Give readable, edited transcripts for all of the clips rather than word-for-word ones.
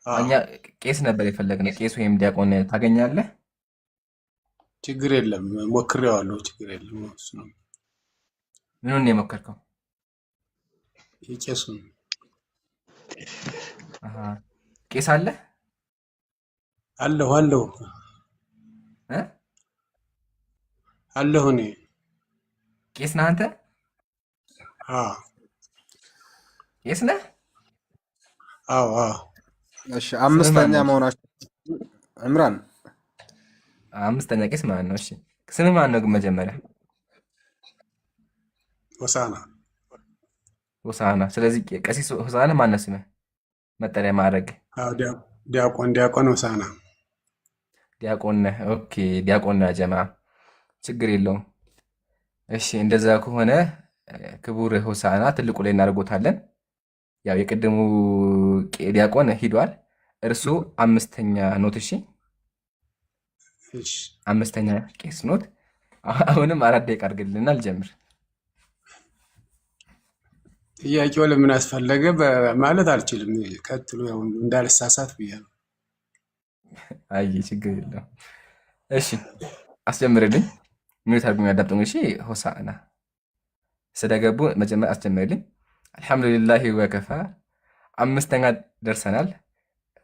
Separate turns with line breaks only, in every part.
እኛ ቄስ ነበር የፈለግነው። ቄስ ወይም ዲያቆን ታገኛለህ?
ችግር የለም ሞክሬዋለሁ። ችግር የለም እሱ ነው
ምኑን የሞከርከው?
የቄሱን
አሃ ቄስ አለ
አለሁ አለሁ
እ
አለሁ እኔ
ቄስ ነህ አንተ?
አዎ
ቄስ ነህ?
አዎ አዎ
እሺ
ስምህ ማን
አምስተኛ
ነው? እሺ
መሆናችሁ ዕምራን
አምስተኛ ቄስ ማለት ነው። እሺ ስምህ ማን ነው ግን መጀመሪያ?
ሆሳና
ሆሳዕና። ስለዚህ ቀሲስ ሆሳዕና ማን ነው ስምህ? መጠሪያ ማዕረግ?
አዎ ዲያቆን ሆሳና
ዲያቆን ነህ። ኦኬ ዲያቆን ነህ ጀማ፣ ችግር የለውም። እሺ እንደዛ ከሆነ ክቡር ሆሳዕና ትልቁ ላይ እናደርጎታለን። ያው የቅድሙ ዲያቆን ሂዷል። እርሱ አምስተኛ ኖት። እሺ
እሺ
አምስተኛ ቄስ ኖት። አሁንም 4 ደቂቃ አድርግልና አልጀምር።
ጥያቄው ለምን አስፈለገ ማለት አልችልም። ቀጥሎ ያው እንዳልሳሳት ብዬ ነው።
አይ ችግር የለውም። እሺ አስጀምርልኝ። ሚዩት አድርጉኝ ያዳምጡኝ። እሺ ሆሳዕና ስለገቡ መጀመሪያ አስጀምርልኝ። አልሐምዱሊላሂ ወከፋ። አምስተኛ ደርሰናል።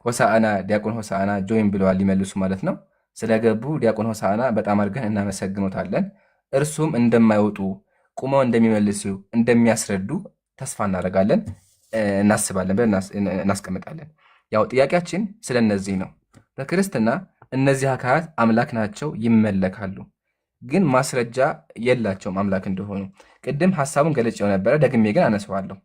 ሆሳዕና ዲያቆን ሆሳዕና ጆይን ብለዋል ሊመልሱ ማለት ነው። ስለገቡ ዲያቆን ሆሳዕና በጣም አድርገን እናመሰግኖታለን። እርሱም እንደማይወጡ ቁመው እንደሚመልሱ እንደሚያስረዱ ተስፋ እናደርጋለን፣ እናስባለን ብለን እናስቀምጣለን። ያው ጥያቄያችን ስለ እነዚህ ነው። በክርስትና እነዚህ አካላት አምላክ ናቸው፣ ይመለካሉ፣ ግን ማስረጃ የላቸውም አምላክ እንደሆኑ። ቅድም ሀሳቡን ገልጬው ነበረ፣ ደግሜ ግን አነሳዋለሁ።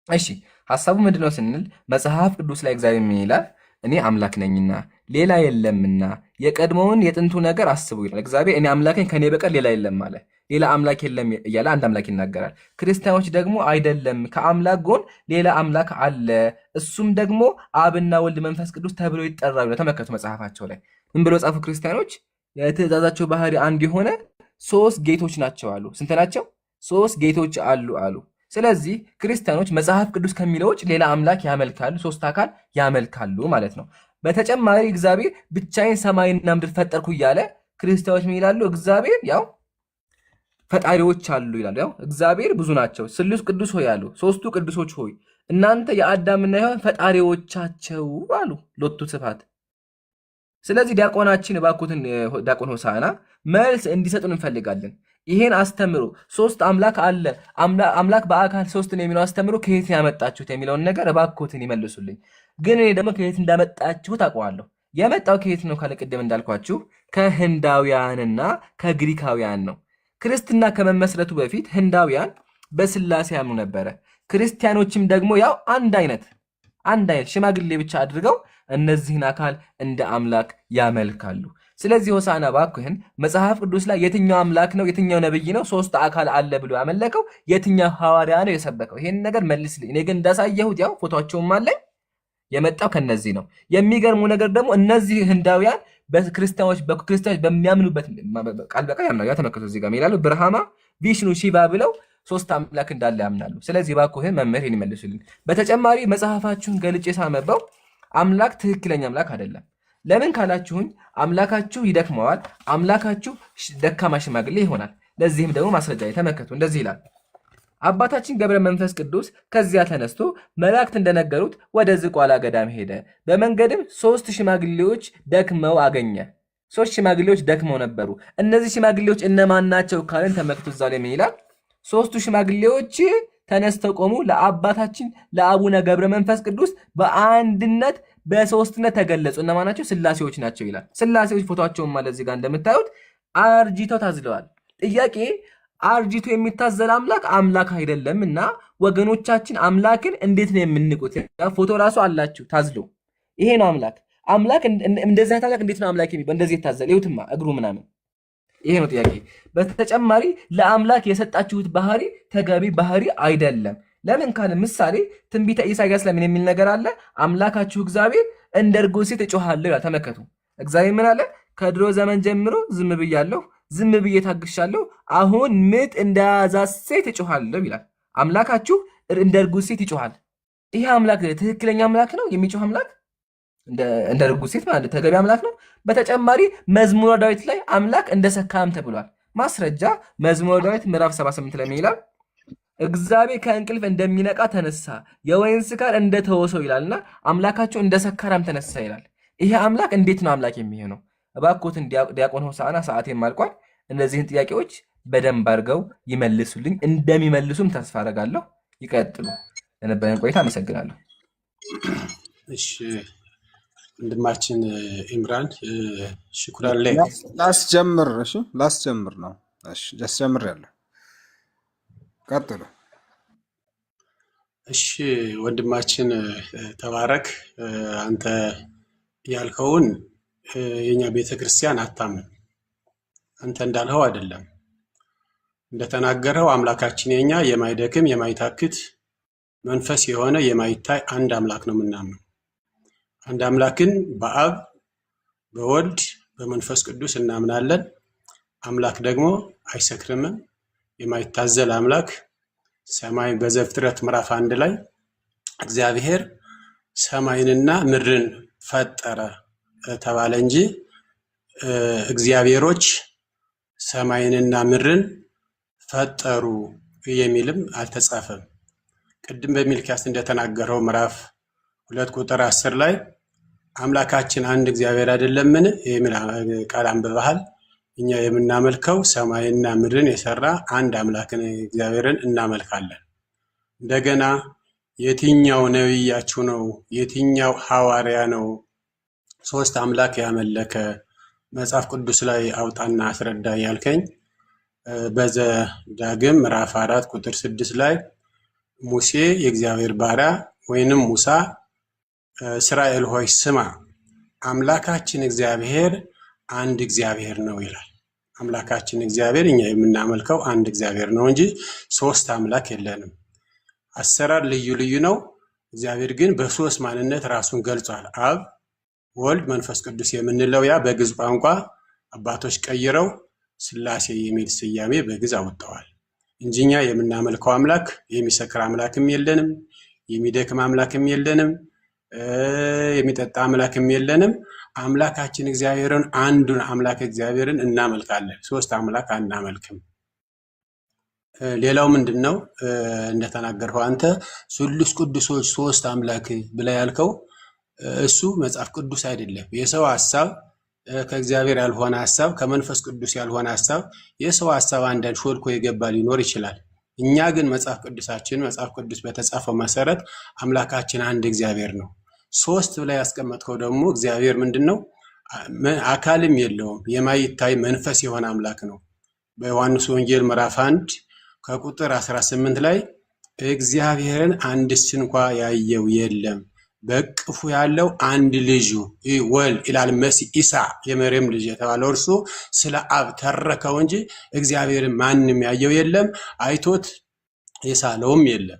እሺ ሀሳቡ ምንድነው ስንል መጽሐፍ ቅዱስ ላይ እግዚአብሔር ምን ይላል? እኔ አምላክ ነኝና ሌላ የለምና የቀድሞውን የጥንቱ ነገር አስቡ ይላል እግዚአብሔር። እኔ አምላክ ነኝ ከኔ በቀር ሌላ የለም አለ። ሌላ አምላክ የለም እያለ አንድ አምላክ ይናገራል። ክርስቲያኖች ደግሞ አይደለም ከአምላክ ጎን ሌላ አምላክ አለ፣ እሱም ደግሞ አብና ወልድ መንፈስ ቅዱስ ተብሎ ይጠራሉ። ተመልከቱ መጽሐፋቸው ላይ ምን ብሎ ጻፉ? ክርስቲያኖች የትእዛዛቸው ባህሪ አንድ የሆነ 3 ጌቶች ናቸው አሉ። ስንት ናቸው? 3 ጌቶች አሉ አሉ። ስለዚህ ክርስቲያኖች መጽሐፍ ቅዱስ ከሚለው ውጭ ሌላ አምላክ ያመልካሉ፣ 3 አካል ያመልካሉ ማለት ነው። በተጨማሪ እግዚአብሔር ብቻዬን ሰማይና ምድር ፈጠርኩ እያለ ክርስቲያኖች ምን ይላሉ? እግዚአብሔር ያው ፈጣሪዎች አሉ ይላሉ። ያው እግዚአብሔር ብዙ ናቸው፣ ስሉስ ቅዱስ ሆይ አሉ። 3ቱ ቅዱሶች ሆይ እናንተ የአዳምና ሔዋን ፈጣሪዎቻቸው አሉ። ሎቱ ስብሐት። ስለዚህ ዲያቆናችን እባክዎትን ዲያቆን ሆሳዕና መልስ እንዲሰጡን እንፈልጋለን። ይሄን አስተምሮ 3 አምላክ አለ፣ አምላክ በአካል 3 ነው የሚለው አስተምሮ ከየት ያመጣችሁት የሚለውን ነገር እባክዎትን ይመልሱልኝ። ግን እኔ ደግሞ ከየት እንዳመጣችሁት አውቀዋለሁ። የመጣው ከየት ነው ካለ ቅድም እንዳልኳችሁ ከህንዳውያንና ከግሪካውያን ነው። ክርስትና ከመመስረቱ በፊት ህንዳውያን በስላሴ ያምኑ ነበረ። ክርስቲያኖችም ደግሞ ያው አንድ አይነት ሽማግሌ ብቻ አድርገው እነዚህን አካል እንደ አምላክ ያመልካሉ። ስለዚህ ሆሳዕና እባክህን መጽሐፍ ቅዱስ ላይ የትኛው አምላክ ነው የትኛው ነብይ ነው 3 አካል አለ ብሎ ያመለከው የትኛው ሐዋርያ ነው የሰበከው? ይሄን ነገር መልስልኝ። እኔ ግን እንዳሳየሁት ያው ፎቶቸውም አለኝ የመጣው ከነዚህ ነው። የሚገርሙ ነገር ደግሞ እነዚህ ህንዳውያን በክርስቲያኖች በሚያምኑበት ቃል በቃል ያምናሉ። ያ ተመልከቱ እዚህ ጋር ይላሉ ብርሃማ ቪሽኑ ሺቫ ብለው 3 አምላክ እንዳለ ያምናሉ። ስለዚህ እባክህን መምህር ይህን ይመልሱልኝ። በተጨማሪ መጽሐፋችሁን ገልጬ ሳነበው አምላክ ትክክለኛ አምላክ አይደለም። ለምን ካላችሁኝ አምላካችሁ ይደክመዋል፣ አምላካችሁ ደካማ ሽማግሌ ይሆናል። ለዚህም ደግሞ ማስረጃ ተመልከቱ። እንደዚህ ይላል አባታችን ገብረ መንፈስ ቅዱስ ከዚያ ተነስቶ መላእክት እንደነገሩት ወደ ዝቋላ ገዳም ሄደ። በመንገድም 3 ሽማግሌዎች ደክመው አገኘ። 3 ሽማግሌዎች ደክመው ነበሩ። እነዚህ ሽማግሌዎች እነማን ናቸው ካልን ተመልከቱ። እዛ ላይ ምን ይላል? 3ቱ ሽማግሌዎች ተነስተው ቆሙ፣ ለአባታችን ለአቡነ ገብረ መንፈስ ቅዱስ በአንድነት በሶስትነት ተገለጹ። እነማን ናቸው? ስላሴዎች ናቸው ይላል። ስላሴዎች ፎቶቸውን ማለት እዚህ ጋር እንደምታዩት አርጅተው ታዝለዋል። ጥያቄ አርጅቶ የሚታዘል አምላክ አይደለም እና ወገኖቻችን አምላክን እንዴት ነው የምንቁት? ፎቶ ራሱ አላችሁ ታዝሎ። ይሄ ነው አምላክ እንደዚህ ታላቅ እንዴት ነው አምላክ የሚባል እንደዚህ የታዘለ ይሁትማ እግሩ ምናምን። ይሄ ነው ጥያቄ። በተጨማሪ ለአምላክ የሰጣችሁት ባህሪ ተገቢ ባህሪ አይደለም። ለምን ካለ ምሳሌ ትንቢተ ኢሳይያስ ለምን የሚል ነገር አለ? አምላካችሁ እግዚአብሔር እንደ እርጎ ሴት እጮሃለሁ ይላል። ተመከቱ። እግዚአብሔር ምን አለ? ከድሮ ዘመን ጀምሮ ዝም ብያለሁ፣ ዝም ብዬ ታግሻለሁ፣ አሁን ምጥ እንደያዛት ሴት እጮሃለሁ ይላል። አምላካችሁ እንደ እርጉዝ ሴት ይጮሃል። ይሄ አምላክ ትክክለኛ አምላክ ነው? የሚጮህ አምላክ እንደ ርጉዝ ሴት ማለት ተገቢ አምላክ ነው። በተጨማሪ መዝሙረ ዳዊት ላይ አምላክ እንደ ሰካራም ተብሏል። ማስረጃ መዝሙረ ዳዊት ምዕራፍ 78 ላይ ይላል እግዚአብሔር ከእንቅልፍ እንደሚነቃ ተነሳ፣ የወይን ስካር እንደተወሰው ይላልና አምላካቸው እንደ ሰካራም ተነሳ ይላል። ይሄ አምላክ እንዴት ነው አምላክ የሚሆነው? እባክዎትን ዲያቆን ሆሳዕና ሰዓቴን ማልቋል። እነዚህን ጥያቄዎች በደንብ አድርገው ይመልሱልኝ። እንደሚመልሱም ተስፋ አደርጋለሁ። ይቀጥሉ። ለነበረን ቆይታ አመሰግናለሁ።
እሺ ወንድማችን ኢምራን ሽኩራን ላይ
ላስጀምር። እሺ ላስጀምር ነው። እሺ ጀምሬያለሁ። ቀጥሉ።
እሺ ወንድማችን ተባረክ። አንተ ያልከውን የኛ ቤተክርስቲያን አታምን። አንተ እንዳልኸው አይደለም። እንደተናገረው አምላካችን የኛ የማይደክም የማይታክት መንፈስ የሆነ የማይታይ አንድ አምላክ ነው የምናምነው። አንድ አምላክን በአብ በወልድ በመንፈስ ቅዱስ እናምናለን። አምላክ ደግሞ አይሰክርምም፣ የማይታዘል አምላክ። ሰማይ በዘፍጥረት ምዕራፍ 1 ላይ እግዚአብሔር ሰማይንና ምድርን ፈጠረ ተባለ እንጂ እግዚአብሔሮች ሰማይንና ምድርን ፈጠሩ የሚልም አልተጻፈም። ቅድም በሚልክያስ እንደተናገረው ምዕራፍ 2 ቁጥር 10 ላይ አምላካችን አንድ እግዚአብሔር አይደለምን የሚል ቃል አንብበሃል። እኛ የምናመልከው ሰማይና ምድርን የሰራ አንድ አምላክን እግዚአብሔርን እናመልካለን። እንደገና የትኛው ነቢያችሁ ነው? የትኛው ሐዋርያ ነው ሶስት አምላክ ያመለከ? መጽሐፍ ቅዱስ ላይ አውጣና አስረዳ ያልከኝ በዘዳግም ምዕራፍ 4 ቁጥር 6 ላይ ሙሴ የእግዚአብሔር ባሪያ ወይንም ሙሳ እስራኤል ሆይ ስማ አምላካችን እግዚአብሔር አንድ እግዚአብሔር ነው ይላል። አምላካችን እግዚአብሔር እኛ የምናመልከው አንድ እግዚአብሔር ነው እንጂ ሶስት አምላክ የለንም። አሰራር ልዩ ልዩ ነው። እግዚአብሔር ግን በሶስት ማንነት ራሱን ገልጿል። አብ፣ ወልድ፣ መንፈስ ቅዱስ የምንለው ያ በግዕዝ ቋንቋ አባቶች ቀይረው ሥላሴ የሚል ስያሜ በግዕዝ አወጥተዋል እንጂ እኛ የምናመልከው አምላክ የሚሰክር አምላክም የለንም፣ የሚደክም አምላክም የለንም፣ የሚጠጣ አምላክም የለንም። አምላካችን እግዚአብሔርን አንዱን አምላክ እግዚአብሔርን እናመልካለን። ሶስት አምላክ አናመልክም። ሌላው ምንድነው? እንደተናገርኸው አንተ ስሉስ ቅዱሶች ሶስት አምላክ ብለህ ያልከው እሱ መጽሐፍ ቅዱስ አይደለም። የሰው ሐሳብ፣ ከእግዚአብሔር ያልሆነ ሐሳብ፣ ከመንፈስ ቅዱስ ያልሆነ ሐሳብ፣ የሰው ሐሳብ አንዳንድ ሾልኮ የገባ ሊኖር ይችላል። እኛ ግን መጽሐፍ ቅዱስ በተጻፈው መሰረት አምላካችን አንድ እግዚአብሔር ነው። ሶስት ብለህ ያስቀመጥከው ደግሞ እግዚአብሔር ምንድነው? አካልም የለውም፣ የማይታይ መንፈስ የሆነ አምላክ ነው። በዮሐንስ ወንጌል ምዕራፍ 1 ከቁጥር 18 ላይ እግዚአብሔርን አንድስ እንኳ ያየው የለም፣ በቅፉ ያለው አንድ ልጁ ወልድ ይላል። መሲህ ኢሳ የመርየም ልጅ የተባለው እርሱ ስለ አብ ተረከው እንጂ እግዚአብሔርን ማንም ያየው የለም፣ አይቶት የሳለውም የለም።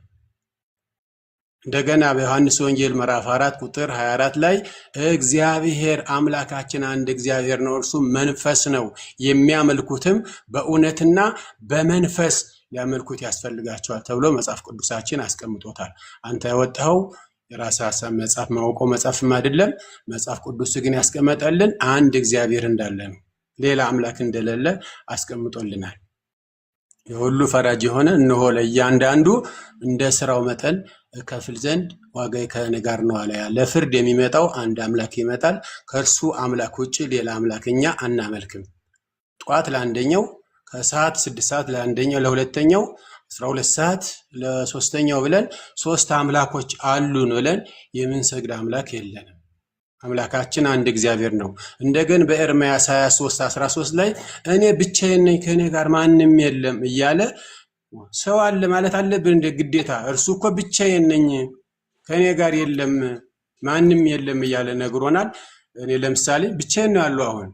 እንደገና በዮሐንስ ወንጌል ምዕራፍ 4 ቁጥር 24 ላይ እግዚአብሔር አምላካችን አንድ እግዚአብሔር ነው፣ እርሱ መንፈስ ነው፣ የሚያመልኩትም በእውነትና በመንፈስ ሊያመልኩት ያስፈልጋቸዋል ተብሎ መጽሐፍ ቅዱሳችን አስቀምጦታል። አንተ ያወጣኸው የራስህ ሐሳብ መጽሐፍ ማውቀው መጽሐፍም አይደለም። መጽሐፍ ቅዱስ ግን ያስቀመጠልን አንድ እግዚአብሔር እንዳለ ነው፣ ሌላ አምላክ እንደሌለ አስቀምጦልናል። የሁሉ ፈራጅ የሆነ እነሆ ለእያንዳንዱ እንደ ስራው መጠን ከፍል ዘንድ ዋጋዬ ከእኔ ጋር ነው አለ። ለፍርድ የሚመጣው አንድ አምላክ ይመጣል፣ ከእርሱ አምላክ ውጭ ሌላ አምላክ እኛ አናመልክም። ጠዋት ለአንደኛው፣ ከሰዓት 6 ሰዓት ለአንደኛው፣ ለሁለተኛው 12 ሰዓት ለሶስተኛው ብለን ሶስት አምላኮች አሉን ብለን የምንሰግድ አምላክ የለንም። አምላካችን አንድ እግዚአብሔር ነው። እንደገን በኤርምያስ 23:13 ላይ እኔ ብቻዬን ነኝ ከኔ ጋር ማንም የለም እያለ ሰው አለ ማለት አለብን እንደ ግዴታ? እርሱ እኮ ብቻዬን ነኝ ከኔ ጋር የለም ማንም የለም እያለ ነግሮናል። እኔ ለምሳሌ ብቻዬን ነው ያለው። አሁን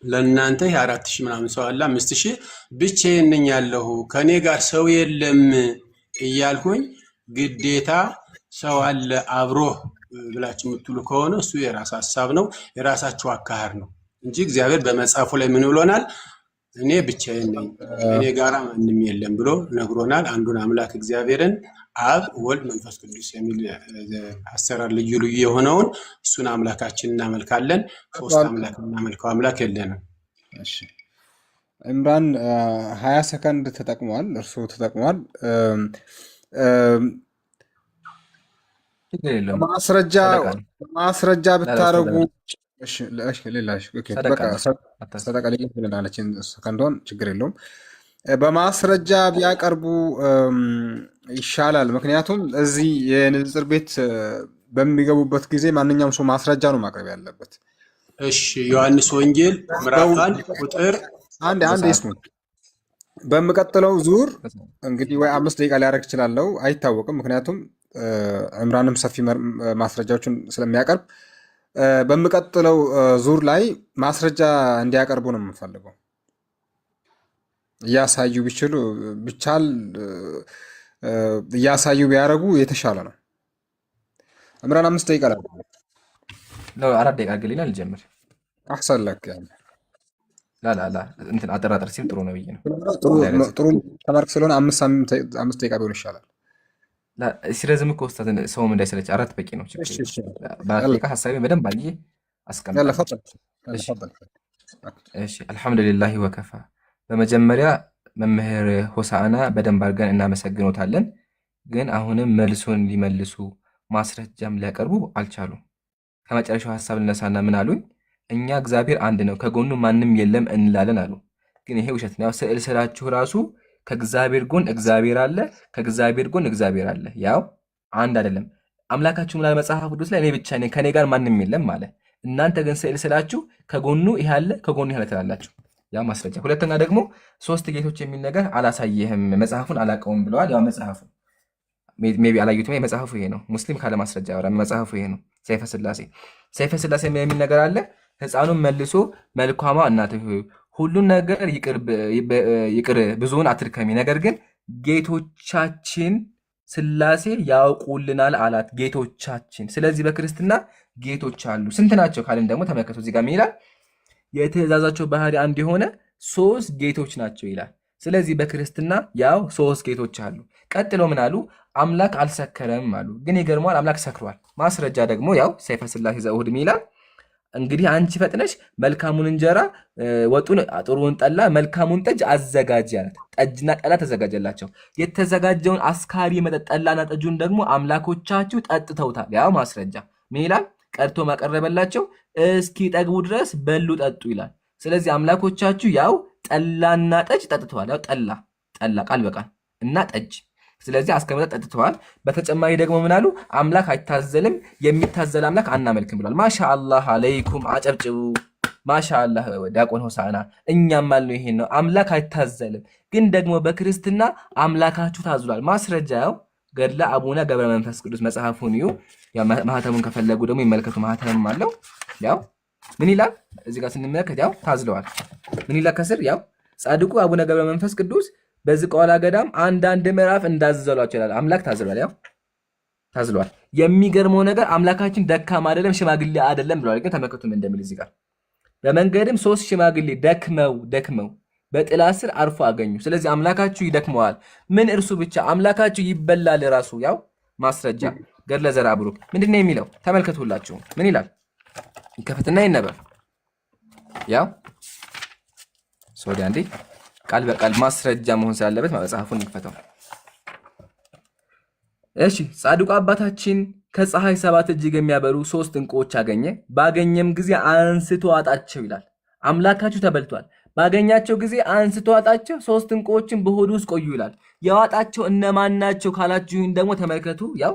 ለእናንተ 4000 ምናምን ሰው አለ፣ 5000 ብቻዬን ነኝ ያለሁ ከኔ ጋር ሰው የለም እያልኩኝ ግዴታ ሰው አለ አብሮ ብላችሁ የምትሉ ከሆነ እሱ የራስ ሐሳብ ነው፣ የራሳችሁ አካሄድ ነው እንጂ እግዚአብሔር በመጽሐፉ ላይ ምን ብሎናል? እኔ ብቻዬን ነኝ ከኔ ጋር ማንም የለም ብሎ ነግሮናል። አንዱን አምላክ እግዚአብሔርን አብ ወልድ መንፈስ ቅዱስ የሚል አሰራር ልዩ ልዩ የሆነውን እሱን አምላካችን እናመልካለን። ሶስት አምላክ እናመልከው አምላክ የለንም።
እሺ ኢምራን 20 ሰከንድ ተጠቅሟል። እርሱ ተጠቅሟል። ማስረጃ ብታረጉ ሰከንዶን ችግር የለውም። በማስረጃ ቢያቀርቡ ይሻላል። ምክንያቱም እዚህ የንጽጽር ቤት በሚገቡበት ጊዜ ማንኛውም ሰው ማስረጃ ነው ማቅረብ ያለበት።
እሺ ዮሐንስ ወንጌል ምዕራፍ 1 ቁጥር
አንድ ይስሙ። በሚቀጥለው ዙር እንግዲህ ወይ 5 ደቂቃ ሊያደርግ ይችላል፣ አይታወቅም። ምክንያቱም ዕምራንም ሰፊ ማስረጃዎችን ስለሚያቀርብ በሚቀጥለው ዙር ላይ ማስረጃ እንዲያቀርቡ ነው የምንፈልገው። እያሳዩ ቢችሉ ብቻል እያሳዩ ቢያደርጉ የተሻለ ነው። ዕምራን 5 ደቂቃ ላይ
ነው 4 ደቂቃ ገሊና ልጀምር
አክሰለክ ያለ
ላ እንትን አጠራጠር ሲል ጥሩ ነው ብዬ ነው።
ጥሩ ተማርክ ስለሆነ 5 ደቂቃ ቢሆን ይሻላል።
ሲረዝም እኮ ኡስታዝ ሰውም እንዳይሰለች 4 በቂ ነው። በ4 ደቂቃ ሐሳቤን በደንብ አድርጌ አስቀምጣለሁ። እሺ አልሐምዱሊላህ ወከፋ። በመጀመሪያ መምህር ሆሳዕና በደንብ አድርገን እናመሰግኖታለን። ግን አሁንም መልሶን ሊመልሱ ማስረጃም ሊያቀርቡ አልቻሉም። ከመጨረሻው ሐሳብ ልነሳና ምን አሉኝ? እኛ እግዚአብሔር አንድ ነው ከጎኑ ማንም የለም እንላለን አሉ። ግን ይሄ ውሸት ነው። ስዕል ስላችሁ ራሱ ከእግዚአብሔር ጎን እግዚአብሔር አለ፣ ከእግዚአብሔር ጎን እግዚአብሔር አለ። ያው አንድ አይደለም። አምላካችሁ ላይ መጽሐፍ ቅዱስ ላይ እኔ ብቻ ነኝ ከኔ ጋር ማንም የለም አለ። እናንተ ግን ስዕል ስላችሁ ከጎኑ ይሄ አለ፣ ከጎኑ ይሄ አለ ትላላችሁ። ያ ማስረጃ። ሁለተኛ ደግሞ 3 ጌቶች የሚል ነገር አላሳየህም፣ መጽሐፉን አላቀውም ብለዋል። ያው መጽሐፉ ሜቢ አላዩትም። መጽሐፉ ይሄ ነው። ሙስሊም ካለ ማስረጃ ያወራ። መጽሐፉ ይሄ ነው። ሰይፈ ስላሴ የሚል ነገር አለ። ሕፃኑን መልሶ መልካሟ እናትህ ሆይ ሁሉን ነገር ይቅር ብዙውን አትድከሚ፣ ነገር ግን ጌቶቻችን ስላሴ ያውቁልናል አላት። ጌቶቻችን። ስለዚህ በክርስትና ጌቶች አሉ። ስንት ናቸው ካልን ደግሞ ተመልከቱ። እዚህ ጋር ምን ይላል? የትእዛዛቸው ባህሪ አንድ የሆነ 3 ጌቶች ናቸው ይላል። ስለዚህ በክርስትና ያው 3 ጌቶች አሉ። ቀጥሎ ምን አሉ? አምላክ አልሰከረም አሉ። ግን ይገርመዋል፣ አምላክ ሰክሯል። ማስረጃ ደግሞ ያው ሰይፈ ስላሴ ዘውሁድ ይላል። እንግዲህ አንቺ ፈጥነሽ መልካሙን እንጀራ ወጡን ጥሩውን ጠላ መልካሙን ጠጅ አዘጋጅ አላት። ጠጅና ጠላ ተዘጋጀላቸው። የተዘጋጀውን አስካሪ መጠጥ ጠላና ጠጁን ደግሞ አምላኮቻችሁ ጠጥተውታል። ያው ማስረጃ ምን ይላል? ቀድቶ ማቀረበላቸው እስኪ ጠግቡ ድረስ በሉ ጠጡ ይላል። ስለዚህ አምላኮቻችሁ ያው ጠላና ጠጅ ጠጥተዋል። ያው ጠላ ቃል በቃል እና ጠጅ፣ ስለዚህ አስከመጠጥ ጠጥተዋል። በተጨማሪ ደግሞ ምን አሉ? አምላክ አይታዘልም፣ የሚታዘል አምላክ አናመልክም ብሏል። ማሻአላህ አለይኩም አጨብጭቡ። ማሻአላህ ዲያቆን ሆሳዕና እኛም አልነው ይሄን ነው። አምላክ አይታዘልም፣ ግን ደግሞ በክርስትና አምላካችሁ ታዝሏል። ማስረጃ ያው ገድለ አቡነ ገብረ መንፈስ ቅዱስ መጽሐፉን እዩ። ማህተሙን ከፈለጉ ደግሞ ይመልከቱ። ማህተምም አለው። ያው ምን ይላል እዚህ ጋር ስንመለከት ያው ታዝለዋል። ምን ይላል ከስር? ያው ጻድቁ አቡነ ገብረ መንፈስ ቅዱስ በዝቋላ ገዳም አንዳንድ ምዕራፍ እንዳዘዟቸው ይላል። አምላክ ታዝሏል። ያው ታዝሏል። የሚገርመው ነገር አምላካችን ደካማ አይደለም ሽማግሌ አይደለም ብለዋል። ግን ተመልከቱ ምን እንደሚል እዚህ ጋር በመንገድም 3 ሽማግሌ ደክመው በጥላ ስር አርፎ አገኙ። ስለዚህ አምላካችሁ ይደክመዋል። ምን እርሱ ብቻ አምላካችሁ ይበላል ራሱ። ያው ማስረጃ ገድለ ዘርዓ ብሩክ ምንድነው የሚለው? ተመልከቱላችሁ ምን ይላል? ይከፈትና ይነበብ። ያው ሶዲ አንዴ ቃል በቃል ማስረጃ መሆን ስላለበት መጽሐፉን ይክፈተው። እሺ ጻድቁ አባታችን ከፀሐይ 7 እጅግ የሚያበሩ 3 ዕንቁዎች አገኘ። ባገኘም ጊዜ አንስቶ አጣቸው ይላል። አምላካችሁ ተበልቷል። ባገኛቸው ጊዜ አንስቶ አጣቸው። 3 ዕንቁዎችን በሆዱ ውስጥ ቆዩ ይላል። ያዋጣቸው እነማን ናቸው ካላችሁኝ ደግሞ ተመልከቱ። ያው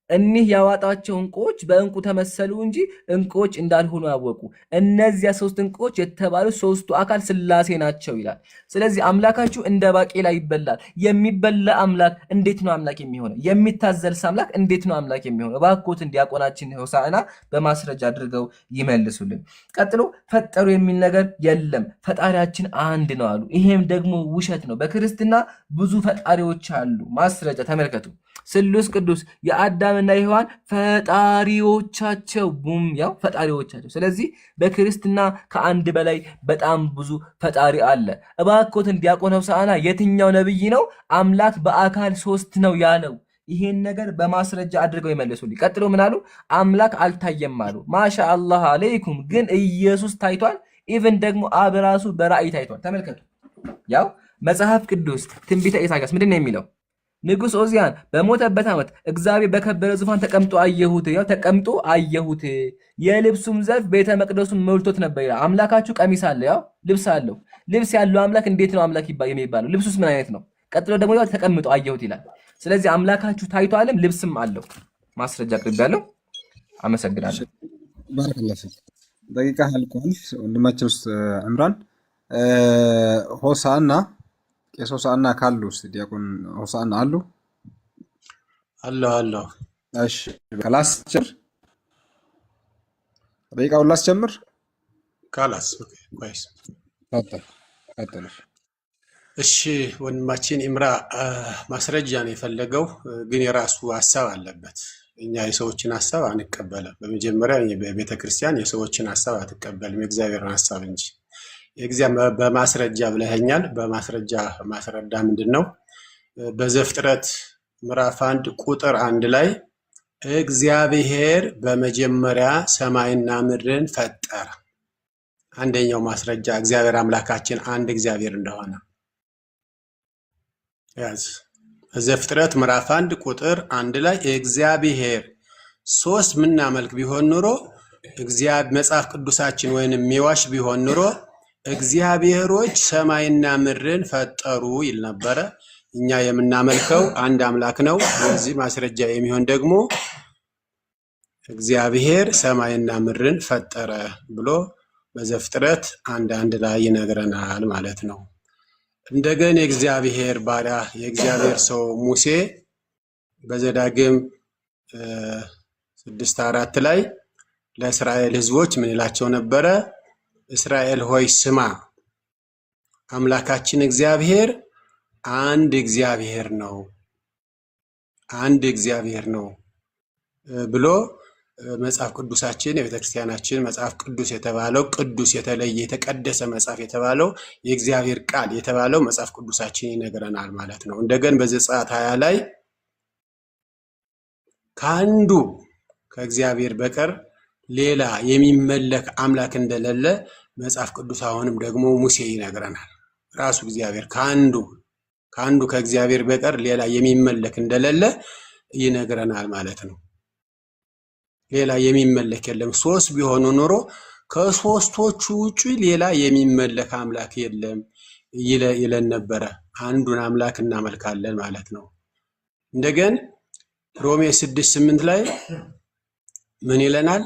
እኒህ ያዋጣቸው ዕንቁዎች በዕንቁ ተመሰሉ እንጂ ዕንቁዎች እንዳልሆኑ ያወቁ። እነዚያ 3 ዕንቁዎች የተባሉ 3ቱ አካል ስላሴ ናቸው ይላል። ስለዚህ አምላካችሁ እንደ ባቄላ ይበላል። የሚበላ አምላክ እንዴት ነው አምላክ የሚሆነው? የሚታዘልስ አምላክ እንዴት ነው አምላክ የሚሆነው? እባክዎትን ዲያቆናችን ሆሳዕና በማስረጃ አድርገው ይመልሱልን። ቀጥሎ ፈጠሩ የሚል ነገር የለም፣ ፈጣሪያችን አንድ ነው አሉ። ይሄም ደግሞ ውሸት ነው። በክርስትና ብዙ ፈጣሪዎች አሉ። ማስረጃ ተመልከቱ። ስሉስ ቅዱስ የአዳምና የሔዋን ፈጣሪዎቻቸው ቡም ያው ፈጣሪዎቻቸው። ስለዚህ በክርስትና ከአንድ በላይ በጣም ብዙ ፈጣሪ አለ። እባክዎትን ዲያቆን ሆሳዕና የትኛው ነብይ ነው አምላክ በአካል 3 ነው ያለው? ይሄን ነገር በማስረጃ አድርገው ይመልሱልኝ። ቀጥሎ ምን አሉ? አምላክ አልታየም አሉ። ማሻአላህ አለይኩም። ግን ኢየሱስ ታይቷል። ኢቭን ደግሞ አብ ራሱ በራእይ ታይቷል። ተመልከቱ። ያው መጽሐፍ ቅዱስ ትንቢተ ኢሳይያስ ምንድን ነው የሚለው? ንጉሥ ኦዚያን በሞተበት ዓመት እግዚአብሔር በከበረ ዙፋን ተቀምጦ አየሁት። ያው ተቀምጦ አየሁት፣ የልብሱም ዘርፍ ቤተ መቅደሱን ሞልቶት ነበር ይላል። አምላካችሁ ቀሚስ አለ፣ ያው ልብስ አለው። ልብስ ያለው አምላክ እንዴት ነው አምላክ የሚባለው? ልብሱስ ምን አይነት ነው? ቀጥሎ ደግሞ ያው ተቀምጦ አየሁት ይላል። ስለዚህ አምላካችሁ ታይቷልም ልብስም አለው። ማስረጃ አቅርቤያለሁ። አመሰግናለሁ።
ባረከላህ ፊክ። ደቂቃ አልቋል። ወንድማችን ውስጥ ዕምራን ሆሳዕና ቄስ ሆሳዕና ካሉ እስኪ ዲያቆን ሆሳዕና አሉ?
አለሁ።
እሺ ላስጀምር፣ ደቂቃውን ላስጀምር።
ካላስ ቆይስ
ቀጥል።
እሺ ወንድማችን ኢምራ ማስረጃ ነው የፈለገው፣ ግን የራሱ ሀሳብ አለበት። እኛ የሰዎችን ሀሳብ አንቀበልም። በመጀመሪያ በቤተ ክርስቲያን የሰዎችን ሀሳብ አትቀበልም፣ የእግዚአብሔርን ሀሳብ እንጂ። የእግዚአብሔር በማስረጃ ብለኸኛል። በማስረጃ ማስረዳ ምንድን ነው? በዘፍጥረት ምዕራፍ 1 ቁጥር 1 ላይ እግዚአብሔር በመጀመሪያ ሰማይና ምድርን ፈጠረ። አንደኛው ማስረጃ እግዚአብሔር አምላካችን አንድ እግዚአብሔር እንደሆነ ያዝ። ዘፍጥረት ምዕራፍ 1 ቁጥር 1 ላይ እግዚአብሔር ሶስት ምናመልክ ቢሆን ኑሮ መጽሐፍ ቅዱሳችን ወይንም የሚዋሽ ቢሆን ኑሮ እግዚአብሔሮች ሰማይና ምድርን ፈጠሩ ይል ነበረ። እኛ የምናመልከው አንድ አምላክ ነው። በዚህ ማስረጃ የሚሆን ደግሞ እግዚአብሔር ሰማይና ምድርን ፈጠረ ብሎ በዘፍጥረት 1:1 ላይ ይነግረናል ማለት ነው። እንደገና የእግዚአብሔር ባሪያ የእግዚአብሔር ሰው ሙሴ በዘዳግም 6:4 ላይ ለእስራኤል ሕዝቦች ምን ይላቸው ነበረ? እስራኤል ሆይ ስማ፣ አምላካችን እግዚአብሔር አንድ እግዚአብሔር ነው፣ አንድ እግዚአብሔር ነው ብሎ መጽሐፍ ቅዱሳችን የቤተክርስቲያናችን መጽሐፍ ቅዱስ የተባለው ቅዱስ የተለየ የተቀደሰ መጽሐፍ የተባለው የእግዚአብሔር ቃል የተባለው መጽሐፍ ቅዱሳችን ይነግረናል ማለት ነው። እንደገና በዘጸአት 20 ላይ ከአንዱ ከእግዚአብሔር በቀር ሌላ የሚመለክ አምላክ እንደሌለ መጽሐፍ ቅዱስ አሁንም ደግሞ ሙሴ ይነግረናል። ራሱ እግዚአብሔር ከአንዱ ከእግዚአብሔር በቀር ሌላ የሚመለክ እንደሌለ ይነግረናል ማለት ነው። ሌላ የሚመለክ የለም። ሶስት ቢሆኑ ኖሮ ከሶስቶቹ ውጪ ሌላ የሚመለክ አምላክ የለም ይለን ነበረ። አንዱን አምላክ እናመልካለን ማለት ነው። እንደገና ሮሜ 6:8 ላይ ምን ይለናል?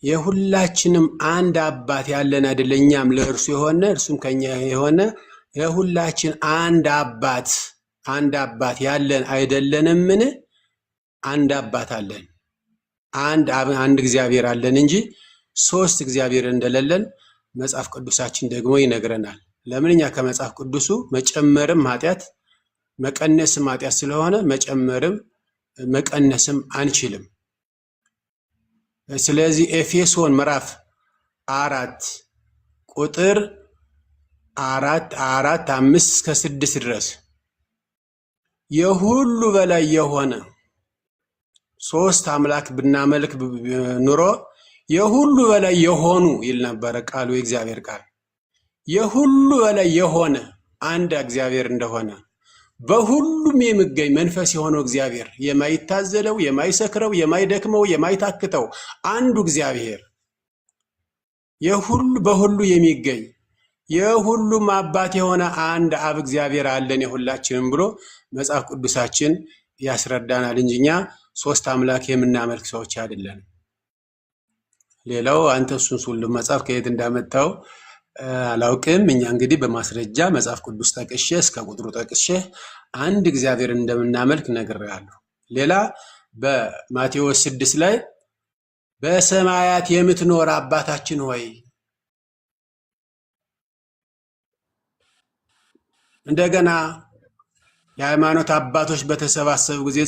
የሁላችንም አንድ አባት ያለን አይደል? እኛም ለእርሱ የሆነ እርሱም ከኛ የሆነ የሁላችን አንድ አባት ያለን አይደለንምን? አንድ አባት አለን፣ አንድ እግዚአብሔር አለን እንጂ ሶስት እግዚአብሔር እንደሌለን መጽሐፍ ቅዱሳችን ደግሞ ይነግረናል። ለምን? እኛ ከመጽሐፍ ቅዱሱ መጨመርም ኃጢአት መቀነስም ኃጢአት ስለሆነ መጨመርም መቀነስም አንችልም። ስለዚህ ኤፌሶን ምዕራፍ 4 ቁጥር 4:5-6 ድረስ የሁሉ በላይ የሆነ ሶስት አምላክ ብናመልክ ኑሮ የሁሉ በላይ የሆኑ ይል ነበረ ቃሉ፣ የእግዚአብሔር ቃል። የሁሉ በላይ የሆነ አንድ እግዚአብሔር እንደሆነ በሁሉም የሚገኝ መንፈስ የሆነው እግዚአብሔር የማይታዘለው፣ የማይሰክረው፣ የማይደክመው፣ የማይታክተው አንዱ እግዚአብሔር በሁሉ የሚገኝ የሁሉም አባት የሆነ አንድ አብ እግዚአብሔር አለን የሁላችንም ብሎ መጽሐፍ ቅዱሳችን ያስረዳናል እንጂ እኛ ሶስት አምላክ የምናመልክ ሰዎች አይደለም። ሌላው አንተ እሱን ሁሉ መጽሐፍ ከየት እንዳመጣው አላውቅም። እኛ እንግዲህ በማስረጃ መጽሐፍ ቅዱስ ጠቅሼ እስከ ቁጥሩ ጠቅሼ አንድ እግዚአብሔር እንደምናመልክ ነግሬሃለሁ። ሌላ በማቴዎስ 6 ላይ በሰማያት የምትኖር አባታችን ሆይ፣ እንደገና የሃይማኖት አባቶች በተሰባሰቡ ጊዜ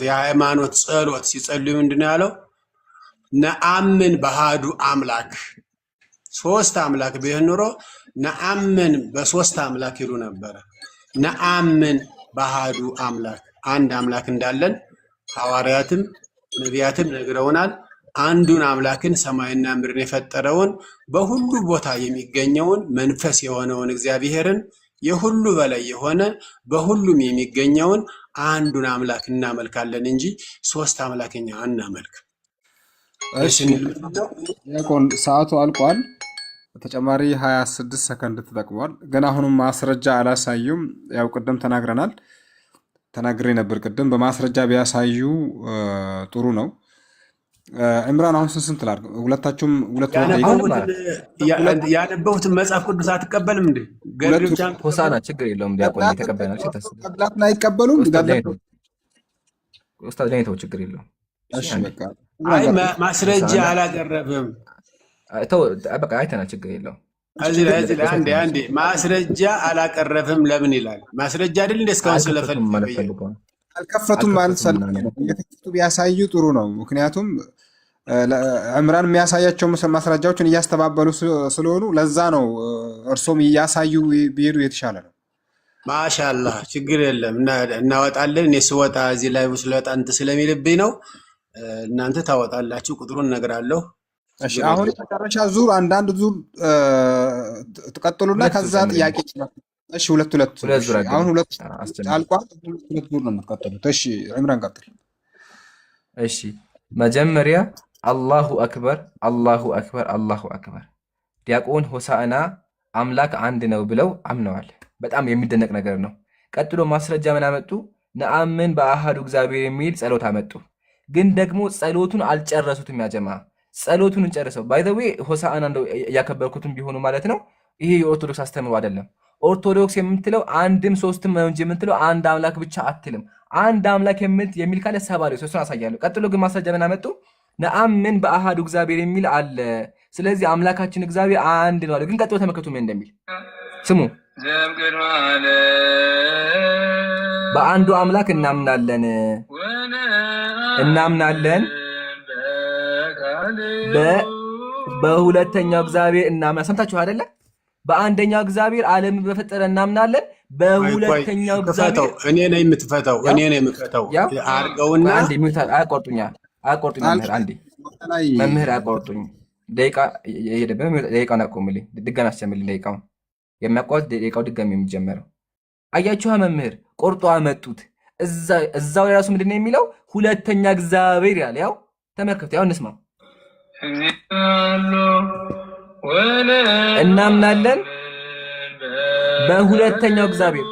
የሃይማኖት ጸሎት ሲጸልዩ ምንድን ነው ያለው? ነአምን በአሐዱ አምላክ። ሶስት አምላክ ቢሆን ኖሮ ነአምን በሶስት አምላክ ይሉ ነበረ። ነአምን በአሐዱ አምላክ አንድ አምላክ እንዳለን ሐዋርያትም ነቢያትም ነግረውናል። አንዱን አምላክን ሰማይና ምድርን የፈጠረውን በሁሉ ቦታ የሚገኘውን መንፈስ የሆነውን እግዚአብሔርን የሁሉ በላይ የሆነ በሁሉም የሚገኘውን አንዱን አምላክ እናመልካለን እንጂ ሶስት አምላክኛ አናመልክ።
እሺ ዲያቆን ሰዓቱ አልቋል። ተጨማሪ 26 ሰከንድ ተጠቅሟል። ግን አሁንም ማስረጃ አላሳዩም። ያው ቅድም ተናግሬ ነበር ቅድም በማስረጃ ቢያሳዩ ጥሩ ነው። ዕምራን አሁን ስንት ላድርግ? ሁለታችሁም
ያነበቡትን መጽሐፍ ቅዱስ አትቀበልም እንዴ?
ሆሳና ችግር የለውም። ዲያቆን የተቀበላችሁ
ቀብላትን አይቀበሉም።
ኡስታዝ ላይ ተው፣ ችግር የለውም።
እሺ በቃ
አይ ማስረጃ አላቀረብም።
ተው በቃ አይተናል፣ ችግር የለውም።
እዚህ ላይ አንዴ ማስረጃ አላቀረብም ለምን ይላል? ማስረጃ አይደል እንደ እስካሁን ስለፈልግ
አልከፈቱም ማለት የከፈቱ ቢያሳዩ ጥሩ ነው። ምክንያቱም ዕምራን የሚያሳያቸው ማስረጃዎችን እያስተባበሉ ስለሆኑ ለዛ ነው። እርሶም እያሳዩ ቢሄዱ የተሻለ ነው።
ማሻአላህ ችግር የለም እናወጣለን። እኔ ስወጣ እዚህ ላይ ስለወጣ እንትን ስለሚልብኝ ነው። እናንተ ታወጣላችሁ፣ ቁጥሩን እነግራለሁ።
እሺ አሁን መጨረሻ ዙር አንዳንድ ዙር ትቀጥሉና ከዛ ጥያቄ እሺ ሁለት አሁን ሁለት አልቋል። ሁለት ዙር ነው የምትቀጥሉት። እሺ ዕምራን ቀጥል።
እሺ መጀመሪያ አላሁ አክበር አላሁ አክበር አላሁ አክበር። ዲያቆን ሆሳዕና አምላክ አንድ ነው ብለው አምነዋል። በጣም የሚደነቅ ነገር ነው። ቀጥሎ ማስረጃ ምን አመጡ? ነአምን በአሃዱ እግዚአብሔር የሚል ጸሎት አመጡ። ግን ደግሞ ጸሎቱን አልጨረሱትም። ያጀማ ጸሎቱን ጨርሰው ባይ ዘ ዌይ ሆሳዕና እንደው እያከበርኩትም ቢሆኑ ማለት ነው። ይሄ የኦርቶዶክስ አስተምሮ አይደለም። ኦርቶዶክስ የምትለው አንድም ሶስትም ነው እንጂ የምትለው አንድ አምላክ ብቻ አትልም። አንድ አምላክ የሚል ካለ ሰባሪ ሶስቱን አሳያለሁ። ቀጥሎ ግን ማስረጃ ምን አመጡ? ነአምን በአሃዱ እግዚአብሔር የሚል አለ። ስለዚህ አምላካችን እግዚአብሔር አንድ ነው አለ። ግን ቀጥሎ ተመልከቱ ምን እንደሚል ስሙ። በአንዱ አምላክ እናምናለን በሁለተኛው እግዚአብሔር እናምናለን። ሰምታችሁ አይደለ? በአንደኛው እግዚአብሔር ዓለምን በፈጠረ እናምናለን። በሁለተኛው እግዚአብሔር
እኔ ነኝ የምትፈታው፣ እኔ ነኝ የምፈታው አርገውና
አንዴ ሚውታል አያቆርጡኝ መምህር፣ አንዴ መምህር አያቆርጡኝ። ደቂቃ የሄደበት ደቂቃውን አቆምልኝ፣ ድጋሚ አስጀምርልኝ። ደቂቃውን የሚያቋርጥ ደቂቃው ድጋሚ የሚጀመረው አያችኋ መምህር ቆርጦ አመጡት። እዛው ላይ ራሱ ምንድን ነው የሚለው? ሁለተኛ እግዚአብሔር ያለ ያው ተመልከቱ፣ ያው እንስማው። እናምናለን በሁለተኛው እግዚአብሔር፣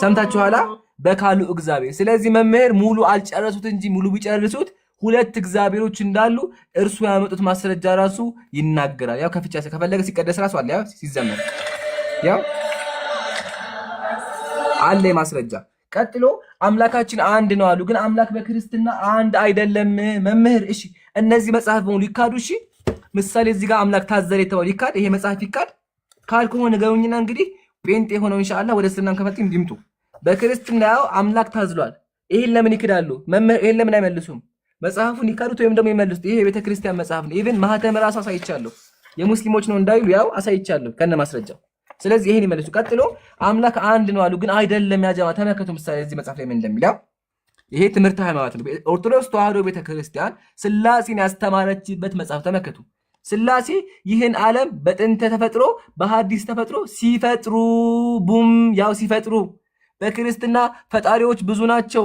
ሰምታችኋላ? በካሉ እግዚአብሔር። ስለዚህ መምህር ሙሉ አልጨረሱት እንጂ ሙሉ ቢጨርሱት ሁለት እግዚአብሔሮች እንዳሉ እርሱ ያመጡት ማስረጃ ራሱ ይናገራል። ያው ከፍቻ ከፈለገ ሲቀደስ ራሱ አለ፣ ያው ሲዘመር ያው አለ ማስረጃ። ቀጥሎ አምላካችን አንድ ነው አሉ። ግን አምላክ በክርስትና አንድ አይደለም መምህር። እሺ እነዚህ መጽሐፍ በሙሉ ይካዱ። እሺ ምሳሌ እዚህ ጋር አምላክ ታዘለ የተባለው ይካድ፣ ይሄ መጽሐፍ ይካድ ካልኩ ንገሩኝና እንግዲህ ጴንጤ ሆነው ኢንሻአላህ ወደ እስልምና ከመጡ ይምጡ። በክርስትና ያው አምላክ ታዝሏል። ይሄን ለምን ይክዳሉ መምህር? ይሄን ለምን አይመልሱም? መጽሐፉን ይካዱት ወይም ደግሞ ይመልሱት። ይሄ የቤተ ክርስቲያን መጽሐፍ ነው። ኢቭን ማህተም ራሱ አሳይቻለሁ። የሙስሊሞች ነው እንዳይሉ ያው አሳይቻለሁ ከነ ማስረጃው። ስለዚህ ይሄን ይመልሱ። ቀጥሎ አምላክ አንድ ነው አሉ። ግን አይደለም ያጀማ። ተመከቱ ምሳሌ እዚህ መጽሐፍ ላይ ምን እንደሚለው። ይሄ ትምህርት ሃይማኖት ነው። ኦርቶዶክስ ተዋህዶ ቤተክርስቲያን ስላሴን ያስተማረችበት መጽሐፍ ተመከቱ። ስላሴ ይህን ዓለም በጥንተ ተፈጥሮ በሐዲስ ተፈጥሮ ሲፈጥሩ ቡም ያው ሲፈጥሩ። በክርስትና ፈጣሪዎች ብዙ ናቸው።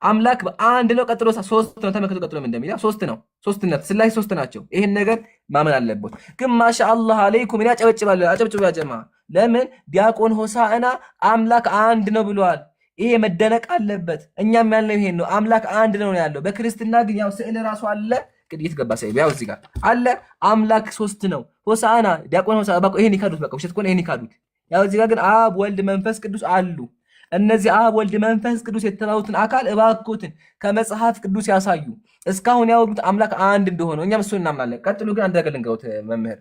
አምላክ አንድ ነው። ቀጥሎ ሶስት ነው። ተመከቱ ቀጥሎ ምን እንደሚለው ሶስት ነው። ሶስትነት ስላሴ ሶስት ናቸው። ይሄን ነገር ማመን አለበት። ግን ማሻአላህ አለይኩም እኔ አጨበጭባለሁ። አጨብጭቡ ያ ጀማ። ለምን ዲያቆን ሆሳዕና አምላክ አንድ ነው ብለዋል። ይሄ መደነቅ አለበት። እኛም ያልነው ይሄን ነው። አምላክ አንድ ነው ያለው። በክርስትና ግን ያው ስዕል ራሱ አለ። ቅድይት ገባ ሳይብ ያው እዚህ ጋር አለ አምላክ ሶስት ነው። ሆሳዕና ዲያቆን ሆሳዕና ባቆ ይሄን ይካዱት። በቃ ውሸት ከሆነ ይሄን ይካዱት። ያው እዚህ ጋር ግን አብ ወልድ መንፈስ ቅዱስ አሉ። እነዚህ አብ ወልድ መንፈስ ቅዱስ የተባሉትን አካል እባክዎትን ከመጽሐፍ ቅዱስ ያሳዩ። እስካሁን ያወሩት አምላክ አንድ እንደሆነ እኛም እሱን እናምናለን። ቀጥሎ ግን አንድ ነገር ልንገሩት መምህር፣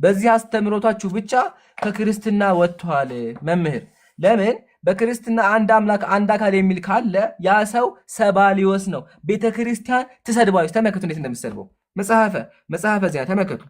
በዚህ አስተምሮታችሁ ብቻ ከክርስትና ወጥቷል መምህር። ለምን በክርስትና አንድ አምላክ አንድ አካል የሚል ካለ ያ ሰው ሰባሊዮስ ነው። ቤተክርስቲያን ትሰድባለች። ተመከቱ እንዴት እንደምትሰድበው መጽሐፈ ዜና ተመከቱ።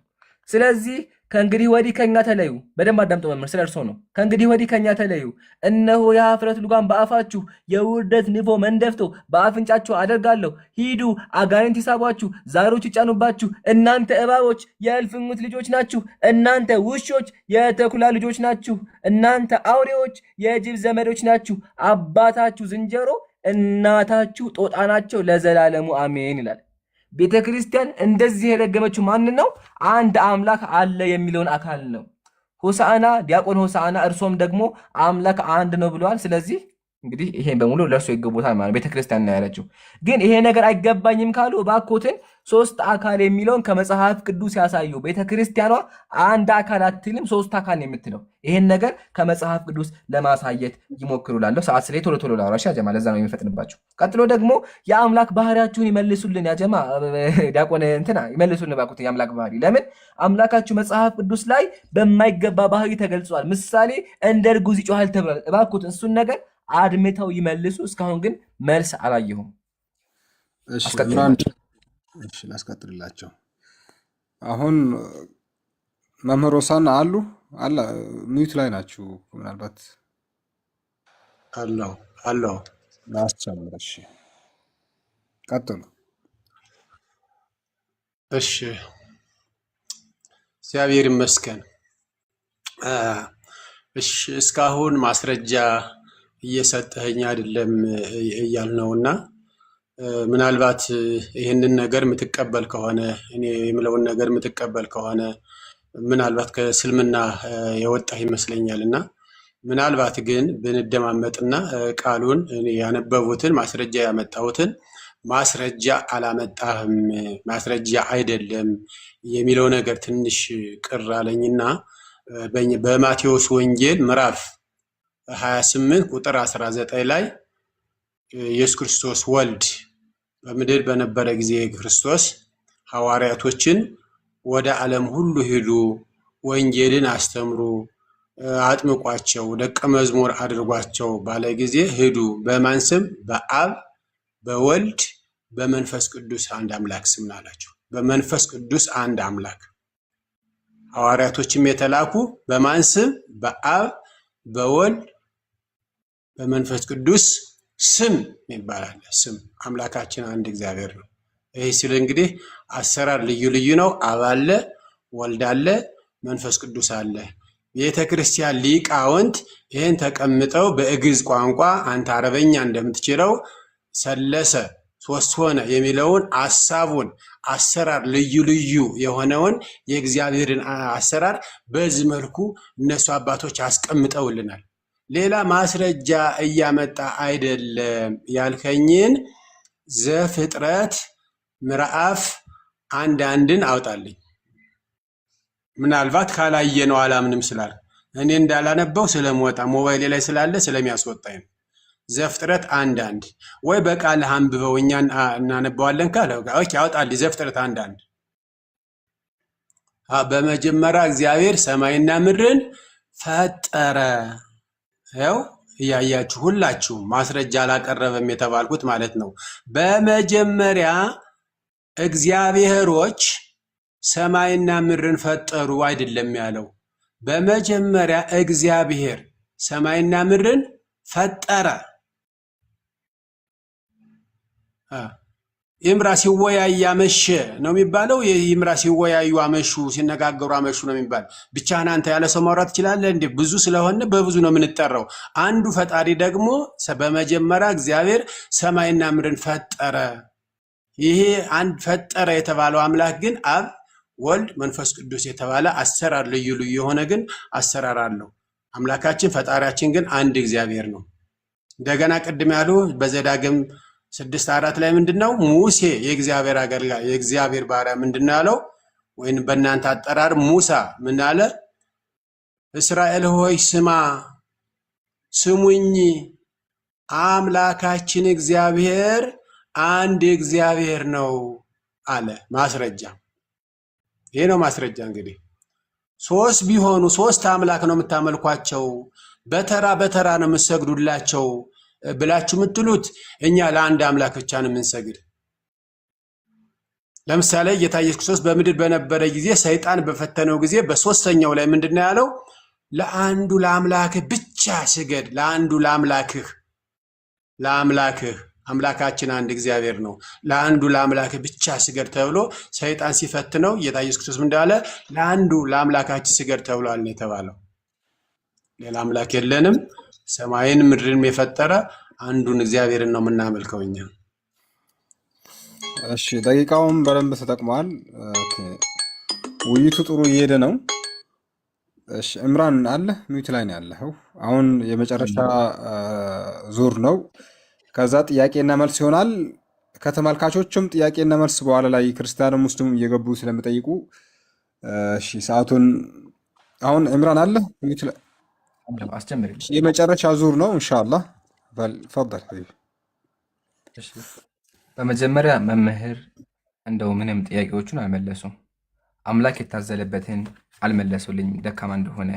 ስለዚህ ከእንግዲህ ወዲህ ከኛ ተለዩ። በደንብ አዳምጦ መምህር ስለ እርሶ ነው። ከእንግዲህ ወዲህ ከኛ ተለዩ። እነሆ የኀፍረት ልጓም በአፋችሁ የውርደት ንፎ መንደፍቶ በአፍንጫችሁ አደርጋለሁ። ሂዱ፣ አጋንንት ይሳቧችሁ፣ ዛሮች ይጫኑባችሁ። እናንተ እባቦች የእልፍኙት ልጆች ናችሁ። እናንተ ውሾች የተኩላ ልጆች ናችሁ። እናንተ አውሬዎች የጅብ ዘመዶች ናችሁ። አባታችሁ ዝንጀሮ እናታችሁ ጦጣ ናቸው። ለዘላለሙ አሜን ይላል። ቤተ ክርስቲያን እንደዚህ የረገመችው ማንን ነው? አንድ አምላክ አለ የሚለውን አካል ነው። ሆሳዕና ዲያቆን ሆሳዕና እርሶም ደግሞ አምላክ አንድ ነው ብለዋል። ስለዚህ እንግዲህ ይሄን በሙሉ ለእርሶ ይገቦታል ማለት ቤተክርስቲያን ነው ያለችው። ግን ይሄ ነገር አይገባኝም ካሉ እባክዎትን ሶስት አካል የሚለውን ከመጽሐፍ ቅዱስ ያሳዩ። ቤተክርስቲያኗ አንድ አካል አትልም፣ ሶስት አካል ነው የምትለው። ይሄን ነገር ከመጽሐፍ ቅዱስ ለማሳየት ይሞክሩ። ላለሁ ሰዓት ስለ ቶሎ ቶሎ ላውራሽ ያጀማ፣ ለዛ ነው የሚፈጥንባቸው። ቀጥሎ ደግሞ የአምላክ ባህሪያችሁን ይመልሱልን ያጀማ፣ ዲያቆን እንትና ይመልሱልን እባክዎትን የአምላክ ባህሪ። ለምን አምላካችሁ መጽሐፍ ቅዱስ ላይ በማይገባ ባህሪ ተገልጿል። ምሳሌ እንደ እርጉዝ ይጮሃል ተብሏል። እባክዎትን እሱን ነገር አድምተው ይመልሱ። እስካሁን ግን መልስ አላየሁም።
እሺ ላስቀጥልላቸው። አሁን መምህር ሆሳዕና አሉ አላ ሚዩት ላይ ናችሁ። ምናልባት
አለው
ላስጨምር። እሺ ቀጥሉ።
እሺ እግዚአብሔር ይመስገን። እሺ እስካሁን ማስረጃ እየሰጠኸኝ አይደለም እያልነውና ምናልባት ይህንን ነገር የምትቀበል ከሆነ እኔ የምለውን ነገር የምትቀበል ከሆነ ምናልባት ከእስልምና የወጣህ ይመስለኛልና ምናልባት ግን ብንደማመጥና ቃሉን ያነበቡትን ማስረጃ ያመጣሁትን ማስረጃ አላመጣህም፣ ማስረጃ አይደለም የሚለው ነገር ትንሽ ቅር አለኝና በማቴዎስ ወንጌል ምዕራፍ 28 ቁጥር 19 ላይ ኢየሱስ ክርስቶስ ወልድ በምድር በነበረ ጊዜ ክርስቶስ ሐዋርያቶችን ወደ ዓለም ሁሉ ሂዱ፣ ወንጌልን አስተምሩ፣ አጥምቋቸው፣ ደቀ መዝሙር አድርጓቸው ባለ ጊዜ ሂዱ በማን ስም? በአብ በወልድ በመንፈስ ቅዱስ አንድ አምላክ ስም አላቸው። በመንፈስ ቅዱስ አንድ አምላክ። ሐዋርያቶችም የተላኩ በማን ስም? በአብ በወልድ በመንፈስ ቅዱስ ስም ይባላል። ስም አምላካችን አንድ እግዚአብሔር ነው። ይሄ ሲል እንግዲህ አሰራር ልዩ ልዩ ነው። አብ አለ፣ ወልድ አለ፣ መንፈስ ቅዱስ አለ። ቤተ ክርስቲያን ሊቃውንት ይህን ተቀምጠው በግዕዝ ቋንቋ አንተ አረበኛ እንደምትችለው ሰለሰ ሶስት ሆነ የሚለውን ሐሳቡን አሰራር ልዩ ልዩ የሆነውን የእግዚአብሔርን አሰራር በዚህ መልኩ እነሱ አባቶች አስቀምጠውልናል። ሌላ ማስረጃ እያመጣ አይደለም ያልከኝን ዘፍጥረት ምዕራፍ 1:1 አውጣልኝ። ምናልባት ካላየነው አላምንም ስላል እኔ እንዳላነበው ስለምወጣ ሞባይሌ ላይ ስላለ ስለሚያስወጣኝ ነው። ዘፍጥረት 1:1 ወይ በቃል አንብበው እኛ እናነበዋለን ካለ ኦኬ አውጣልኝ። ዘፍጥረት 1:1 በመጀመሪያ እግዚአብሔር ሰማይና ምድርን ፈጠረ። ያው እያያችሁ ሁላችሁ ማስረጃ አላቀረበም የተባልኩት ማለት ነው። በመጀመሪያ እግዚአብሔሮች ሰማይና ምድርን ፈጠሩ አይደለም ያለው። በመጀመሪያ እግዚአብሔር ሰማይና ምድርን ፈጠረ። ይምራ ሲወያይ አመሸ ነው የሚባለው። ይምራ ሲወያዩ አመሹ፣ ሲነጋገሩ አመሹ ነው የሚባል። ብቻህን አንተ ያለ ሰው ማውራት ትችላለህ እንዴ? ብዙ ስለሆነ በብዙ ነው የምንጠራው። አንዱ ፈጣሪ ደግሞ በመጀመሪያ እግዚአብሔር ሰማይና ምድርን ፈጠረ። ይሄ አንድ ፈጠረ የተባለው አምላክ ግን አብ፣ ወልድ፣ መንፈስ ቅዱስ የተባለ አሰራር ልዩ ልዩ የሆነ ግን አሰራር አለው። አምላካችን ፈጣሪያችን ግን አንድ እግዚአብሔር ነው። እንደገና ቅድም ያሉ በዘዳግም 6:4 ላይ ምንድነው? ሙሴ የእግዚአብሔር አገልጋይ የእግዚአብሔር ባሪያ ምንድነው ያለው? ወይም በእናንተ አጠራር ሙሳ ምን አለ? እስራኤል ሆይ ስማ ስሙኝ፣ አምላካችን እግዚአብሔር አንድ እግዚአብሔር ነው አለ። ማስረጃ ይሄ ነው ማስረጃ። እንግዲህ ሶስት ቢሆኑ ሶስት አምላክ ነው የምታመልኳቸው፣ በተራ በተራ ነው የምትሰግዱላቸው ብላችሁ የምትሉት እኛ ለአንድ አምላክ ብቻ ነው የምንሰግድ። ለምሳሌ ጌታ ኢየሱስ ክርስቶስ በምድር በነበረ ጊዜ ሰይጣን በፈተነው ጊዜ በሶስተኛው ላይ ምንድን ነው ያለው? ለአንዱ ለአምላክህ ብቻ ስገድ። ለአንዱ ለአምላክህ አምላካችን አንድ እግዚአብሔር ነው። ለአንዱ ለአምላክህ ብቻ ስገድ ተብሎ ሰይጣን ሲፈትነው ጌታ ኢየሱስ ክርስቶስ ምን እንዳለ? ለአንዱ ለአምላካችን ስገድ ተብሏል ነው የተባለው። ሌላ አምላክ የለንም። ሰማይን ምድርን የፈጠረ አንዱን እግዚአብሔርን ነው የምናመልከው እኛ።
እሺ ደቂቃውን በደንብ ተጠቅመዋል። ውይይቱ ጥሩ እየሄደ ነው። እሺ እምራን አለ ሚዩት ላይ ነው ያለው። አሁን የመጨረሻ ዙር ነው። ከዛ ጥያቄና መልስ ይሆናል። ከተመልካቾችም ጥያቄና መልስ በኋላ ላይ ክርስቲያንም ሙስሊም እየገቡ ስለሚጠይቁ እሺ ሰዓቱን አሁን እምራን አለ ሚዩት ላይ የመጨረሻ ዙር ነው ኢንሻአላህ። ፈضل
እሺ በመጀመሪያ መምህር እንደው ምንም ጥያቄዎቹን አልመለሱም። አምላክ የታዘለበትን አልመለሱልኝም፣ ደካማ እንደሆነ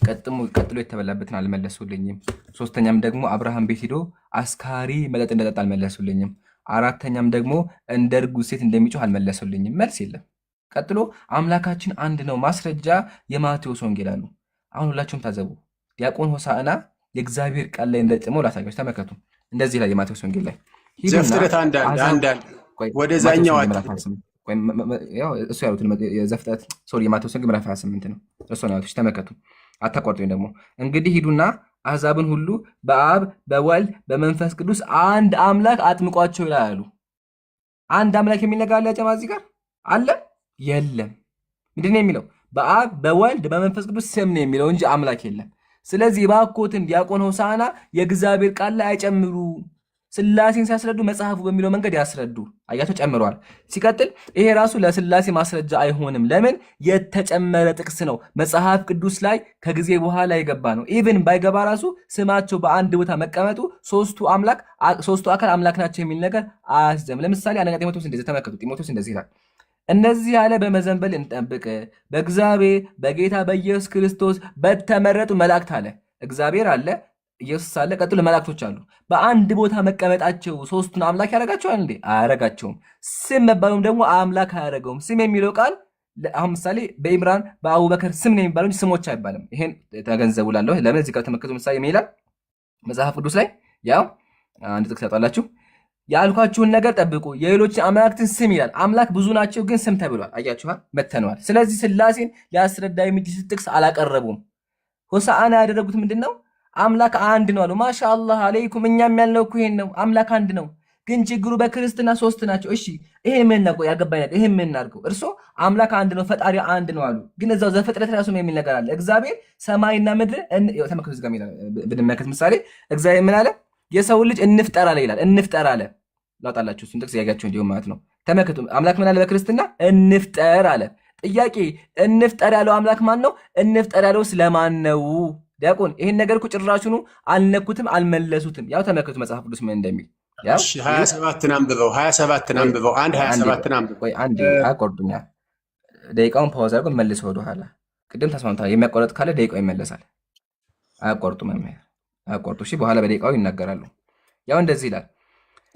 ቀጥሎ የተበላበትን አልመለሱልኝም። ሶስተኛም ደግሞ አብርሃም ቤት ሄዶ አስካሪ መጠጥ እንደጠጣ አልመለሱልኝም። አራተኛም ደግሞ እንደ እርጉዝ ሴት እንደሚጮህ አልመለሱልኝም። መልስ የለም። ቀጥሎ አምላካችን አንድ ነው ማስረጃ የማቴዎስ ወንጌል ነው። አሁን ሁላችሁም ታዘቡ። ዲያቆን ሆሳዕና የእግዚአብሔር ቃል ላይ እንደጨመው ላሳያችሁ፣ ተመልከቱ። እንደዚህ ላይ የማቴዎስ ወንጌል ላይ
ዘፍጥረት አንዳንድ ወደዛኛው
እሱ ያሉት ዘፍጥረት የማቴዎስ ወንጌል ምዕራፍ 28 ነው። እሱ ነው ያሉት። ተመልከቱ፣ አታቋርጡኝ ደግሞ። እንግዲህ ሂዱና አሕዛብን ሁሉ በአብ በወልድ በመንፈስ ቅዱስ አንድ አምላክ አጥምቋቸው ይላሉ። አንድ አምላክ የሚል ነገር አለ ጀማ እዚህ ጋር አለ? የለም። ምንድን ነው የሚለው? በአብ በወልድ በመንፈስ ቅዱስ ስም ነው የሚለው እንጂ አምላክ የለም። ስለዚህ እባክዎትን ዲያቆን ሆሳዕና የእግዚአብሔር ቃል ላይ አይጨምሩ። ስላሴን ሲያስረዱ መጽሐፉ በሚለው መንገድ ያስረዱ። አያቸው ጨምረዋል። ሲቀጥል ይሄ ራሱ ለስላሴ ማስረጃ አይሆንም። ለምን? የተጨመረ ጥቅስ ነው። መጽሐፍ ቅዱስ ላይ ከጊዜ በኋላ የገባ ነው። ኢቭን ባይገባ ራሱ ስማቸው በአንድ ቦታ መቀመጡ ሶስቱ አካል አምላክ ናቸው የሚል ነገር አያስጀም። ለምሳሌ አንደኛ ጢሞቴዎስ እንደዚህ ተመልከቱ። ጢሞቴዎስ እንደዚህ ይላል፣ እነዚህ ያለ በመዘንበል እንጠብቅ፣ በእግዚአብሔር በጌታ በኢየሱስ ክርስቶስ በተመረጡ መላእክት አለ። እግዚአብሔር አለ፣ ኢየሱስ አለ፣ ቀጥሎ መላእክቶች አሉ። በአንድ ቦታ መቀመጣቸው ሶስቱን አምላክ ያደርጋቸዋል እንዴ? አያደርጋቸውም። ስም መባሉም ደግሞ አምላክ አያደርገውም። ስም የሚለው ቃል አሁን ምሳሌ በኢምራን በአቡበከር ስም ነው የሚባለው እንጂ ስሞች አይባልም። ይሄን ተገንዘቡ ላለሁ። ለምን እዚህ ጋር ተመልከቱ። ምሳሌ ምን ይላል መጽሐፍ ቅዱስ ላይ? ያው አንድ ጥቅስ ታጣላችሁ። ያልኳችሁን ነገር ጠብቁ፣ የሌሎችን አምላክትን ስም ይላል። አምላክ ብዙ ናቸው፣ ግን ስም ተብሏል። አያችኋል፣ መተነዋል። ስለዚህ ስላሴን ሊያስረዳ የሚችል ጥቅስ አላቀረቡም። ሆሳዕና ያደረጉት ምንድን ነው? አምላክ አንድ ነው አሉ። ማሻአላህ አለይኩም። እኛም ያልነው እኮ ይሄን ነው፣ አምላክ አንድ ነው። ግን ችግሩ በክርስትና ሶስት ናቸው። እሺ ይሄ ምን ነው ያገባኛል። ይሄ ምን እናድርገው? እርሶ አምላክ አንድ ነው ፈጣሪ አንድ ነው አሉ። ግን እዛው ዘፍጥረት ራሱ የሚል ነገር አለ። እግዚአብሔር ሰማይና ምድር ተመልከቱ። እዚህ ጋር ብንመለከት ምሳሌ እግዚአብሔር ምን አለ? የሰው ልጅ እንፍጠር አለ ይላል። እንፍጠር አለ። ላውጣላችሁ እሱን ጥቅስ ያያችሁ እንዲሁ ማለት ነው። ተመልከቱ። አምላክ ምን አለ በክርስትና? እንፍጠር አለ። ጥያቄ እንፍጠር ያለው አምላክ ማን ነው? እንፍጠር ያለው ስለማን ነው? ዲያቆን ይሄን ነገር እኮ ጭራሹኑ አልነኩትም፣ አልመለሱትም። ያው ተመልከቱ መጽሐፍ ቅዱስ ምን እንደሚል። ያው
27ን አንብበው 27ን አንብበው 27ን አንብበው።
ቆይ አንዴ አቆርጡኛል። ደቂቃውን ፓውዝ አድርጎ መልሰው ወደ ኋላ። ቅድም ተስማምተናል። የሚያቆረጥ ካለ ደቂቃው ይመለሳል። አያቆርጡ መምህር አያቆርጡ። እሺ በኋላ በደቂቃው ይናገራሉ። ያው እንደዚህ ይላል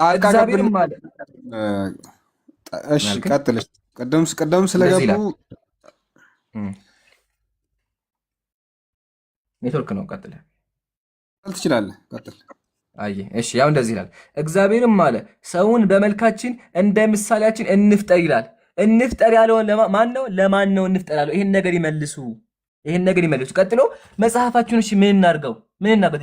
እግዚአብሔርም ማለት
እሺ ቀጥል። ቅድም ስለገቡ
ኔትወርክ ነው። ቀጥል
ትችላለህ። ቀጥል።
አይ እሺ ያው እንደዚህ ይላል እግዚአብሔርም አለ ሰውን በመልካችን እንደ ምሳሌያችን እንፍጠር ይላል። እንፍጠር ያለውን ማን ነው? ለማን ነው እንፍጠር ያለው? ይሄን ነገር ይመልሱ። ቀጥሎ መጽሐፋችሁን እሺ ምን እናድርገው?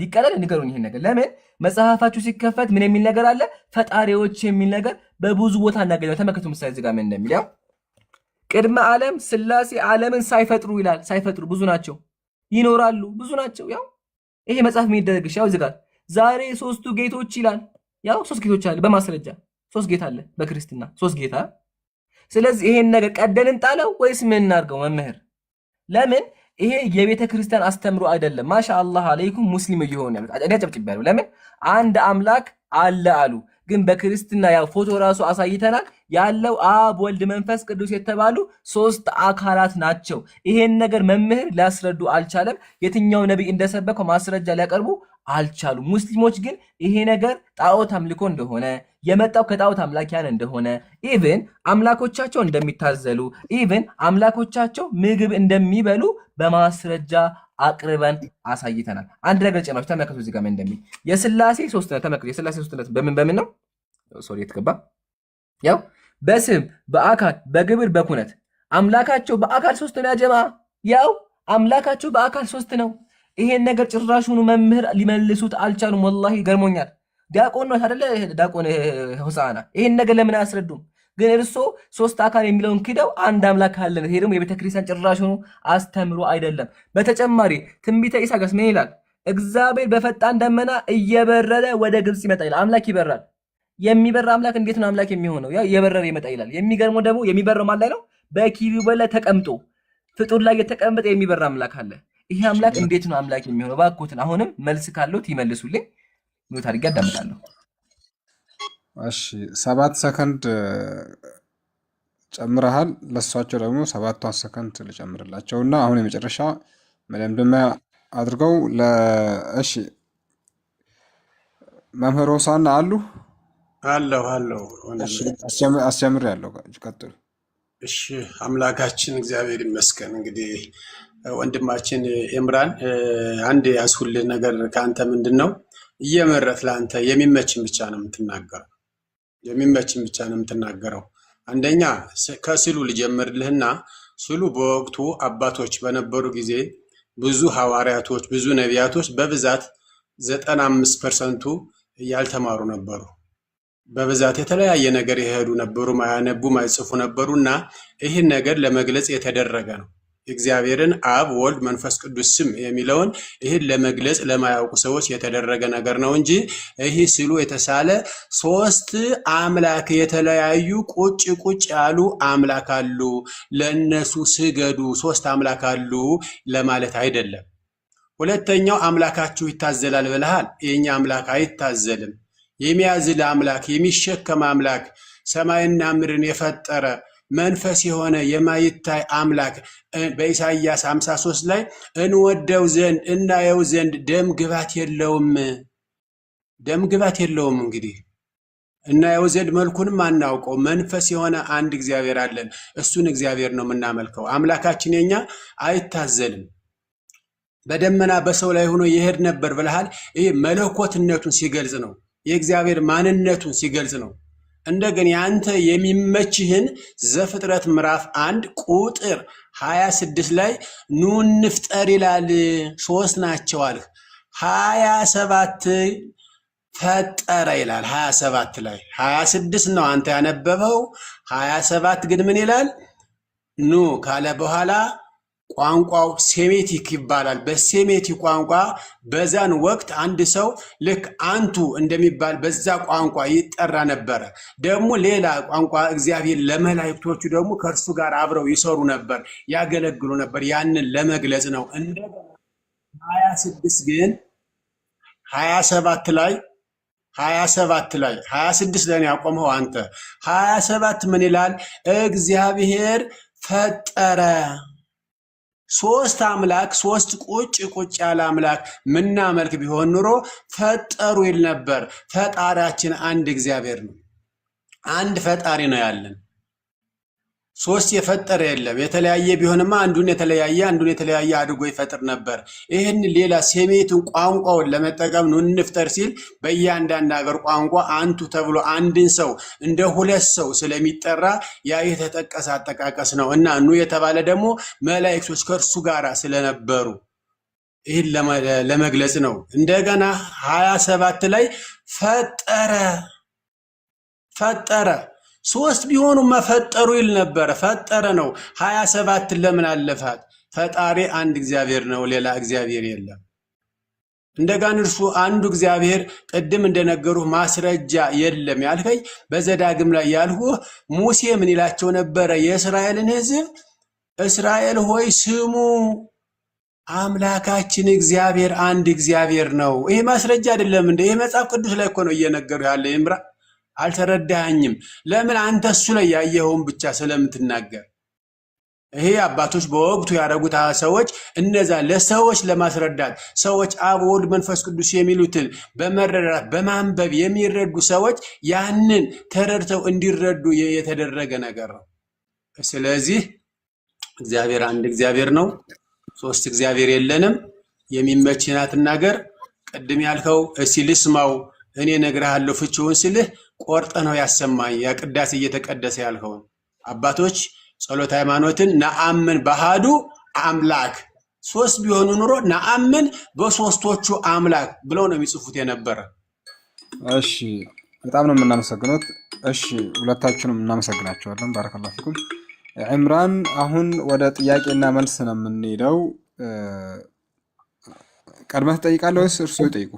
ይቀላል ንገሩኝ። ይሄን ነገር ለምን መጽሐፋችሁ ሲከፈት ምን የሚል ነገር አለ? ፈጣሪዎች የሚል ነገር በብዙ ቦታ እናገኛለን። ተመልከቱ ምሳሌ እዚህ ጋር ምን እንደሚል። ያው ቅድመ ዓለም ስላሴ ዓለምን ሳይፈጥሩ ይላል። ሳይፈጥሩ ብዙ ናቸው፣ ይኖራሉ፣ ብዙ ናቸው። ያው ይሄ መጽሐፍ የሚደረግሽ ያው እዚህ ጋር ዛሬ ሶስቱ ጌቶች ይላል። ያው ሶስት ጌቶች አለ በማስረጃ ሶስት ጌታ አለ በክርስትና ሶስት ጌታ። ስለዚህ ይሄን ነገር ቀደልን ጣለው ወይስ ምን እናድርገው መምህር? ለምን ይሄ የቤተ ክርስቲያን አስተምሮ አይደለም። ማሻአላህ አለይኩም ሙስሊም እየሆነ ያጨብጭባሉ። ለምን አንድ አምላክ አለ አሉ። ግን በክርስትና ያው ፎቶ ራሱ አሳይተናል ያለው አብ ወልድ መንፈስ ቅዱስ የተባሉ ሶስት አካላት ናቸው። ይሄን ነገር መምህር ሊያስረዱ አልቻለም። የትኛው ነቢይ እንደሰበከው ማስረጃ ሊያቀርቡ አልቻሉም። ሙስሊሞች ግን ይሄ ነገር ጣዖት አምልኮ እንደሆነ የመጣው ከጣዖት አምላኪያን እንደሆነ ኢቭን አምላኮቻቸው እንደሚታዘሉ ኢቭን አምላኮቻቸው ምግብ እንደሚበሉ በማስረጃ አቅርበን አሳይተናል። አንድ ነገር ጨማሪ ተመልከቱ። እዚህ ጋር ምን እንደሚል የሥላሴ ሦስትነት ተመልከቱ። የሥላሴ ሦስትነት በምን ነው? ሶሪ የተገባ ያው በስም በአካል በግብር በኩነት አምላካቸው በአካል ሶስት ነው። ያጀማ ያው አምላካቸው በአካል ሶስት ነው። ይሄን ነገር ጭራሹኑ መምህር ሊመልሱት አልቻሉም። ወላሂ ገርሞኛል። ዲያቆን ነው አይደለ? ዲያቆን ሆሳዕና ይሄን ነገር ለምን አያስረዱም? ግን እርሶ ሶስት አካል የሚለውን ክደው አንድ አምላክ አለን። ይሄ ደግሞ የቤተ ክርስቲያን ጭራሹኑ አስተምሮ አይደለም። በተጨማሪ ትንቢተ ኢሳይያስ ምን ይላል? እግዚአብሔር በፈጣን ደመና እየበረረ ወደ ግብጽ ይመጣ ይላል። አምላክ ይበራል። የሚበራ አምላክ እንዴት ነው አምላክ የሚሆነው? ያው እየበረረ ይመጣ ይላል። የሚገርመው ደግሞ የሚበረው ማን ላይ ነው? በኪሩቤል ላይ ተቀምጦ ፍጡር ላይ የተቀመጠ የሚበራ አምላክ አለ። ይሄ አምላክ እንዴት ነው አምላክ የሚሆነው? ባኮትን አሁንም መልስ ካለው ይመልሱልኝ። ኑት አድርጌ አዳምጣለሁ።
እሺ 7 ሰከንድ ጨምረሃል። ለሷቸው ደግሞ 7 ሰከንድ ልጨምርላቸውና አሁን የመጨረሻ መደምደሚያ አድርገው እሺ መምህር ሆሳዕና አሉ?
አለሁ
አስጀምር ያለው ቀጥሉ።
እሺ አምላካችን እግዚአብሔር ይመስገን። እንግዲህ ወንድማችን ኤምራን አንድ ያስሁልህ ነገር ከአንተ ምንድን ነው እየመረጥ ለአንተ የሚመችን ብቻ ነው የምትናገረው። የሚመችን ብቻ ነው የምትናገረው። አንደኛ ከስሉ ልጀምርልህና ስሉ በወቅቱ አባቶች በነበሩ ጊዜ ብዙ ሐዋርያቶች ብዙ ነቢያቶች በብዛት 95% ያልተማሩ ነበሩ። በብዛት የተለያየ ነገር የሄዱ ነበሩ፣ ማያነቡ ማይጽፉ ነበሩና ይህን ነገር ለመግለጽ የተደረገ ነው። እግዚአብሔርን አብ ወልድ መንፈስ ቅዱስ ስም የሚለውን ይህን ለመግለጽ ለማያውቁ ሰዎች የተደረገ ነገር ነው እንጂ ይህ ስሉ የተሳለ ሶስት አምላክ የተለያዩ ቁጭ ያሉ አምላክ አሉ ለነሱ ስገዱ ሶስት አምላክ አሉ ለማለት አይደለም። ሁለተኛው አምላካችሁ ይታዘላል ብለሃል። የኛ አምላክ አይታዘልም። የሚያዝል አምላክ የሚሸከም አምላክ ሰማይና ምድርን የፈጠረ መንፈስ የሆነ የማይታይ አምላክ በኢሳይያስ 53 ላይ እንወደው ዘንድ እናየው ዘንድ ደም ግባት የለውም። እንግዲህ እናየው ዘንድ መልኩንም አናውቀው መንፈስ የሆነ አንድ እግዚአብሔር አለን። እሱን እግዚአብሔር ነው የምናመልከው። አምላካችን የኛ አይታዘልም። በደመና በሰው ላይ ሆኖ ይሄድ ነበር ብለሃል። ይሄ መለኮትነቱን ሲገልጽ ነው። የእግዚአብሔር ማንነቱን ሲገልጽ ነው። እንደገና ያንተ የሚመችህን ዘፍጥረት ምዕራፍ 1 ቁጥር 26 ላይ ኑ እንፍጠር ይላል። ሶስት ናቸው አልህ። 27 ፈጠረ ይላል። 27 ላይ 26 ነው አንተ ያነበበው። 27 ግን ምን ይላል? ኑ ካለ በኋላ ቋንቋው ሴሜቲክ ይባላል። በሴሜቲክ ቋንቋ በዛን ወቅት አንድ ሰው ልክ አንቱ እንደሚባል በዛ ቋንቋ ይጠራ ነበረ። ደግሞ ሌላ ቋንቋ እግዚአብሔር ለመላእክቶቹ ደግሞ ከእርሱ ጋር አብረው ይሰሩ ነበር፣ ያገለግሉ ነበር። ያንን ለመግለጽ ነው። እንደገና 26 ግን 27 ላይ 26 ላይ ያቆመው አንተ 27 ምን ይላል? እግዚአብሔር ፈጠረ። ሶስት አምላክ ሶስት ቁጭ ያለ አምላክ ምናመልክ ቢሆን ኑሮ ፈጠሩ ይል ነበር። ፈጣሪያችን አንድ እግዚአብሔር ነው። አንድ ፈጣሪ ነው ያለን። ሶስት የፈጠረ የለም። የተለያየ ቢሆንማ አንዱን የተለያየ አድርጎ ይፈጥር ነበር። ይህን ሌላ ሴሜቱን ቋንቋውን ለመጠቀም ነው እንፍጠር ሲል በእያንዳንድ ሀገር ቋንቋ አንቱ ተብሎ አንድን ሰው እንደ ሁለት ሰው ስለሚጠራ ያ የተጠቀሰ አጠቃቀስ ነው እና ኑ የተባለ ደግሞ መላእክቶች ከእርሱ ጋር ስለነበሩ ይህን ለመግለጽ ነው። እንደገና 27 ላይ ፈጠረ ሶስት ቢሆኑ መፈጠሩ ይል ነበር። ፈጠረ ነው። 27 ለምን አለፋት? ፈጣሪ አንድ እግዚአብሔር ነው፣ ሌላ እግዚአብሔር የለም። እንደገና እርሱ አንዱ እግዚአብሔር ቅድም እንደነገሩህ ማስረጃ የለም ያልከኝ በዘዳግም ላይ ያልሁህ ሙሴ ምን ይላቸው ነበረ? የእስራኤልን ሕዝብ እስራኤል ሆይ ስሙ አምላካችን እግዚአብሔር አንድ እግዚአብሔር ነው። ይሄ ማስረጃ አይደለም እንዴ? ይሄ መጽሐፍ ቅዱስ ላይ እኮ ነው እየነገሩ ያለ። ይምራ አልተረዳኸኝም። ለምን አንተ እሱ ላይ ያየኸውን ብቻ ስለምትናገር ይሄ አባቶች በወቅቱ ያደረጉት ሰዎች እነዛ ለሰዎች ለማስረዳት ሰዎች አብ ወልድ መንፈስ ቅዱስ የሚሉትን በመረዳት በማንበብ የሚረዱ ሰዎች ያንን ተረድተው እንዲረዱ የተደረገ ነገር ነው። ስለዚህ እግዚአብሔር አንድ እግዚአብሔር ነው። ሶስት እግዚአብሔር የለንም። የሚመችህን አትናገር። ቅድም ያልከው እስኪ ልስማው እኔ እነግርሃለሁ ፍቺውን ስልህ ቆርጠህ ነው ያሰማኝ። ያ ቅዳሴ እየተቀደሰ ያልከውን አባቶች ጸሎት ሃይማኖትን ነአምን በአሐዱ አምላክ ሶስት ቢሆኑ ኑሮ ነአምን በሶስቶቹ አምላክ ብለው ነው የሚጽፉት የነበረ።
እሺ በጣም ነው የምናመሰግኑት። እሺ ሁለታችሁንም እናመሰግናቸዋለን። ባረከላሁ ፊኩም። ዕምራን አሁን ወደ ጥያቄና መልስ ነው የምንሄደው። ቀድመህ ትጠይቃለህ ወይስ እርስዎ ይጠይቁ?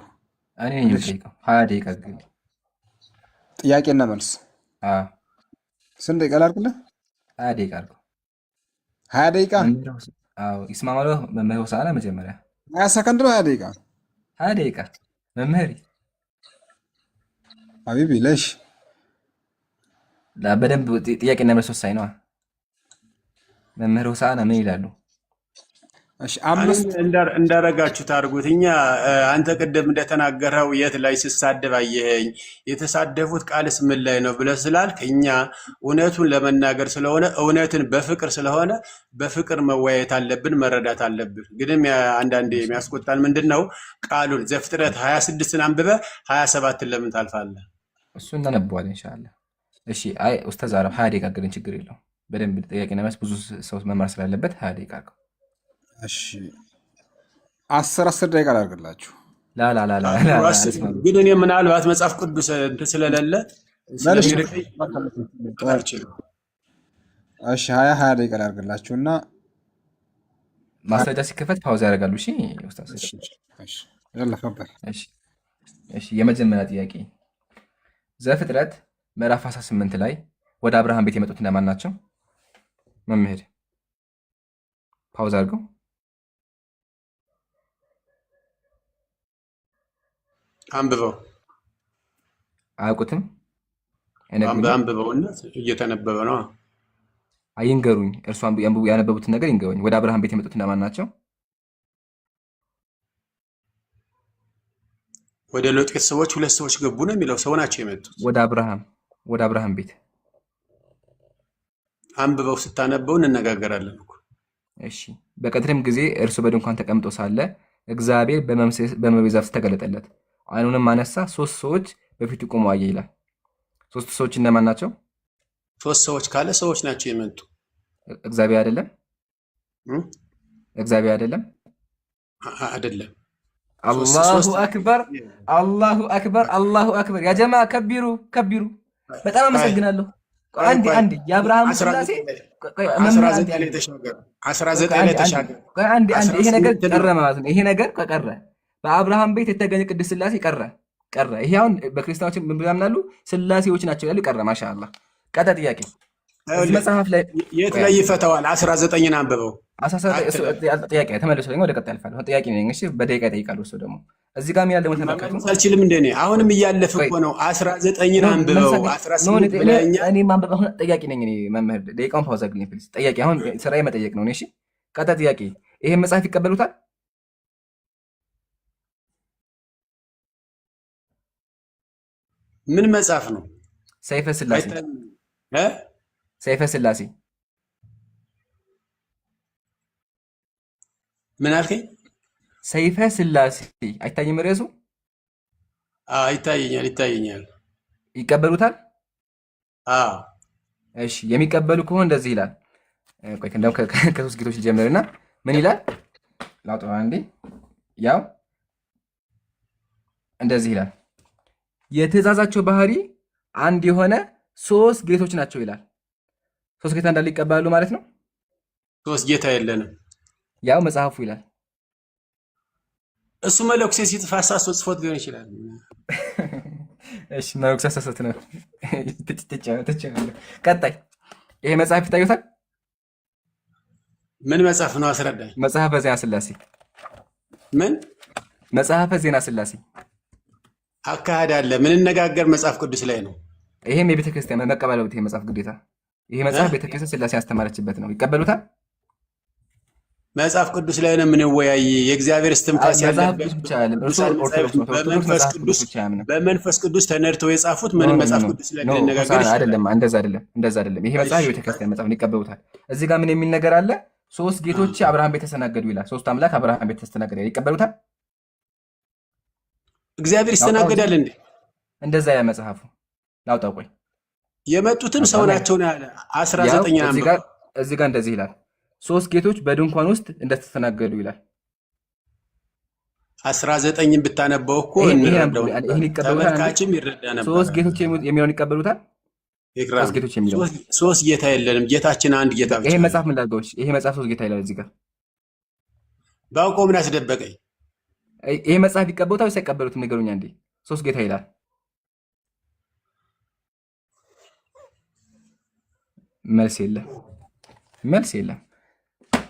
እኔ ነኝ የምጠይቀው። 20 ደቂቃ ግን
ጥያቄና መልስ ስንት ደቂቃ ላድርግልህ?
20 ደቂቃ አድርገው።
20 ደቂቃ
ይስማማሉ። መምህር ሆሳዕና መጀመሪያ
20 ሰከንድ ነው። 20 ደቂቃ
20 ደቂቃ መምህር
ሀቢቢ ለሽ
በደንብ ጥያቄና መልስ ወሳኝ ነዋ። መምህር ሆሳዕና ምን ይላሉ?
እሺ አምስት
እንዳረጋችሁ ታርጉት። እኛ አንተ ቅድም እንደተናገረው የት ላይ ስሳደብ አየኸኝ? የተሳደፉት ቃልስ ምን ላይ ነው ብለህ ስላልክ እኛ እውነቱን ለመናገር ስለሆነ እውነትን በፍቅር ስለሆነ በፍቅር መወያየት አለብን፣ መረዳት አለብን። ግንም አንዳንዴ የሚያስቆጣን ምንድን ነው? ቃሉን ዘፍጥረት 26ን አንብበ 27ን ለምን ታልፋለህ?
እሱ እናነበዋለን ኢንሻአላህ። እሺ አይ ኡስታዝ አረብ 20 ደቂቃ ግን ችግር የለውም። በደንብ ጥያቄና መልስ ብዙ ሰው መማር ስላለበት 20 ደቂቃ አድርገው።
እሺ 10 ደቂቃ ላድርግላችሁ።
ግን እኔ ምናልባት መጽሐፍ ቅዱስ እንትን ስለሌለ
እሺ 20 ደቂቃ ላድርግላችሁ እና
ማስረጃ ሲከፈት ፓውዝ ያደርጋሉ። እሺ ኡስታዝ።
እሺ ያለፈበት።
እሺ የመጀመሪያ ጥያቄ ዘፍጥረት ምዕራፍ 18 ላይ ወደ አብርሃም ቤት የመጡት እነማን ናቸው? መምህር ፓውዝ አድርገው።
አንብበው።
አያውቁትም?
አንብበውና እየተነበበ ነው።
አይንገሩኝ። እርሱ ያነበቡትን ነገር ይንገሩኝ። ወደ አብርሃም ቤት የመጡት እነማን ናቸው?
ወደ ሎጥ ቤተሰቦች 2 ሰዎች ገቡ ነው የሚለው። ሰው ናቸው የመጡት
ወደ አብርሃም ቤት።
አንብበው። ስታነበው እንነጋገራለን እኮ።
እሺ በቀትርም ጊዜ እርሱ በድንኳን ተቀምጦ ሳለ እግዚአብሔር በመንበረ ዛፍ ተገለጠለት፣ ዓይኑንም አነሳ፣ 3 ሰዎች በፊቱ ቆመው አየ ይላል። 3 ሰዎች እነማን ናቸው?
3 ሰዎች ካለ ሰዎች ናቸው የመጡ።
እግዚአብሔር አይደለም? እግዚአብሔር አይደለም?
አይደለም።
አላሁ አክበር፣ አላሁ አክበር፣ አላሁ አክበር። ያ ጀማ ከቢሩ ከቢሩ። በጣም አመሰግናለሁ። አንዴ የአብርሃም ስላሴ
19 ላይ ተሻገር። 19 ላይ ተሻገር።
አንዴ ይሄ ነገር ቀረ ማለት ነው። ይሄ ነገር ከቀረ በአብርሃም ቤት የተገኘ ቅድስት ስላሴ ቀረ። ይሄ አሁን በክርስቲያኖች ምን ያምናሉ? ስላሴዎች ናቸው ያሉ ቀረ። ማሻአላህ። ቀጣ ጥያቄ መጽሐፍ ላይ
የት ላይ ይፈታዋል? 19ን አንብበው።
ጥያቄ ተመልሶ ደግሞ ወደ ቀጣይ ያልፋል። ጥያቄ ነኝ። እሺ በደቂቃ ይጠይቃሉ። እሱ ደግሞ እዚህ ጋር ያለው ተመልከቱ።
አልችልም እንደኔ አሁንም እያለፈ እኮ ነው። 19ን አንብበው። 18 ብለኛ
እኔ ማንበብ አሁን ጥያቄ ነኝ። እኔ መምህር ደቂቃውን ፓውዝ አድርግልኝ ፕሊዝ። ጥያቄ አሁን ስራዬ መጠየቅ ነው። እሺ ቀጣ ጥያቄ። ይሄን መጽሐፍ ይቀበሉታል?
ምን መጽሐፍ ነው?
ሰይፈ ስላሴ ሰይፈ ስላሴ።
ምን አልከኝ?
ሰይፈ ስላሴ አይታይም? ርዕሱ
ይታየኛል።
ይቀበሉታል? እሺ የሚቀበሉ ከሆነ እንደዚህ ይላል። ቆይ እንደውም ከ3 ጌቶች ልጀምርና ምን ይላል? ላውጣው አንዴ። ያው እንደዚህ ይላል። የትእዛዛቸው ባህሪ አንድ የሆነ 3 ጌቶች ናቸው ይላል። 3 ጌታ እንዳለ ይቀበላሉ ማለት ነው?
3 ጌታ የለንም።
ያው መጽሐፉ ይላል።
እሱ መለኩሴ ሲጽፍ አሳስቶ ጽፎት ሊሆን ይችላል።
እሺ መለኩሴ አሳስቶ ነው። ቀጣይ ይሄ መጽሐፍ ይታዩታል?
ምን መጽሐፍ ነው? አስረዳኝ።
መጽሐፈ ዜና ስላሴ።
ምን
መጽሐፈ ዜና ስላሴ
አካሄድ አለ። ምንነጋገር መጽሐፍ ቅዱስ ላይ ነው።
ይሄም የቤተክርስቲያን መቀበል ይሄ መጽሐፍ ግዴታ። ይሄ መጽሐፍ ቤተክርስቲያን ስላሴ ያስተማረችበት ነው። ይቀበሉታል?
መጽሐፍ ቅዱስ ላይ ነው የምንወያይ። የእግዚአብሔር እስትንፋስ
መጽሐፍ ቅዱስ ብቻ አይደለም። እርሱ ኦርቶዶክስ ነው። ኦርቶዶክስ መጽሐፍ ቅዱስ ብቻ ያምናል።
በመንፈስ ቅዱስ ተነድተው የጻፉት ምንም መጽሐፍ ቅዱስ ላይ ልንነጋገር ይችላል።
አይደለም፣ እንደዛ አይደለም። ይሄ መጽሐፍ የቤተክርስቲያን መጽሐፍ ነው፣ ይቀበሉታል። እዚህ ጋር ምን የሚል ነገር አለ? ሶስት ጌቶች አብርሃም ቤት ተስተናገዱ ይላል። ሶስት አምላክ አብርሃም ቤት ተስተናገደ ይላል። ይቀበሉታል?
እግዚአብሔር ይስተናገዳል እንዴ?
እንደዛ ያ መጽሐፉ ላውጣው። ቆይ
የመጡትም ሰው ናቸው ነው ያለ 19 አንበብ።
እዚህ ጋር እንደዚህ ይላል፣ ሶስት ጌቶች በድንኳን ውስጥ እንደተስተናገዱ ይላል።
19ን ብታነበው እኮ ተመልካችም ይረዳ ነበር።
ሶስት ጌቶች የሚለውን ይቀበሉታል?
ሶስት ጌታ የለንም፣ ጌታችን አንድ ጌታ ብቻ።
ይሄ መጽሐፍ ምን ላድርገው? ይሄ መጽሐፍ ሶስት ጌታ ይላል እዚህ ጋር።
ባውቀው ምን አስደበቀኝ?
ይሄ መጽሐፍ ይቀበሉታል ወይስ አይቀበሉትም? ንገሩኝ አንዴ። ሶስት ጌታ ይላል። መልስ የለም።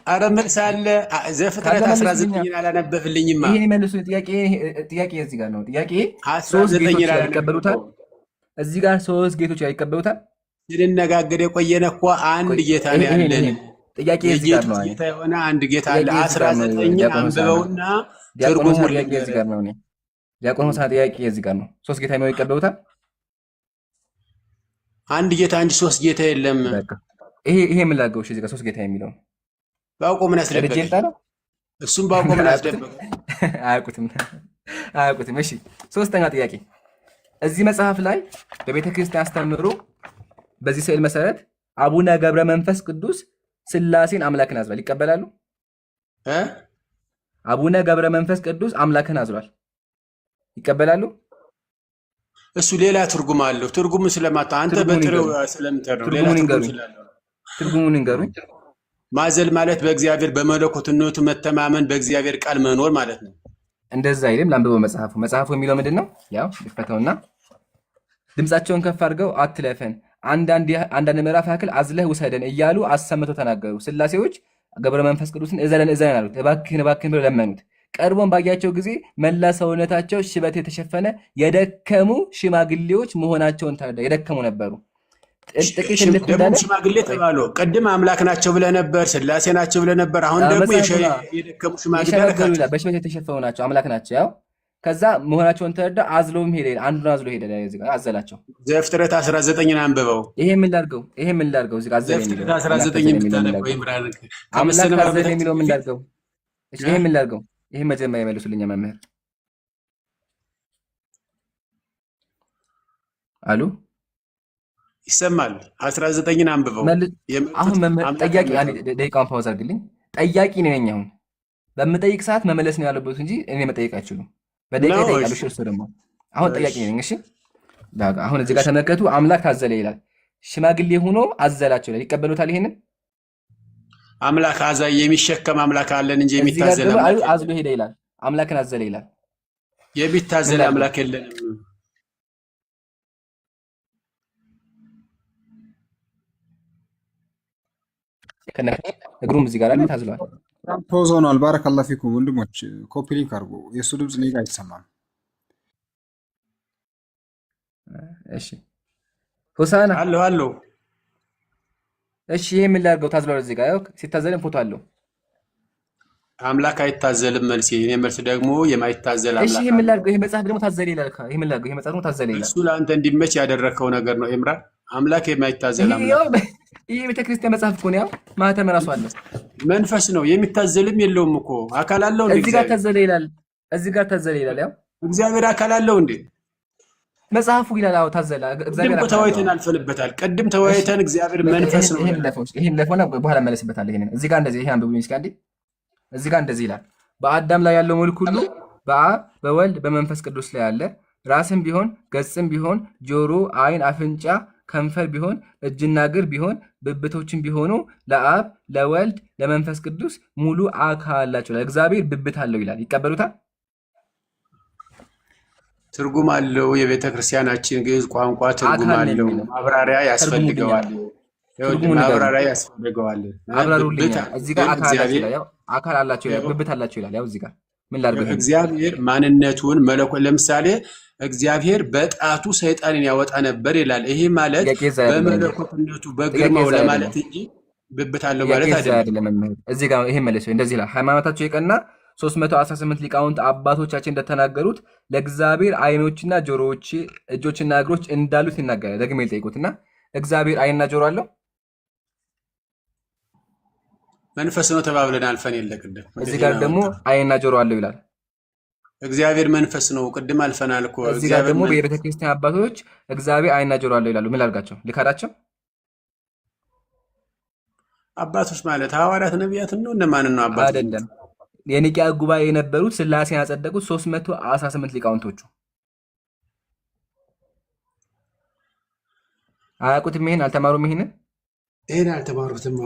አረ መልስ አለ። ዘፍጥረት 19 አላነበብልኝማ።
ይሄን መልሱ። ጥያቄ እዚህ ጋር ነው። ጥያቄ ሶስት ጌቶች ይቀበሉታል? እዚህ ጋር ሶስት ጌቶች ይቀበሉታል?
ስንነጋገር የቆየነ እኮ አንድ ጌታ ነው ያለን።
ጥያቄ እዚህ ጋር ነው።
ጌታ የሆነ አንድ ጌታ አለ። 19 አንብበውና ትርጉሙ
ጥያቄ እዚህ ጋር ነው። ዲያቆን ሆሳ ጥያቄ እዚህ ጋር ነው። ሶስት ጌታ ነው ይቀበሉታል?
አንድ ጌታ እንጂ ሶስት ጌታ የለም።
ይሄ ምን ላድርገው? እዚህ ጋር ሶስት ጌታ የሚለው
ባውቆ ምን አስደበቀኝ? እሱም ባውቆ ምን አስደበቀኝ?
አያውቁትም። እሺ ሶስተኛ ጥያቄ፣ እዚህ መጽሐፍ ላይ በቤተ ክርስቲያን አስተምሮ በዚህ ስዕል መሰረት አቡነ ገብረ መንፈስ ቅዱስ ሥላሴን አምላክን አዝሏል። ይቀበላሉ? አቡነ ገብረ መንፈስ ቅዱስ አምላክን አዝሏል። ይቀበላሉ?
እሱ ሌላ ትርጉም አለው። ትርጉሙ ስለማታ አንተ በጥሬው ስለምትረዳው ሌላ ትርጉም ስላለው
ትርጉሙን እንገሩኝ።
ማዘል ማለት በእግዚአብሔር በመለኮትነቱ መተማመን፣ በእግዚአብሔር ቃል መኖር ማለት ነው።
እንደዛ አይደለም። ላንብበው መጽሐፉ የሚለው ምንድን ነው? ያው ልክፈተውና ድምፃቸውን ከፍ አድርገው አትለፈን፣ አንዳንድ ምዕራፍ ያክል አዝለህ ውሰደን እያሉ አሰምተው ተናገሩ። ሥላሴዎች ገብረ መንፈስ ቅዱስን እዘለን አሉት። እባክህን ብለው ለመኑት። ቀርቦን ባያቸው ጊዜ መላ ሰውነታቸው ሽበት የተሸፈነ የደከሙ ሽማግሌዎች መሆናቸውን ተረዳ። የደከሙ ነበሩ።
ደግሞ ሽማግሌ ተባሉ። ቅድም አምላክ ናቸው ብለህ ነበር፣ ሥላሴ ናቸው ብለህ ነበር። አሁን ደግሞ የደከሙ ሽማግሌ
በሽበት የተሸፈኑ ናቸው፣ አምላክ ናቸው። ያው ከዛ መሆናቸውን ተረዳ። አዝሎም ሄደ። አንዱን አዝሎ ሄደ። አዘላቸው።
ዘፍጥረት 19 አንብበው።
ይሄ ምን ላድርገው? እዚህ ጋር
ዘፍጥረት 19 ብታነበው ይምራል።
አምላክ አዘለ የሚለው ምን ላድርገው? ይሄ ምን ላድርገው? ይሄ መጀመሪያ ይመልሱልኝ መምህር አሉ።
ይሰማል። 19ን አንብበው።
አሁን ጠያቂ ደቂቃውን ፓውዝ አድርግልኝ። ጠያቂ ነኝ። አሁን በምጠይቅ ሰዓት መመለስ ነው ያለበት እንጂ እኔ መጠየቅ አይችሉም። በደቂቃ ይጠይቃሉ። እርሱ ደግሞ አሁን ጠያቂ ነኝ። እሺ አሁን እዚህ ጋር ተመልከቱ። አምላክ ታዘለ ይላል። ሽማግሌ ሆኖ አዘላቸው ይላል። ይቀበሉታል? ይሄንን
አምላክ አዛይ የሚሸከም አምላክ አለን እንጂ የሚታዘል አምላክ
አዝሎ ሄደ ይላል። አምላክን አዘለ ይላል።
የሚታዘል አምላክ የለንም።
እግሩም እዚህ ጋር አለ፣ ታዝሏል።
ፖዝ ሆኗል። ባረከላሁ ፊኩም ወንድሞች፣ ኮፒ ሊንክ አድርጉ። የእሱ ድምፅ እኔ ጋር አይሰማም።
እሺ ሆሳና
አለው።
እሺ ይሄ ምን ላድርገው? ታዝሏል። እዚህ ጋር ሲታዘልም ፎቶ አለው።
አምላክ አይታዘልም መልስ። የኔ መልስ ደግሞ የማይታዘል አምላክ።
እሺ ይሄ ምን ላድርገው? ይሄ መጽሐፍ ደግሞ ታዘለ ይላል። ይሄ ምን ላድርገው? ይሄ መጽሐፍ ደግሞ ታዘለ ይላል።
እሱ ለአንተ እንዲመች ያደረከው ነገር ነው። ኤምራን አምላክ የማይታዘል አምላክ።
ይሄ ቤተክርስቲያን መጽሐፍ እኮ ነው። ያው ማህተም እራሱ አለ።
መንፈስ ነው። የሚታዘልም የለውም እኮ አካል አለው እንዴ?
እዚህ ጋር ታዘለ ይላል። ያው እግዚአብሔር
አካል አለው እንዴ?
መጽሐፉ ይላል። አዎ ታዘለ።
እግዚአብሔር አካል ተወያይተን አልፈንበታል። ቅድም ተወያይተን እግዚአብሔር መንፈስ ነው።
ይሄን ለፎና በኋላ መለስበታል። ይሄን እዚህ ጋር እንደዚህ ይሄ አንብቡኝ እስኪ አንዴ። እዚህ ጋር እንደዚህ ይላል። በአዳም ላይ ያለው መልክ ሁሉ በአብ በወልድ በመንፈስ ቅዱስ ላይ አለ። ራስም ቢሆን ገጽም ቢሆን ጆሮ፣ አይን፣ አፍንጫ፣ ከንፈር ቢሆን እጅና እግር ቢሆን ብብቶችን ቢሆኑ ለአብ ለወልድ ለመንፈስ ቅዱስ ሙሉ አካል አላቸው። ለእግዚአብሔር ብብት አለው ይላል። ይቀበሉታል?
ትርጉም አለው። የቤተ ክርስቲያናችን ግዕዝ ቋንቋ ትርጉም አለው። ማብራሪያ ያስፈልገዋል።
አብራሩልኝ። እዚህ ጋር አካል አላቸው ይላል፣ ብብት አላቸው ይላል። ያው እዚህ ጋር ምን ላድርገው?
እግዚአብሔር ማንነቱን መለኮት ለምሳሌ እግዚአብሔር በጣቱ ሰይጣንን ያወጣ ነበር ይላል። ይሄ ማለት በመለኮትነቱ በግርማው ለማለት እንጂ ብብት አለው ማለት
ጥያቄ
አይደለም።
አይደለም መምህር። እዚህ ጋር ይሄ መልሶ እንደዚህ ይላል፣ ሃይማኖታቸው የቀና 318 ሊቃውንት አባቶቻችን እንደተናገሩት ለእግዚአብሔር ዓይኖችና ጆሮዎች እጆችና እግሮች እንዳሉት ይናገራል። ደግሜ ልጠይቁትና እግዚአብሔር ዓይንና ጆሮ አለው?
መንፈስ ነው ተባብለን አልፈን የለ ቅድም።
እዚህ ጋር ደግሞ ዓይንና ጆሮ አለው ይላል።
እግዚአብሔር መንፈስ ነው ቅድም አልፈናል እኮ።
እዚህ ጋር ደግሞ በቤተ ክርስቲያን አባቶች እግዚአብሔር ዓይንና ጆሮ አለው ይላሉ። ምን ላድርጋቸው? ልካዳቸው?
አባቶች ማለት ሐዋርያት ነቢያትን ነው እነማንን ነው አባቶች?
አይደለም። የኒቅያ ጉባኤ የነበሩት ሥላሴን ያጸደቁት 318 ሊቃውንቶቹ አያውቁትም? ይሄን አልተማሩም?
ይሄን አልተማሩትም።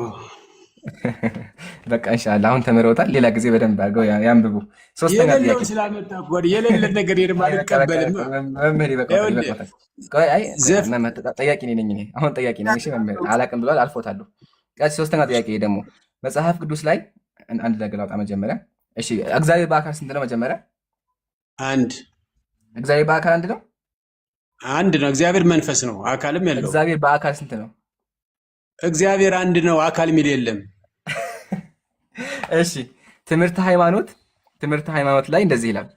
በቃ ኢንሻአላህ አሁን ተምረውታል። ሌላ ጊዜ በደንብ አድርገው ያንብቡ። ሶስተኛ ጥያቄ
ስላመጣ ጎድ የሌለ ነገር ይርማ አይቀበልም።
መምህር ይበቃል። አይ ጠያቂ ነኝ እኔ አሁን ጠያቂ ነኝ። እሺ መምህር አላውቅም ብሏል፣ አልፎታለሁ። ሶስተኛ ጥያቄ ደግሞ መጽሐፍ ቅዱስ ላይ አንድ ነገር አውጣ መጀመሪያ። እሺ እግዚአብሔር በአካል ስንት ነው? መጀመሪያ
አንድ።
እግዚአብሔር በአካል አንድ ነው?
አንድ ነው። እግዚአብሔር መንፈስ ነው፣ አካልም የለው።
እግዚአብሔር በአካል ስንት ነው?
እግዚአብሔር አንድ ነው፣ አካል የሚል የለም።
እሺ ትምህርት ሃይማኖት ላይ እንደዚህ ይላል።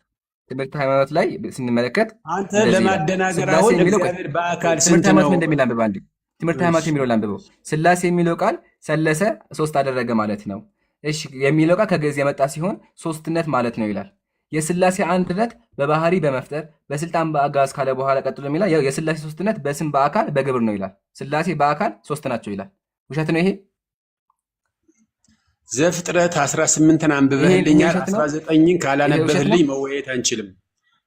ትምህርት ሃይማኖት ላይ ስንመለከት
አንተ ለማደናገር አሁን እግዚአብሔር በአካል ስንት ነው
እንደሚል አንብበው። አንዴ ትምህርት ሃይማኖት የሚለው አንብበው። ሥላሴ የሚለው ቃል ሰለሰ ሶስት አደረገ ማለት ነው። እሺ የሚለው ቃል ከግዕዝ የመጣ ሲሆን ሶስትነት ማለት ነው ይላል። የሥላሴ አንድነት በባህሪ በመፍጠር በስልጣን በአጋዝ ካለ በኋላ ቀጥሎ የሚላል የሥላሴ ሶስትነት በስም በአካል በግብር ነው ይላል። ሥላሴ በአካል ሶስት ናቸው ይላል። ውሸት ነው ይሄ?
ዘፍጥረት 18ን አንብበህልኛል። 19ን ካላነበህልኝ መወያየት አንችልም።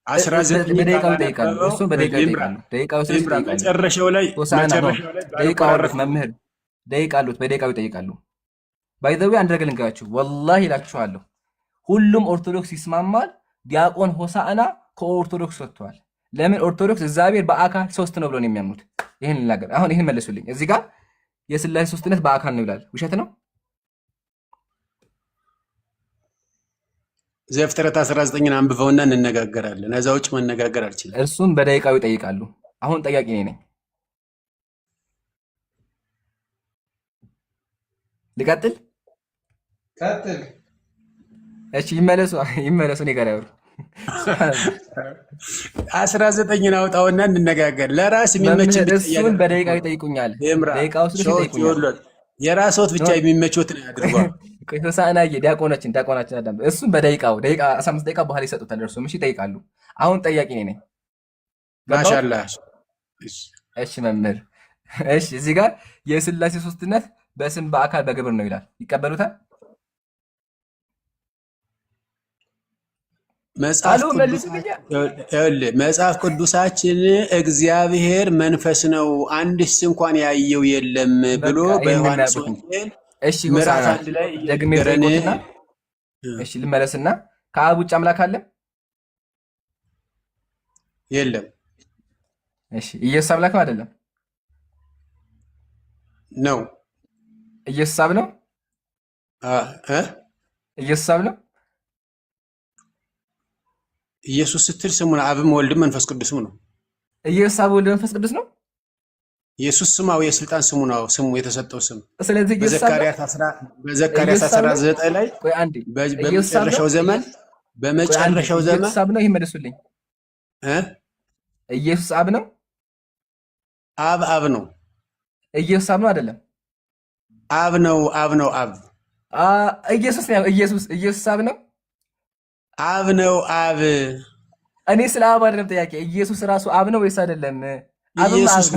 19
በደቂቃው ይጠይቃሉ። እሱ በደቂቃው ይጠይቃሉ። ደቂቃው ይጠይቃሉ።
መጨረሻው ላይ
ደቂቃው አሉት መምህር፣ ደቂቃ አሉት። በደቂቃው ይጠይቃሉ። ባይዘዊ አንድ ነገር ልንገራችሁ፣ ወላሂ እላችኋለሁ ሁሉም ኦርቶዶክስ ይስማማል። ዲያቆን ሆሳዕና ከኦርቶዶክስ ወጥተዋል። ለምን? ኦርቶዶክስ እግዚአብሔር በአካል ሶስት ነው ብሎ ነው የሚያምኑት። ይህን ልናገር። አሁን ይህን መልሱልኝ። እዚህ ጋር የሥላሴ ሶስትነት በአካል ነው ይላል። ውሸት ነው?
ዘፍጥረት 19ን አንብበውና እንነጋገራለን። ከዛ ውጭ መነጋገር አልችልም።
እርሱም በደቂቃው ይጠይቃሉ። አሁን ጠያቂ ነኝ። ልቀጥል?
ቀጥል።
እሺ ይመለሱ። እኔ ጋር ያወሩ
19ን አውጣውና እንነጋገር። ለራስ የሚመች
እሱን በደቂቃው ይጠይቁኛል። ደቂቃው ውስጥ ይጠይቁኛል።
የራስዎት ብቻ የሚመችዎትን ያድርጓል።
ሆሳዕና ዲያቆናችን አዳም እሱን በደቂቃው 15 ደቂቃ በኋላ ይሰጡታል። እርሱም እሺ ይጠይቃሉ። አሁን ጠያቂ ነኝ።
ማሻአላህ።
እሺ መምህር፣ እሺ እዚህ ጋር የሥላሴ ሶስትነት በስም በአካል በግብር ነው ይላል። ይቀበሉታል?
መጽሐፍ ቅዱሳችን እግዚአብሔር መንፈስ ነው አንድስ እንኳን ያየው የለም ብሎ በዮሐንስ ወንጌል ምዕራፍ 1 ላይ
ደግሜ እሺ ልመለስና ከአብ ውጭ አምላክ አለ?
የለም።
እሺ ኢየሱስ አምላክ ነው አይደለም?
ነው።
ኢየሱስ አብ ነው? ኢየሱስ አብ ነው?
ኢየሱስ ስትል ስሙን አብም ወልድም መንፈስ ቅዱስም ነው።
ኢየሱስ አብ ወልድ መንፈስ ቅዱስ ነው።
ኢየሱስ ስማው የስልጣን ስሙ ነው፣ ስሙ የተሰጠው ስም።
ስለዚህ
በዘካርያስ 19 ላይ በመጨረሻው ዘመን
ኢየሱስ አብ ነው። ይመልሱልኝ። ኢየሱስ አብ ነው?
አብ ነው።
ኢየሱስ አብ ነው አይደለም?
አብ ነው።
ኢየሱስ ነው። ኢየሱስ አብ ነው።
አብ ነው።
እኔ ስለ አብ አይደለም ጥያቄ። ኢየሱስ ራሱ አብ ነው ወይስ አይደለም?
ኢየሱስ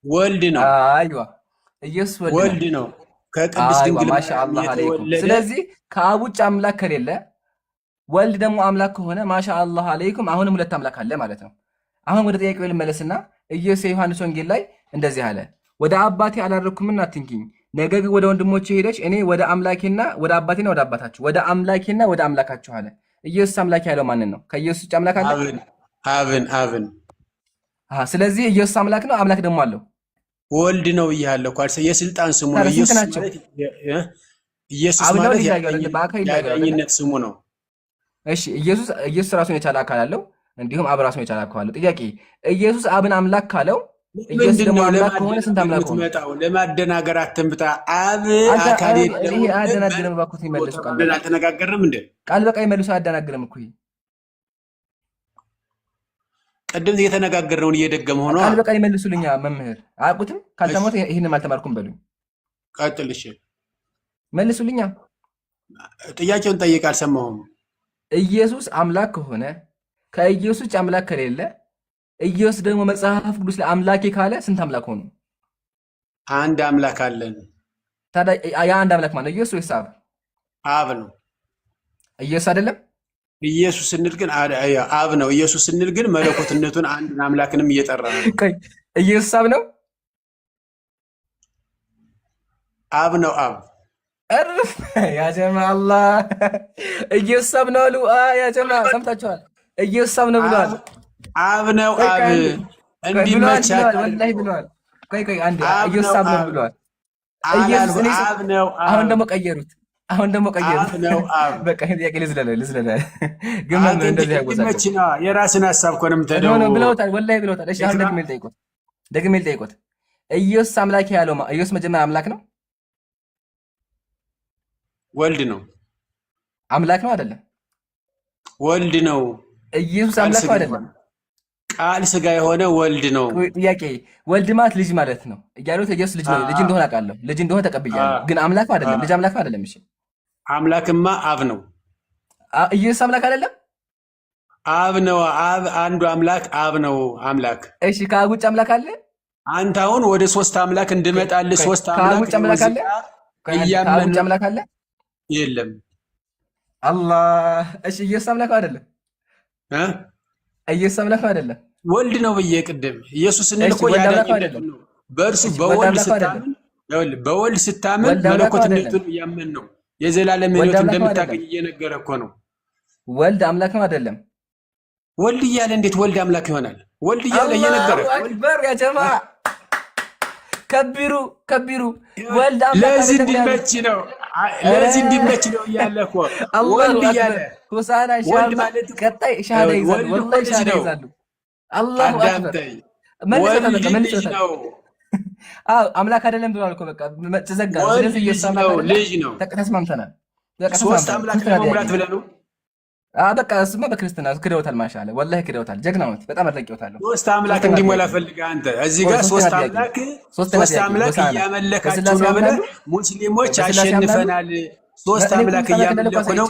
ወልድ ነው።
አይዋ ኢየሱስ
ወልድ ነው ከቅድስት ድንግል
ማሻአላህ አለይኩም። ስለዚህ ከአብ ውጭ አምላክ ከሌለ ወልድ ደግሞ አምላክ ከሆነ ማሻአላህ አለይኩም አሁንም ሁለት አምላክ አለ ማለት ነው። አሁን ወደ ጥያቄው ልመለስና ኢየሱስ የዮሐንስ ወንጌል ላይ እንደዚህ አለ፣ ወደ አባቴ አላረኩምና አትንኪኝ፣ ነገር ግን ወደ ወንድሞቼ ሄደች እኔ ወደ አምላኬና ወደ አባቴና ወደ አባታችሁ ወደ አምላኬና ወደ አምላካችሁ አለ። ኢየሱስ አምላክ ያለው ማንን ነው? ከኢየሱስ ውጭ አምላክ አለ?
አብን።
ስለዚህ ኢየሱስ አምላክ ነው። አምላክ ደግሞ አለው።
ወልድ ነው ብያለሁ። የስልጣን ስሙ ነው። ኢየሱስ ማለት የዳኝነት ስሙ ነው።
እሺ ኢየሱስ ራሱን የቻለ አካል አለው፣ እንዲሁም አብ ራሱን የቻለ አካል አለው። ጥያቄ ኢየሱስ አብን አምላክ ካለው ኢየሱስ ደግሞ አምላክ ከሆነ ስንት አምላክ ሆነ?
ለማደናገር አትምጣ። አብ አካል የለም።
ይሄ አያደናግርም። እባክዎት ይመልሱ።
አልተነጋገርንም እንዴ?
ቃል በቃ ይመልሱ። አያደናግርም እኮ
ቅድም እየተነጋገርነውን እየደገመ ሆኖ
ቃል በቃ ይመልሱልኛ። መምህር አያውቁትም? ካልተማሩት ይሄንም አልተማርኩም በሉኝ።
ቀጥል። እሺ
መልሱልኛ።
ጥያቄውን ጠይቅ። አልሰማሁም።
ኢየሱስ አምላክ ከሆነ ከኢየሱስ ውጭ አምላክ ከሌለ ኢየሱስ ደግሞ መጽሐፍ ቅዱስ ላይ አምላኬ ካለ ስንት አምላክ ሆኑ?
አንድ አምላክ አለን።
ታዲያ ያ አንድ አምላክ ማለት ኢየሱስ ወይስ አብ?
አብ ነው።
ኢየሱስ አይደለም።
ኢየሱስ ስንል ግን አብ ነው። ኢየሱስ ስንል ግን መለኮትነቱን አንድ አምላክንም እየጠራ ነው።
ቆይ ኢየሱስ አብ ነው?
አብ ነው። አብ
ያ ጀማ አላህ ኢየሱስ አብ ነው አሉ። ያ ጀማ ሰምታችኋል? ኢየሱስ አብ ነው ብለዋል።
አብ ነው። አብ እንዲመቻል
ወላሂ ብለዋል። ቆይ አንዴ ኢየሱስ አብ ነው ብለዋል።
አብ ነው።
አሁን ደግሞ ቀየሩት። በቃ ጥያቄ ልዝለለ ግን እንደዚህ ያጎዛቸው
የራስን ሀሳብ እኮ ነው የምትሄደው
ብለውታል። ወላሂ ብለውታል። እሺ አሁን ደግሜ ልጠይቆት ኢየሱስ አምላክ ያለው ኢየሱስ መጀመሪያ አምላክ ነው?
ወልድ ነው።
አምላክ ነው አይደለም?
ወልድ ነው።
ኢየሱስ አምላክ ነው አይደለም?
ቃል ስጋ የሆነ ወልድ ነው።
ጥያቄ ወልድ ማለት ልጅ ማለት ነው እያሉት ኢየሱስ ልጅ ነው። ልጅ እንደሆነ አውቃለሁ። ልጅ እንደሆነ ተቀብያለሁ። ግን አምላክ አይደለም። ልጅ አምላክ አይደለም። እሺ
አምላክማ አብ ነው።
ኢየሱስ አምላክ አይደለም?
አብ ነው። አብ አንዱ አምላክ አብ ነው አምላክ።
እሺ ከአብ ውጭ አምላክ አለ?
አንተ አሁን ወደ ሶስት አምላክ እንድመጣልህ ሶስት አምላክ
ከአብ ውጭ አምላክ አለ? ከአብ ውጭ አምላክ አለ?
የለም።
አላህ እሺ ኢየሱስ አምላክ አይደለም? ኢየሱስ አምላክ አይደለም?
ወልድ ነው ብዬ ቅድም ኢየሱስ ስንል እኮ ያዳኝነት ነው። በእርሱ በወልድ ስታምን መለኮትነቱን እያመን ነው የዘላለም ሕይወት እንደምታገኝ እየነገረ እኮ ነው።
ወልድ አምላክ ነው አይደለም?
ወልድ እያለ እንዴት ወልድ አምላክ ይሆናል? ወልድ እያለ እየነገረ
አክበር ያ ጀማ ከቢሩ ወልድ አምላክ
ለዚህ እንዲመች ነው እያለ እኮ ወልድ እያለ
ሁሳና
ወልድ ማለት
ቀጣይ ሻሃዳ ይዛሉ። ወላሂ ሻሃዳ ይዛሉ። አላሁ አክበር መልስ ነው። አምላክ አይደለም ብለዋል እኮ በቃ ተዘጋ። ስለዚህ ኢየሱስ አምላክ
ልጅ ነው።
ተስማምተናል።
ሶስት አምላክ ለመሙላት ብለህ ነው?
በቃ እሱማ በክርስትና ክደውታል። ማሻአላ ወላሂ ክደውታል። ጀግና ነው። በጣም አድንቄዎታለሁ።
ሶስት አምላክ እንዲሞላ ፈልገህ አንተ እዚህ ጋር ሶስት አምላክ እያመለካችሁ ነው ብለህ ሙስሊሞች አሸንፈናል፣ ሶስት አምላክ እያመለኩ ነው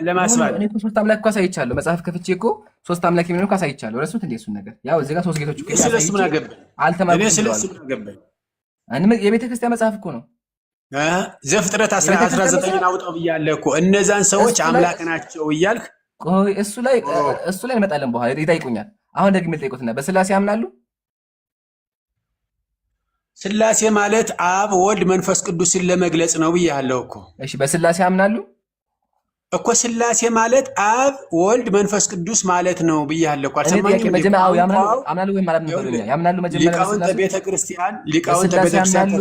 ለማስባል።
እኔ እኮ ሶስት አምላክ እኮ አሳይቻለሁ። መጽሐፍ ከፍቼ እኮ ሶስት አምላክ የሚሆን እኮ አሳይቻለሁ። ረሱት እንዴ እሱን ነገር ያው እዚህ ጋር ሶስት ጌቶች እኮ
ስለሱ ምን አገባኝ?
አልተማርኩም።
እኔ ስለሱ ምን አገባኝ?
የቤተ ክርስቲያን መጽሐፍ እኮ ነው።
ዘፍጥረት 19 አውጣው ብያለሁ እኮ እነዛን ሰዎች አምላክ ናቸው እያልክ
ቆይ እሱ ላይ እንመጣለን። በኋላ ይጠይቁኛል። አሁን ደግሜ ልጠይቁትና በስላሴ ያምናሉ?
ስላሴ ማለት አብ ወልድ መንፈስ ቅዱስን ለመግለጽ ነው ብያለሁ እኮ።
እሺ በስላሴ ያምናሉ
እኮ። ስላሴ ማለት አብ ወልድ መንፈስ ቅዱስ ማለት ነው ብያለሁ እኮ። አልሰማኝም?
ያምናሉ ወይም ያምናሉ?
ሊቃውንተ ቤተክርስቲያን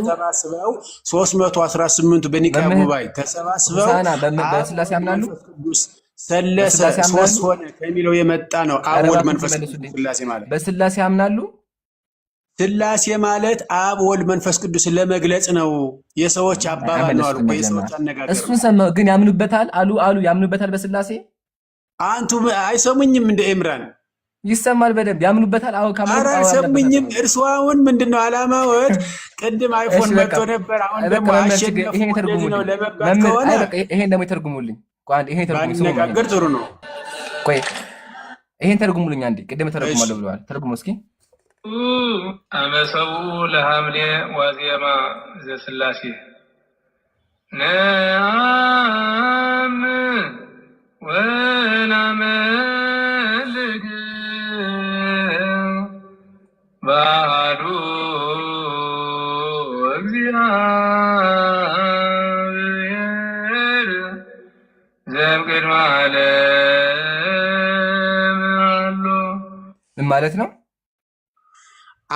ተሰባስበው 318 በኒቅያ ጉባኤ ተሰባስበው
በስላሴ ያምናሉ?
ሰለሰ ሶስት ሆነ ከሚለው የመጣ ነው አብ ወልድ መንፈስ ቅዱስ። ስላሴ ማለት
በስላሴ ያምናሉ?
ስላሴ ማለት አብ ወልድ መንፈስ ቅዱስን ለመግለጽ ነው። የሰዎች አባባል ነው አሉ እኮ የሰዎች አነጋገር።
እሱን ሰማሁ ግን ያምኑበታል አሉ ያምኑበታል በስላሴ።
አንቱ አይሰሙኝም? እንደ ኤምራን
ይሰማል በደንብ ያምኑበታል።
ኧረ አይሰሙኝም። እርስዎ አሁን ምንድነው ዓላማዎት? ቅድም አይፎን መጥቶ ነበር፣ አሁን ደግሞ አሸነፉ ነው ለመባል ከሆነ
ይሄን ደግሞ ይተርጉሙልኝ።
ባንነጋገር ጥሩ ነው።
ቆይ ይሄን ተርጉሙልኝ አንዴ። ቅድም ተርጉማለሁ ብለዋል። ተርጉሙ እስኪ።
አመሰቡ ለሐምሌ ዋዜማ ዘስላሴ ነአም ወናመልክ ባህዱ እግዚአብሔር ዘእምቅድመ ዓለም አሎ።
ምን ማለት ነው?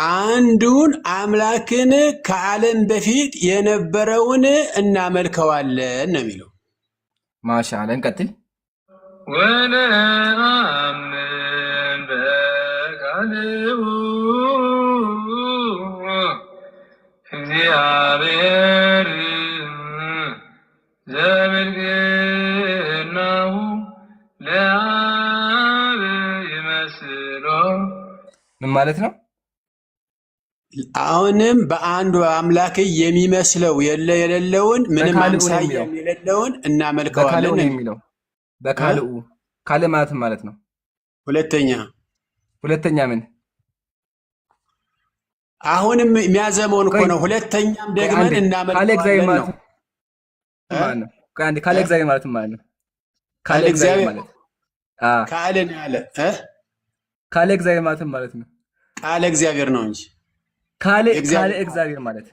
አንዱን አምላክን ከዓለም በፊት የነበረውን እናመልከዋለን ነው የሚለው።
ማሻአላ እንቀጥል።
ወነአምን በቃልሁ እግዚአብሔር ዘምልክናሁ ለአብ ይመስሎ
ምን ማለት ነው?
አሁንም በአንዱ አምላክ የሚመስለው የሌለውን ምንም አምሳያ የሌለውን እናመልከዋለን
በካልኡ የሚለው በካልኡ ካል ማለት ነው። ሁለተኛ ምን
አሁንም የሚያዘመውን እኮ ነው። ሁለተኛም ደግመን እናመልከዋለን ነው።
ካለ እግዚአብሔር ማለት ማለት ነው።
ካለ እግዚአብሔር ማለት ካለ ነው ያለ
ካለ እግዚአብሔር ማለት ነው።
ካለ እግዚአብሔር ነው እንጂ
ካለ እግዚአብሔር ማለት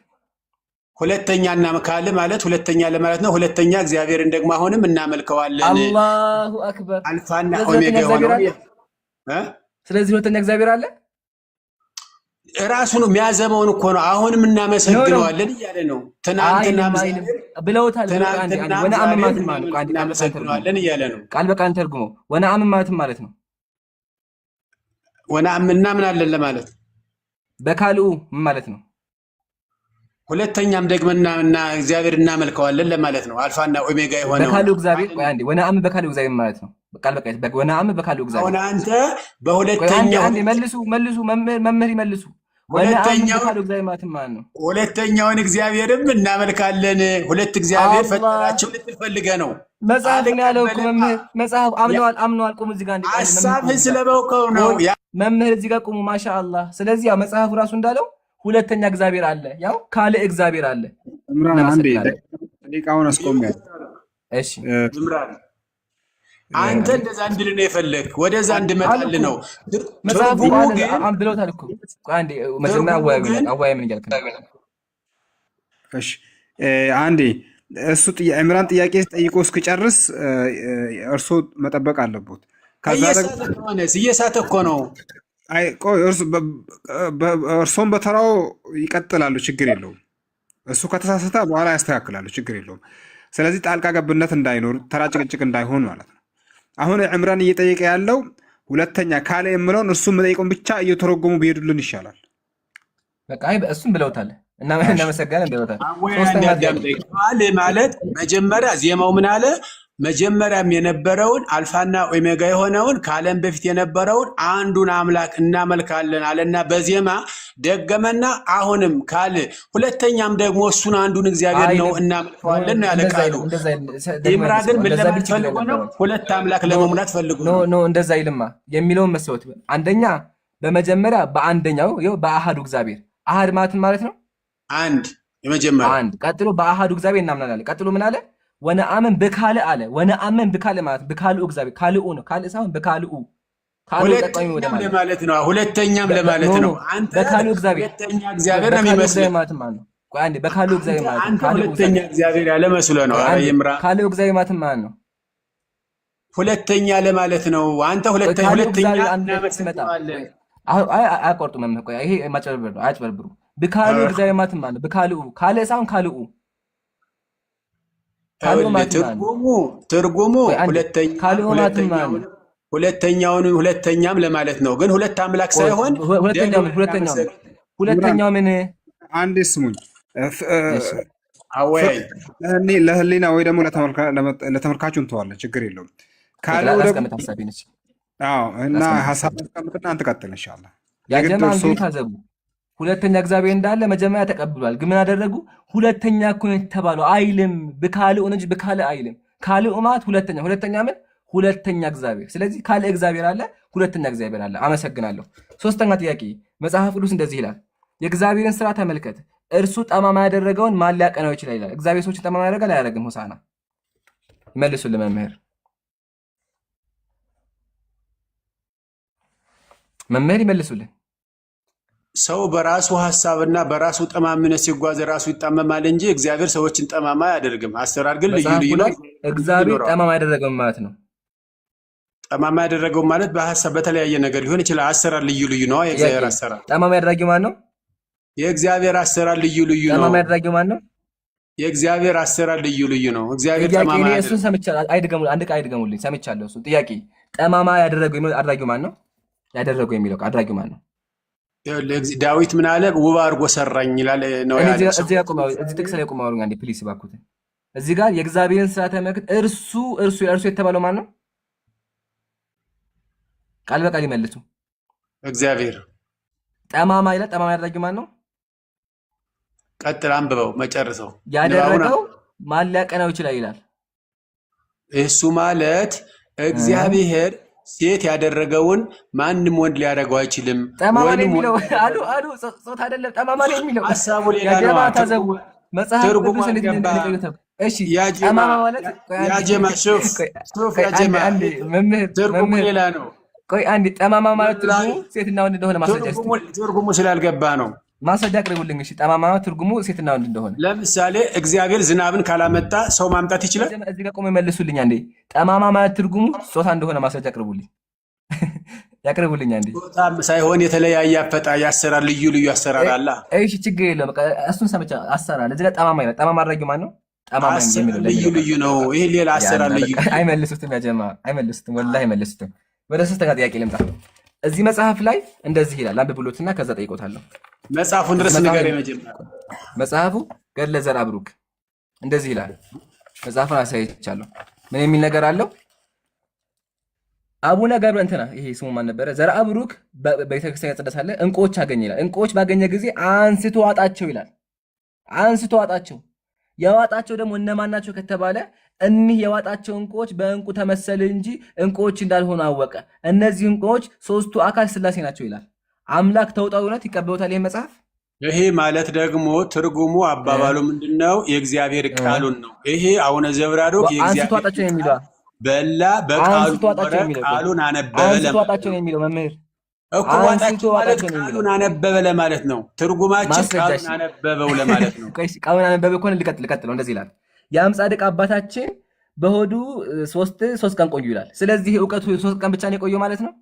ሁለተኛ እና ካለ ማለት ሁለተኛ ለማለት ነው። ሁለተኛ እግዚአብሔርን ደግሞ አሁንም እናመልከዋለን።
አላሁ አክበር
አልፋና ኦሜጋ ሆኖ
ስለዚህ ሁለተኛ እግዚአብሔር አለ።
ራሱ ነው የሚያዘመውን እኮ ነው። አሁንም እናመሰግነዋለን እያለ ነው። ትናንትና
ብለውታል። ወነአምን
እናመሰግነዋለን እያለ ነው።
ቃል በቃል ተርጉመው ወነአምን ማለት ነው።
ወነአምን እናምናለን ለማለት
በካልኡ ምን ማለት ነው?
ሁለተኛም ደግመና እግዚአብሔር እናመልከዋለን ለማለት ነው። አልፋና ኦሜጋ የሆነው
በካልኡ እግዚአብሔር ወነአምን በካልኡ እግዚአብሔር ማለት ነው። ቃል በቃል ወነአምን በካልኡ እግዚአብሔር
አሁን አንተ በሁለተኛው
መልሱ መምህር ይመልሱ።
ሁለተኛውን እግዚአብሔርም እናመልካለን። ሁለት እግዚአብሔር ፈጠራቸው ልትል ፈልገህ ነው።
መጽሐፍ ነው ያለው እኮ መምህር። መጽሐፍ አምነዋል። ቁሙ እዚህ ጋር
ሐሳብህን ስለበውከው ነው
መምህር። እዚህ ጋር ቁሙ። ማሻአላህ። ስለዚህ ያው መጽሐፉ ራሱ እንዳለው ሁለተኛ እግዚአብሔር አለ፣ ያው ካለ እግዚአብሔር አለ።
እምራን አንዴ ደቂቃውን አስቆሚያለሁ።
እሺ
እምራን አንተ እንደዛ እንድል ነው የፈለግ፣ ወደዛ እንድመጣል ነው።
መጽሐፉ ብለውታል እኮ። አንዴ መጀመሪያ አወያይ ምን እያልክ ነው?
እሺ አንዴ እሱ ዕምራን ጥያቄ ጠይቆ እስክጨርስ እርሶ መጠበቅ አለቦት።
እየሳተ እኮ ነው።
አይ ቆይ እርሶም በተራው ይቀጥላሉ፣ ችግር የለውም። እሱ ከተሳሳተ በኋላ ያስተካክላሉ፣ ችግር የለውም። ስለዚህ ጣልቃ ገብነት እንዳይኖር፣ ተራ ጭቅጭቅ እንዳይሆን ማለት ነው። አሁን ዕምራን እየጠየቀ ያለው ሁለተኛ ካለ የምለውን እሱም መጠየቁን ብቻ እየተረጎሙ ቢሄዱልን ይሻላል።
በቃ እሱም ብለውታል እና እናመሰግናለን ብለውታል።
ካለ ማለት መጀመሪያ ዜማው ምን አለ? መጀመሪያም የነበረውን አልፋና ኦሜጋ የሆነውን ከዓለም በፊት የነበረውን አንዱን አምላክ እናመልካለን አለና በዜማ ደገመና አሁንም ካለ ሁለተኛም ደግሞ እሱን አንዱን እግዚአብሔር ነው እናመልከዋለን ነው ያለ ቃሉ። ይምራ ግን ምን ለማለት ፈልጎ ነው? ሁለት አምላክ ለመሙላት ፈልጎ
ነው። እንደዛ ይልማ የሚለውን መስሎት አንደኛ በመጀመሪያ በአንደኛው ይኸው በአሃዱ እግዚአብሔር አሃድ ማለት ነው
አንድ የመጀመሪያ
አንድ። ቀጥሎ በአሃዱ እግዚአብሔር እናምናለን። ቀጥሎ ምን አለ? ወነአምን በካለ አለ። ወነአምን በካለ ማለት በካልኡ እግዚአብሔር ካልኡ ነው። ካልእ ሳይሆን በካልኡ
ሁለተኛም ለማለት ነው። ሁለተኛም ለማለት ነው። አንተ
በካልኡ እግዚአብሔር
ሁለተኛ እግዚአብሔር ነው የሚመስለው
ማለት ነው። ቆይ አንዴ በካልኡ እግዚአብሔር ማለት ነው።
ሁለተኛ እግዚአብሔር ያለ መስሎ ነው። ይምራ
ካልኡ እግዚአብሔር ማለት ነው።
ሁለተኛ ለማለት ነው። አንተ ሁለተኛ
እናመሰግናለን። አያቆርጡ መምህር። ቆይ ይሄ ማጨበርበር ነው። አያጭበርብሩ። በካልኡ እግዚአብሔር ማለት ነው። በካልኡ ካለ ሳይሆን ካልኡ
ትርጉሙ ሁለተኛም ለማለት ነው። ግን ሁለት አምላክ ሳይሆን
ሁለተኛው ምን?
አንዴ ስሙኝ። ለህሊና ወይ ደግሞ ለተመልካቹ እንተዋለን፣ ችግር የለውም። እና ሀሳብ አስቀምጥና አንተ ቀጥል ኢንሻላህ።
ያጀማ እንግዲህ ታዘቡ። ሁለተኛ እግዚአብሔር እንዳለ መጀመሪያ ተቀብሏል። ግን ምን አደረጉ? ሁለተኛ እኮ ነው የተባለው አይልም። በካልኡ እንጂ በካልእ አይልም። ካልኡ ማለት ሁለተኛ ምን? ሁለተኛ እግዚአብሔር። ስለዚህ ካልእ እግዚአብሔር አለ፣ ሁለተኛ እግዚአብሔር አለ። አመሰግናለሁ። ሶስተኛ ጥያቄ መጽሐፍ ቅዱስ እንደዚህ ይላል፣ የእግዚአብሔርን ስራ ተመልከት፣ እርሱ ጠማማ ያደረገውን ማን ሊያቀናው ይችላል ይላል። እግዚአብሔር ሰዎችን ጠማማ ያደርጋል አያደርግም? ሆሳና ይመልሱልን መምህር ይመልሱልን።
ሰው በራሱ ሐሳብና በራሱ ጠማምነት ሲጓዝ ራሱ ይጣመማል እንጂ እግዚአብሔር ሰዎችን ጠማማ አያደርግም። አሰራር ግን ልዩ ልዩ ነው።
እግዚአብሔር ጠማማ ያደረገው ማለት ነው።
ጠማማ ያደረገው ማለት በሐሳብ በተለያየ ነገር ሊሆን ይችላል። አሰራር ልዩ ልዩ ነው። የእግዚአብሔር አሰራር
ጠማማ ያደረገው ማለት ነው።
የእግዚአብሔር አሰራር ልዩ ልዩ ነው።
ጠማማ ያደረገው ማለት ነው።
የእግዚአብሔር አሰራር ልዩ ልዩ ነው። እግዚአብሔር ጠማማ
ያደረገው እሱን ሰምቻለሁ። አንድ ቃል አይድገሙልኝ። ሰምቻለሁ። እሱ ጥያቄ ጠማማ ያደረገው አድራጊው ማለት ነው። ያደረገው የሚለው አድራጊው ማለት ነው።
ዳዊት ምን አለ? ውብ አድርጎ ሰራኝ ይላል ነው
እኔ
ያለው።
እዚህ ጥቅስ ላይ ቆማሉ አንዴ ፕሊስ እባክዎትን። እዚህ ጋር የእግዚአብሔርን ስራ ተመልክት። እርሱ የተባለው ማን ነው? ቃል በቃል ይመልሱ።
እግዚአብሔር።
ጠማማ ይላል። ጠማማ ያደረገው ማን ነው?
ቀጥል አንብበው መጨረሰው።
ያደረገው ማን ሊያቀናው ይችላል ይላል።
እሱ ማለት እግዚአብሔር ሴት ያደረገውን ማንም ወንድ ሊያደርገው አይችልም።
ጠማማ ነው የሚለው አሉ ጾታ አይደለም። ጠማማ ነው የሚለው
ሐሳቡ ሌላ ነው።
ታዘቡ መጽሐፍ ቅዱስ እንደሚጠይቀው እሺ፣ ጠማማ ማለት
ያጀማ ሹፍ ያጀማ ትርጉሙ ሌላ ነው።
ቆይ አንዴ፣ ጠማማ ማለት ትርጉሙ ሴትና ወንድ እንደሆነ ማስረጃ
ትርጉሙ ስላልገባ ነው።
ማስረጃ አቅርቡልኝ። እሺ፣ ጠማማ ትርጉሙ ሴትና ወንድ እንደሆነ።
ለምሳሌ እግዚአብሔር ዝናብን ካላመጣ ሰው ማምጣት ይችላል?
እዚህ ጋር ቆሞ ይመልሱልኝ አንዴ። ጠማማ ማለት ትርጉሙ ጾታ እንደሆነ ማስረጃ አቅርቡልኝ። ያቅርቡልኝ አንዴ።
ጾታም ሳይሆን የተለያየ ያሰራር፣ ልዩ ልዩ አሰራር አለ።
እሺ፣ ችግር የለውም። በቃ እሱን ሰምቻ አሰራር። እዚህ ጋር ጠማማ ይላል። ጠማማ አድራጊው ማን ነው? ጠማማ የሚለው
ልዩ ልዩ ነው። ይሄ ሌላ አሰራር ልዩ።
አይመልሱትም፣ ያጀማ አይመልሱትም፣ ወላሂ አይመልሱትም። ወደ ሶስተኛ ጥያቄ ልምጣ። እዚህ መጽሐፍ ላይ እንደዚህ ይላል። አንብብሎትና ከዛ ጠይቆታለሁ።
መጽሐፉን ድረስ ነገር የመጀመሪያ
መጽሐፉ ገድለ ዘርአብሩክ እንደዚህ ይላል። መጽሐፉን አሳይቻለሁ። ምን የሚል ነገር አለው? አቡነ ገብረ እንትና ይሄ ስሙ ማን ነበረ? ዘርአብሩክ በቤተክርስቲያን ያጸደሳለ እንቁዎች አገኘ ይላል። እንቁዎች ባገኘ ጊዜ አንስቶ ዋጣቸው ይላል። አንስቶ ዋጣቸው። የዋጣቸው ደግሞ እነማን ናቸው ከተባለ እኒህ የዋጣቸው እንቁዎች በእንቁ ተመሰለ እንጂ እንቁዎች እንዳልሆኑ አወቀ። እነዚህ እንቁዎች ሶስቱ አካል ሥላሴ ናቸው ይላል። አምላክ ተውጣው እውነት ይቀበሉታል ይህ መጽሐፍ?
ይሄ ማለት ደግሞ ትርጉሙ አባባሉ ምንድነው? የእግዚአብሔር ቃሉን ነው። ይሄ አቡነ ዘብራዶክ
አንስቷጣቸው የሚለው
በላ ቃሉን አነበበ
አንስቷጣቸው የሚለው መምህር
እኮ ዋጣቸው ማለት ቃሉን አነበበ ለማለት ነው። ትርጉማችን ቃሉን አነበበው ለማለት ነው።
ቃሉን አነበበ እኮ ልቀጥለው እንደዚህ ይላል። ያም ጻድቅ አባታችን በሆዱ ሶስት ቀን ቆዩ ይላል። ስለዚህ እውቀቱ 3 ቀን ብቻ ነው የቆየው ማለት ነው።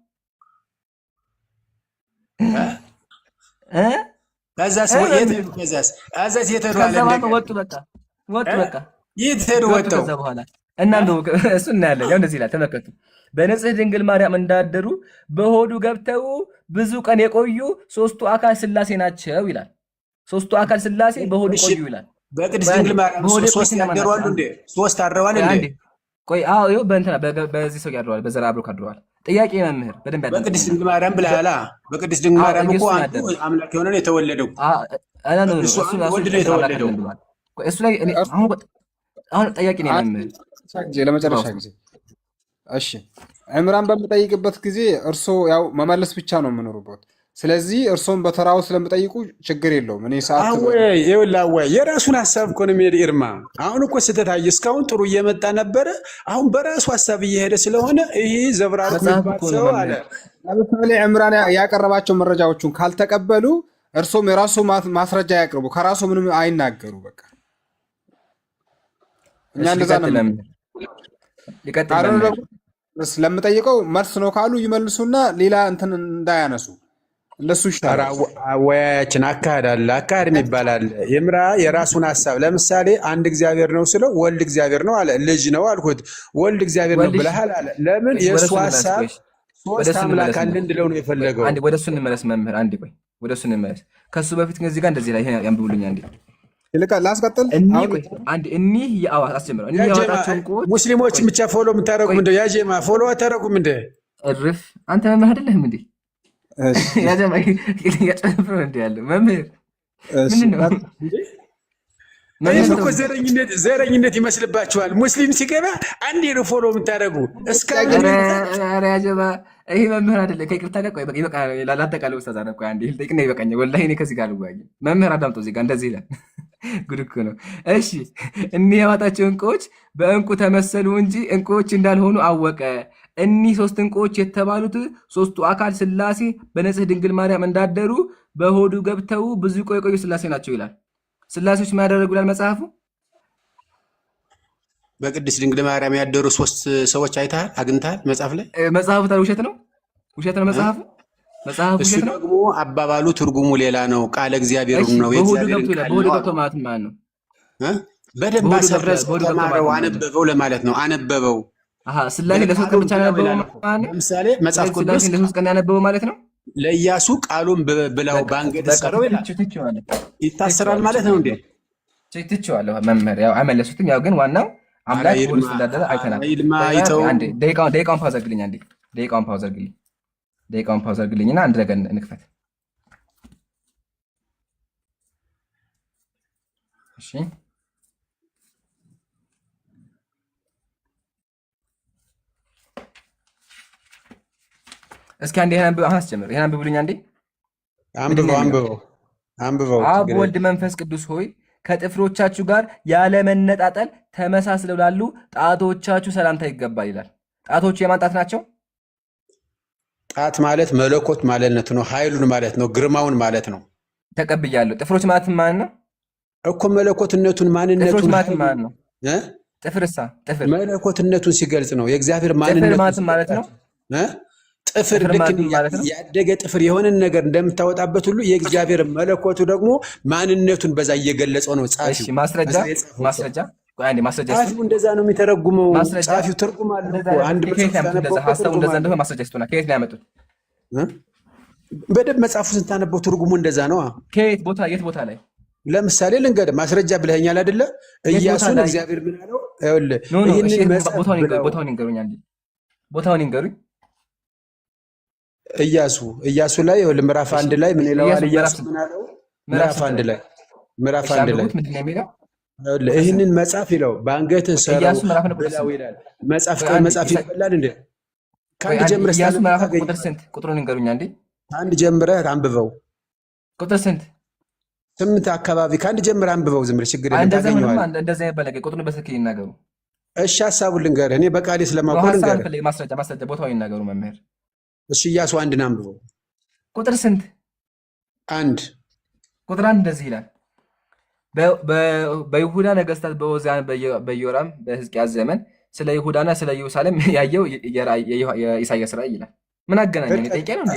ከዛስ
ከዛ በኋላ እና እሱ እናያለን። ያው እንደዚህ ይላል ተመልከቱ። በንጽሕት ድንግል ማርያም እንዳደሩ በሆዱ ገብተው ብዙ ቀን የቆዩ ሶስቱ አካል ሥላሴ ናቸው ይላል። ሶስቱ አካል ሥላሴ በሆዱ ቆዩ ይላል።
በቅድስት ድንግል ማርያም ሶስት ያደረዋል እንዴ? ሶስት አድረዋል እንዴ?
ቆይ አዎ፣ ይኸው በእንትና በዚህ ሰው ያድረዋል፣ በዘርአብሩክ አድረዋል። ጥያቄ መምህር በደንብ ያለ
በቅድስት ድንግል ማርያም ብለሃላ። በቅድስት ድንግል ማርያም እኮ አንዱ አምላክ የሆነ ነው የተወለደው። ወልድ ነው የተወለደው።
እሱ ላይ አሁን ጥያቄ ነው መምህር
ለመጨረሻ ጊዜ። እሺ ዕምራን በምጠይቅበት ጊዜ እርሶ ያው መመለስ ብቻ ነው የምኖሩበት። ስለዚህ እርሶም በተራው ስለምጠይቁ ችግር የለውም። እኔ ሰዓት
የራሱን ሀሳብ እኮ ነው የሚሄድ ኢርማ። አሁን እኮ ስህተት አየ። እስካሁን ጥሩ እየመጣ ነበረ። አሁን በራሱ ሀሳብ እየሄደ ስለሆነ ይሄ ዘብራሩክ ሰው አለ።
ለምሳሌ ዕምራን ያቀረባቸው መረጃዎቹን ካልተቀበሉ እርሶም የራሱ ማስረጃ ያቅርቡ። ከራሱ ምንም አይናገሩ። በቃ እኛ እንደዛ ነው። ስለምጠይቀው መልስ ነው ካሉ ይመልሱና ሌላ እንትን እንዳያነሱ ለሱ ይሻላል።
አወያያችን አካሄድ አለ፣ አካሄድ ይባላል። ይምራ የራሱን ሀሳብ ለምሳሌ አንድ እግዚአብሔር ነው ስለው ወልድ እግዚአብሔር ነው አለ። ልጅ ነው አልኩት፣ ወልድ እግዚአብሔር ነው ብለሃል አለ። ለምን የእሱ ሀሳብ ሶስት አምላክ አለ እንድለው ነው የፈለገው።
አንዴ ወደ እሱ እንመለስ መምህር፣ አንዴ ቆይ ወደ እሱ እንመለስ። ከሱ በፊት ግን እዚህ ጋር እንደዚህ ላይ ያንብቡልኝ አንዴ።
ላስቀጥል።
እኒህ የአዋት አስጀምረው እኒህ የአዋታቸው እንቁዎች
ሙስሊሞችን ብቻ ፎሎ የምታደረጉ ምንድን ያጀማ ፎሎ አታደረጉም እንደ እርፍ
አንተ መምህር አይደለህም እንዴ? ያጀማ ያጨፍሩ እንደ ያለው መምህር ምን ነው?
እኮ ዘረኝነት ይመስልባችኋል። ሙስሊም ሲገባ አንዴ ነው ፎሎ የምታደረጉ እስካሁን
ያጀማ ይሄ መምህር አይደለም። ከይቅርታ ጋር ቆይ በቃ ላጠቃለው ኡስታዝ አነ ቆይ አንዴ ልጠይቅና ይበቃኛል። ወላሂ እኔ ከዚህ ጋር ልጓኝ መምህር አዳምጦ እዚህ ጋር እንደዚህ ይላል። ጉድ እኮ ነው። እሺ እኒህ የዋጣቸው እንቁዎች በእንቁ ተመሰሉ እንጂ እንቁዎች እንዳልሆኑ አወቀ። እኒህ ሶስት እንቁዎች የተባሉት ሶስቱ አካል ሥላሴ በንጽሕት ድንግል ማርያም እንዳደሩ በሆዱ ገብተው ብዙ የቆዩ ሥላሴ ናቸው ይላል። ሥላሴዎች ምን ያደረጉ ይላል መጽሐፉ?
በቅድስት ድንግል ማርያም ያደሩ ሶስት ሰዎች አይተሃል? አግኝተሃል? መጽሐፍ ላይ
መጽሐፉ ታዲያ ውሸት ነው? ውሸት ነው መጽሐፉ?
እሱ ደግሞ አባባሉ ትርጉሙ ሌላ ነው። ቃለ እግዚአብሔር ነው።
በሆዱ ገብቶ ማለት ነው።
በደንብ ተማረው አነበበው ለማለት ነው። አነበበው
ሥላሴ ለሶስት ቀን ብቻ ያነበበው ማለት ነው።
ለምሳሌ መጽሐፍ ቅዱስ
ለሶስት ቀን ያነበበው ማለት ነው።
ለኢያሱ ቃሉን ብለው በአንገት ሰረው ይላል። ይታሰራል ማለት ነው እንዴ?
ትቼዋለሁ መምህር። ያው አይመለሱትም። ያው ግን ዋናው አምላክ ወርስ እንዳደረ አይተናል። አንዴ ደቂቃውን ፓውዝ አድርግልኝ። አንዴ ደቂቃውን ፓውዝ አድርግልኝና አንድ ነገር እንክፈት። እሺ እስኪ አንዴ አሁን አስጀምር። ይሄን አንብቡልኝ አንዴ።
አንብበው።
አብ ወልድ መንፈስ ቅዱስ ሆይ ከጥፍሮቻችሁ ጋር ያለ መነጣጠል ተመሳስለው ላሉ ጣቶቻችሁ ሰላምታ ይገባል ይላል። ጣቶቹ የማን ጣት ናቸው?
ጣት ማለት መለኮት ማለት ነው። ኃይሉን ማለት ነው። ግርማውን ማለት ነው።
ተቀብያለሁ። ጥፍሮች ማለት ማለት ነው
እኮ መለኮትነቱን ማንነቱን።
ጥፍሮች ማለት ማለት ነው። ጥፍርሳ ጥፍር
መለኮትነቱን ሲገልጽ ነው። የእግዚአብሔር ማንነቱን
ማለት ነው።
ጥፍር ልክ ያደገ ጥፍር የሆነን ነገር እንደምታወጣበት ሁሉ የእግዚአብሔር መለኮቱ ደግሞ ማንነቱን በዛ እየገለጸው ነው ጻፊው።
ማስረጃ
ጻፊው እንደዛ ነው የሚተረጉመው። ጻፊው ትርጉም አለው እኮ አንድ
ሐሳቡ እንደዛ እንደሆነ ማስረጃ ይስጡና። ከየት ነው ያመጡት?
በደንብ መጽሐፉ ስታነበው ትርጉሙ እንደዛ ነው።
ከየት ቦታ የት ቦታ ላይ
ለምሳሌ ልንገርህ፣ ማስረጃ ብለኸኛል አይደለ? ኢያሱን እግዚአብሔር ምን አለው? ይኸውልህ ይሄንን
ቦታውን ይንገሩኝ አንዴ። ቦታውን ይንገሩኝ።
ኢያሱ ላይ ይኸውልህ ምዕራፍ 1 ላይ ምን ይለዋል? ኢያሱ ምን አለው? ምዕራፍ 1 ላይ
ምንድን ነው የሚለው?
ይኸውልህ ይህንን መጽሐፍ ይለው በአንገትህ ሰረው ብለው ይላል። መጽሐፍ ይበላል እንዴ? ከአንድ ጀምረህ
ኢያሱ ምዕራፍ ቁጥር ስንት? ቁጥሩን ይንገሩኝ አንዴ።
ከአንድ ጀምረህ አንብበው።
ቁጥር ስንት?
8 አካባቢ ከአንድ ጀምረህ አንብበው። ዝም ብለህ ችግር የለም ታገኘዋለህ።
እንደዛ ይበለቀ ቁጥሩን በስልክ ይናገሩ።
እሺ ሐሳቡን ልንገርህ፣ እኔ በቃሌ ስለማውቀው ልንገርህ።
ማስረጃ ቦታውን ይናገሩ መምህር።
እሺ ኢያሱ 1 አንብበው።
ቁጥር ስንት?
1
ቁጥር 1 እንደዚህ ይላል። በይሁዳ ነገስታት በዖዝያን በኢዮራም በሕዝቅያስ ዘመን ስለ ይሁዳና ስለ ኢየሩሳሌም ያየው የኢሳያስ ራእይ ይላል። ምን አገናኘ? ጠይቄ ነው እንዴ?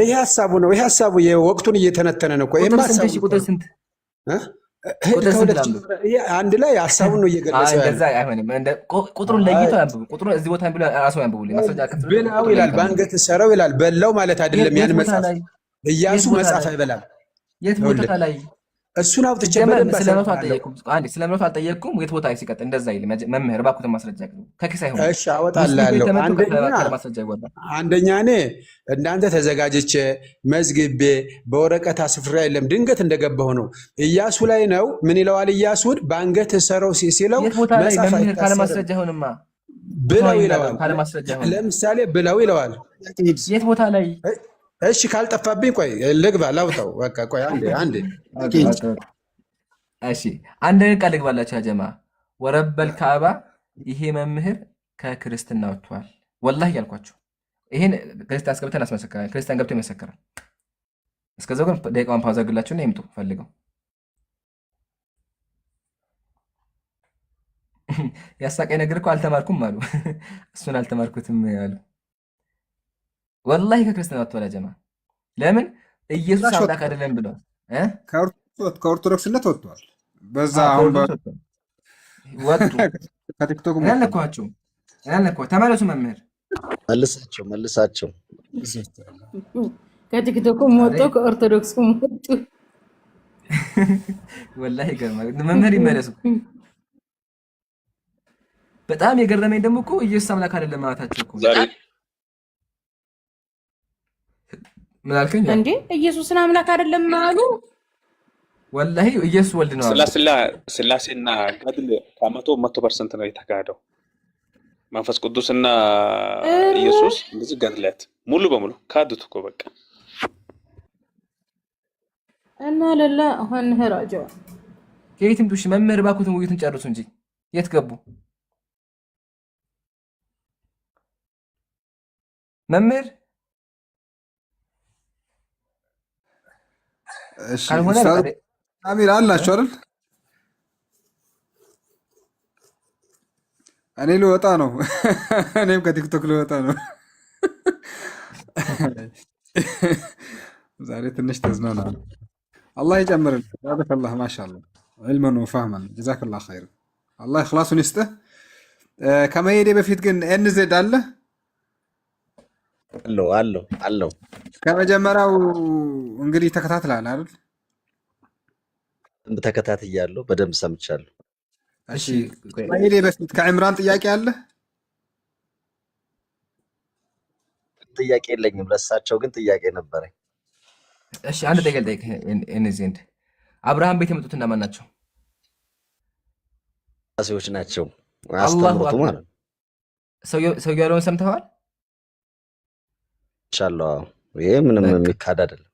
ይሄ ሐሳቡ ነው። ይሄ ሐሳቡ የወቅቱን እየተነተነ ነው እኮ። ይሄ ሐሳቡ
ቁጥር ስንት?
አንድ ላይ ሐሳቡን ነው እየገለጸ ያለው።
እንደዛ አይሆንም። ቁጥሩን ለይተው ያንብቡ። ቁጥሩን እዚህ ቦታ ብሎ ራሱ ያንብቡልኝ። ማስረጃ ከፍሉ
ብላው ይላል። በአንገት ሰረው ይላል። በላው ማለት አይደለም። ያን መጽሐፍ ኢያሱ መጽሐፍ አይበላም።
የት ቦታ ላይ?
እሱን አውጥቼ በደንብ
ስለምነቱ አልጠየቅኩም። አንዴ ስለምነቱ አልጠየቅኩም። የት ቦታ ሲቀጥ እንደዛ ይል መምህር እባክዎትን ማስረጃ ከኪስ አይሆን።
እሺ አወጣልሃለሁ። አንደኛ እኔ እንዳንተ ተዘጋጅቼ መዝግቤ በወረቀት አስፍሬ የለም ድንገት እንደገባሁ ነው። ኢያሱ ላይ ነው። ምን ይለዋል? ኢያሱን በአንገት ሰረው ሲለው
መምህር ካለ ማስረጃ አይሆንማ።
ብለው ይለዋል። ለምሳሌ ብለው ይለዋል።
የት ቦታ ላይ?
እሺ ካልጠፋብኝ ቆይ ልግባ ላውጣው። በቃ ቆይ አንዴ
እሺ አንድ ቃል ልግባላችሁ ያ ጀማ። ወረበል ካዕባ ይሄ መምህር ከክርስትና ወጥቷል። ወላሂ ያልኳችሁ ይሄን ክርስቲያን አስገብተን አስመሰክራለን። ክርስቲያን ገብቶ ይመሰክራል። እስከዛው ግን ደቂቃውን ፓውዝ አድርግላችሁና ይምጡ ፈልገው። ያሳቀኝ ነገር እኮ አልተማርኩም አሉ። እሱን አልተማርኩትም አሉ። ወላሂ ከክርስትና ወጥቷል ያ ጀማ። ለምን? ኢየሱስ አምላክ አይደለም ብሏል።
ከኦርቶዶክስነት ወጥቷል። በዛ አሁን
ወጡ። ከቲክቶክ ያለኳቸው ተመለሱ። መምህር
መልሳቸው
ከቲክቶክም ወጡ፣ ከኦርቶዶክስም ወጡ።
ወላሂ ይገርማል። መምህር ይመለሱ። በጣም የገረመኝ ደግሞ እኮ ኢየሱስ አምላክ አይደለም ማለታቸው እኮ። ምን አልከኝ
እንዴ? ኢየሱስን አምላክ አይደለም አሉ።
ወላሂ ኢየሱስ ወልድ ነው።
ስላሴና ገድል ከ100% ነው የተካሄደው። መንፈስ ቅዱስና ኢየሱስ እንደዚህ ገድለት ሙሉ በሙሉ ካዱት እኮ በቃ።
እና ለላ አሁን ሄራጆ
ከየትም ዱሽ መምህር ባኩትን ውይይቱን ጨርሱ እንጂ የት ገቡ መምህር? ካልሆነ
አሚር አላችሁ አይደል? እኔ ልወጣ ነው። እኔም ከቲክቶክ ልወጣ ነው። ዛሬ ትንሽ ተዝናናል። አላህ ይጨምርልህ። ባረከላህ ማሻአላህ ዒልመን ወፈህመን ጀዛከላህ ኸይር። አላህ ኢኽላሱን ይስጥህ። ከመሄዴ በፊት ግን ኤንዜድ አለ
አለው።
ከመጀመሪያው እንግዲህ ተከታትላል አይደል?
በደንብ ተከታትያለሁ፣ በደንብ ሰምቻለሁ።
እሺ ከመሄዴ በፊት ከዕምራን ጥያቄ አለ?
ጥያቄ የለኝም፣ ለእሳቸው ግን ጥያቄ ነበረኝ።
እሺ አንድ ጥያቄ ልጠይቅ። እነዚህ አብርሃም ቤት የመጡት እነማን ናቸው?
ራሴዎች ናቸው
አላሁ
አስተምሩቱ
አክበር።
ማለት ነው።
ሰውየው ያለውን ሰምተዋል?
ቻለው ይሄ ምንም
በቃ
የሚካድ አይደለም።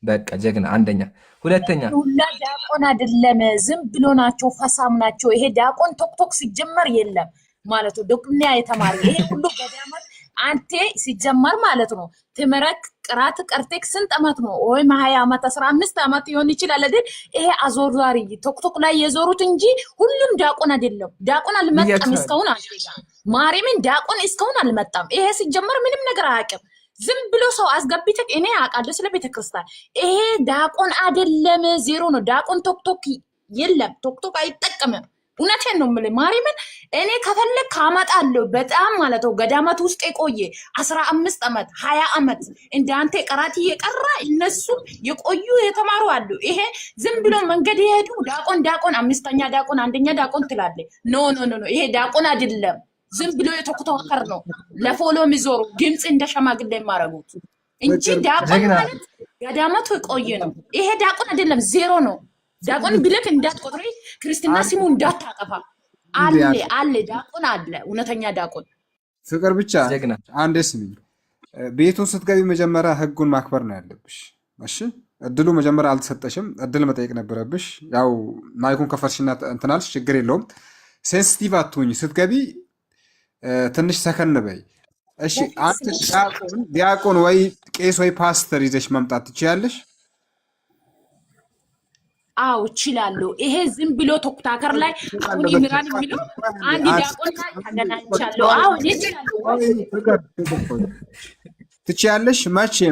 በቃ ጀግና። አንደኛ። ሁለተኛ
ሁላ ዲያቆን አይደለም፣ ዝም ብሎ ናቸው፣ ፈሳም ናቸው። ይሄ ዲያቆን ቶክቶክ ሲጀመር የለም ማለት ነው። ዶክና የተማረ ይሄ ሁሉ ገዳማት አንተ ሲጀመር ማለት ነው። ትምረክ ቅራት ቀርቴክ ስንት ዓመት ነው? ወይም 20 ዓመት 15 ዓመት ይሆን ይችላል አይደል? ይሄ አዞራሪ ቶክቶክ ላይ የዞሩት እንጂ ሁሉም ዲያቆን አይደለም። ዲያቆን አልመጣም
ብያችኋል።
እስካሁን አንተ ጋር ማርያምን ዲያቆን እስካሁን አልመጣም። ይሄ ሲጀመር ምንም ነገር አያውቅም። ዝም ብሎ ሰው አስገብተክ እኔ አውቃለሁ ስለ ቤተክርስቲያን። ይሄ ዲያቆን አይደለም፣ ዜሮ ነው። ዲያቆን ቶክቶክ የለም፣ ቶክቶክ አይጠቀምም። እውነቴን ነው የምልህ ማርያምን። እኔ ከፈለክ ካመጣለሁ በጣም ማለት ነው። ገዳማት ውስጥ የቆየ 15 ዓመት 20 ዓመት እንዳንተ ቀራት እየቀራ እነሱ የቆዩ የተማሩ አሉ። ይሄ ዝም ብሎ መንገድ የሄዱ ዲያቆን አምስተኛ ዲያቆን አንደኛ ዲያቆን ትላለ። ኖ ኖ ኖ፣ ይሄ ዲያቆን አይደለም። ዝም ብሎ የተኮተከር ነው። ለፎሎ የሚዞሩ ግምጽ እንደ ሸማግሌ የማረጉት እንጂ ዲያቆን
ጀግና።
ማለት ገዳማቱ የቆየ ነው። ይሄ ዲያቆን አይደለም፣ ዜሮ ነው። ዲያቆን ብለክ እንዳትቆጥሪ፣ ክርስትና ስሙ እንዳታጠፋ። አለ ዲያቆን አለ፣ እውነተኛ ዲያቆን።
ፍቅር ብቻ
ጀግና።
አንዴ ስሚኝ፣ ቤቱን ስትገቢ መጀመሪያ ህጉን ማክበር ነው ያለብሽ። እሺ እድሉ መጀመሪያ አልተሰጠሽም፣ እድል መጠየቅ ነበረብሽ። ያው ማይኩን ከፈርሽና እንትናልሽ ችግር የለውም። ሴንሲቲቭ አትሁኝ ስትገቢ፣ ትንሽ ሰከን በይ። እሺ አንተ ዲያቆን ወይ ቄስ ወይ ፓስተር ይዘሽ መምጣት ትችያለሽ?
አው እችላለሁ። ይሄ ዝም ብሎ ቶክታከር ላይ አሁን ይምራን የሚለው አንድ ዲያቆን ላይ ተገናኝቻለሁ። አው እኔ እችላለሁ።
ትችያለሽ?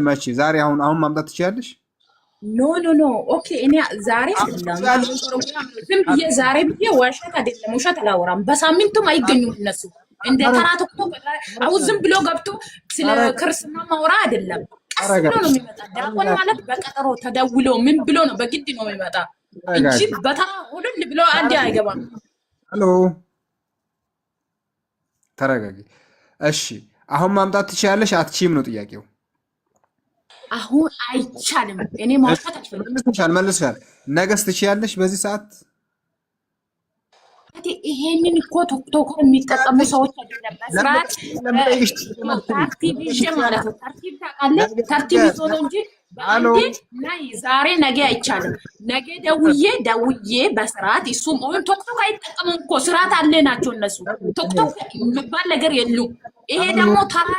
መቼ ዛሬ አሁን ማምጣት ትችያለሽ?
ኖ ኖ ኖ ኦኬ። እኔ ዛሬ አይደለም ዝም ብዬ ዛሬ ብዬ ውሸት አይደለም፣ ውሸት አላወራም። በሳምንቱም አይገኙም እነሱ እንደ ተራ ቶክቶክ። አሁን ዝም ብሎ ገብቶ ስለ ክርስትና ማውራ አይደለም። ቀስ ብሎ ነው የሚመጣ። ዲያቆን ማለት በቀጠሮ ተደውሎ ምን ብሎ ነው በግድ ነው የሚመጣ እንጂ በተራ ሁሉን ብሎ አንዴ አይገባም።
ሄሎ ተረጋጊ። እሺ አሁን ማምጣት ትችያለሽ አትችይም ነው ጥያቄው።
አሁን አይቻልም። እኔ ማውጣት አልፈልግም።
መልሰሻል። ነገስ ትችያለሽ በዚህ ሰዓት?
ይሄንን እኮ ቶክቶክ የሚጠቀሙ ሰዎች አይደለም። በስርዓት ተርቲብ ይዤ ማለት ነው። ተርቲብ ታውቃለህ? ተርቲብ ይዞ ነው እንጂ በአንዴ ናይ ዛሬ ነገ አይቻልም። ነገ ደውዬ በስርዓት እሱም አሁን ቶክቶክ አይጠቀሙም እኮ ስርዓት አለ ናቸው እነሱ። ቶክቶክ የሚባል ነገር የሉም። ይሄ ደግሞ ተራ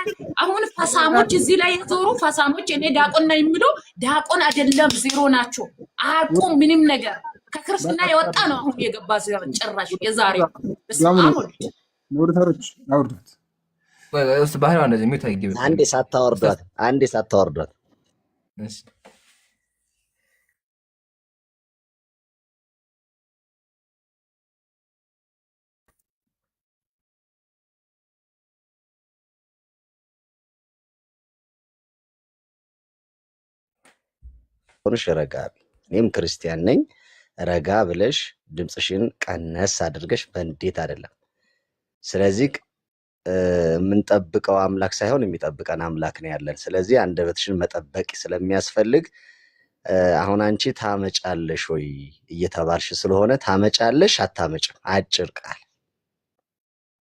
አሁን ፈሳሞች እዚህ ላይ የዞሩ ፈሳሞች እኔ ዲያቆን ነው የሚሉ ዲያቆን አይደለም፣ ዜሮ ናቸው። አያውቁም ምንም ነገር። ከክርስትና የወጣ ነው አሁን የገባ ጭራሽ የዛሬው
ሞሪተሮች አውርዱት።
እሱ ባህሪዋ እንደዚህ ሚውት አይገብ።
አንዴ ሳታወርዷት
እሺ
ሆነሽ ረጋ። እኔም ክርስቲያን ነኝ። ረጋ ብለሽ ድምፅሽን ቀነስ አድርገሽ በእንዴት አይደለም። ስለዚህ የምንጠብቀው አምላክ ሳይሆን የሚጠብቀን አምላክ ነው ያለን። ስለዚህ አንደበትሽን መጠበቅ ስለሚያስፈልግ አሁን አንቺ ታመጫለሽ ወይ እየተባልሽ ስለሆነ ታመጫለሽ አታመጭም፣ አጭር ቃል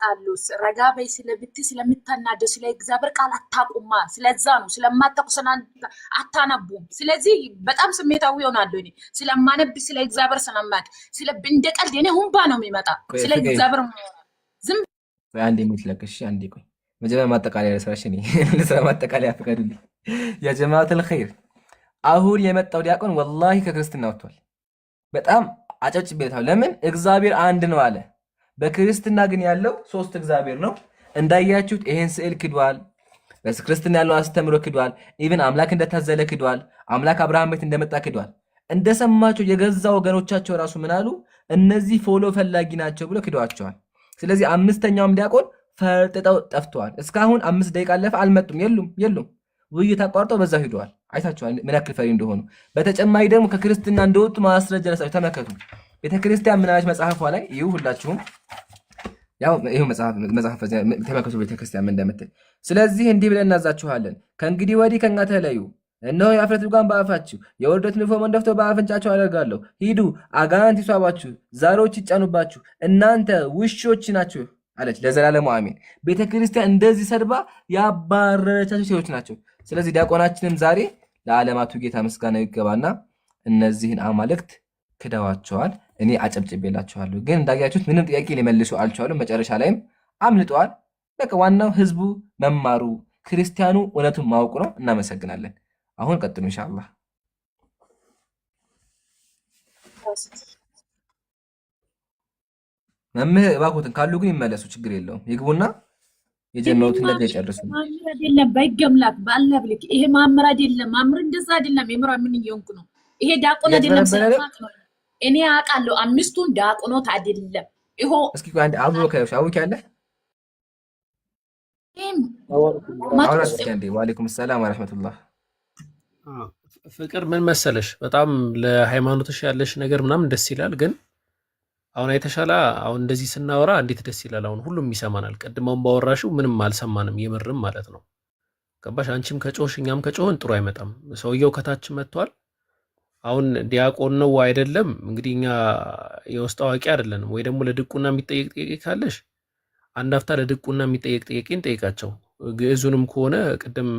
አሉስ ረጋ በይ። ስለምታናደው ስለ እግዚአብሔር ቃል አታቁማ። ስለዛ ነው ስለማታቁ አታነቡም። ስለዚህ በጣም ስሜታዊ ይሆናሉ። እኔ ስለማነብ ስለ እግዚአብሔር ስለማቅ ስለ እንደቀልድ እኔ ሁንባ ነው የሚመጣ ስለ እግዚአብሔር ዝም
አንዴ የምትለቅሽ አንዴ ቆይ መጀመሪያ ማጠቃለያ ለስራሽ እኔ ለስራ ማጠቃለያ ፍቀዱልኝ። ያ ጀማዓተል ኸይር አሁን የመጣው ዲያቆን ወላሂ ከክርስትና ወጥቷል። በጣም አጨብጭቤታለሁ። ለምን እግዚአብሔር አንድ ነው አለ። በክርስትና ግን ያለው ሶስት እግዚአብሔር ነው። እንዳያችሁት ይሄን ስዕል ክዷል። በክርስትና ያለው አስተምሮ ክዷል። ኢቭን አምላክ እንደታዘለ ክዷል። አምላክ አብርሃም ቤት እንደመጣ ክዷል። እንደሰማችሁ የገዛ ወገኖቻቸው ራሱ ምን አሉ? እነዚህ ፎሎ ፈላጊ ናቸው ብሎ ክዷቸዋል። ስለዚህ አምስተኛውም ዲያቆን ፈርጥጠው ጠፍተዋል። እስካሁን 5 ደቂቃ አለፈ፣ አልመጡም። የሉም። ውይይት አቋርጠው በዛው ሄደዋል። አይታችኋል ምን ያክል ፈሪ እንደሆኑ። በተጨማሪ ደግሞ ከክርስትና እንደወጡ ማስረጃ ለሳችሁ ተመከቱ። ቤተክርስቲያን ምን አለች መጽሐፏ ላይ? ይሁ ሁላችሁም ያው ይሁ መጽሐፍ ተመከቱ ቤተክርስቲያን ምን እንደምትል። ስለዚህ እንዲህ ብለን እናዛችኋለን፣ ከእንግዲህ ወዲህ ከእኛ ተለዩ። እነሆ የአፍረት ልጓም በአፋችሁ የውርደት ንፎ መንደፍቶ በአፍንጫችሁ አደርጋለሁ። ሂዱ፣ አጋንንት ይሷባችሁ፣ ዛሮች ይጫኑባችሁ፣ እናንተ ውሾች ናችሁ አለች። ለዘላለሙ አሜን። ቤተክርስቲያን እንደዚህ ሰድባ ያባረረቻቸው ሰዎች ናቸው። ስለዚህ ዲያቆናችንም ዛሬ ለዓለማቱ ጌታ ምስጋና ይገባና እነዚህን አማልክት ክደዋቸዋል። እኔ አጨብጭቤላቸዋለሁ። ግን እንዳያችሁት ምንም ጥያቄ ሊመልሱ አልቻሉም። መጨረሻ ላይም አምልጠዋል። በቃ ዋናው ህዝቡ መማሩ፣ ክርስቲያኑ እውነቱን ማወቁ ነው። እናመሰግናለን። አሁን ቀጥሉ ኢንሻአላህ። መምህር እባክዎትን ካሉ ግን ይመለሱ፣ ችግር የለውም። ይግቡና የጀመሩትን ነገር ይጨርሱ።
ማምር አይደለም ባይገምላክ ባላ ብልክ ይሄ ማምር አይደለም። ማምር እንደዛ አይደለም። የምራ ምን እየሆንኩ ነው? ይሄ ዳቆን አይደለም። ሰማት ነው። እኔ አውቃለሁ 5ቱን ዳቆኖት አይደለም። ይሄ
እስኪ አንድ አቡከ ያለ ወአለይኩም ሰላም ወራህመቱላህ።
ፍቅር ምን መሰለሽ፣ በጣም ለሃይማኖትሽ ያለሽ ነገር ምናምን ደስ ይላል። ግን አሁን አይተሻላ፣ አሁን እንደዚህ ስናወራ እንዴት ደስ ይላል። አሁን ሁሉም ይሰማናል። ቀድሞም ባወራሽው ምንም አልሰማንም፣ የምርም ማለት ነው። ገባሽ? አንቺም ከጮሽ እኛም ከጮህን ጥሩ አይመጣም። ሰውየው ከታች መጥቷል። አሁን ዲያቆን ነው አይደለም? እንግዲህ እኛ የውስጥ አዋቂ አይደለንም። ወይ ደግሞ ለድቁና የሚጠየቅ ጥያቄ ካለሽ አንድ አፍታ ለድቁና የሚጠየቅ ጥያቄን ጠይቃቸው። ግዕዙንም ከሆነ ቅድም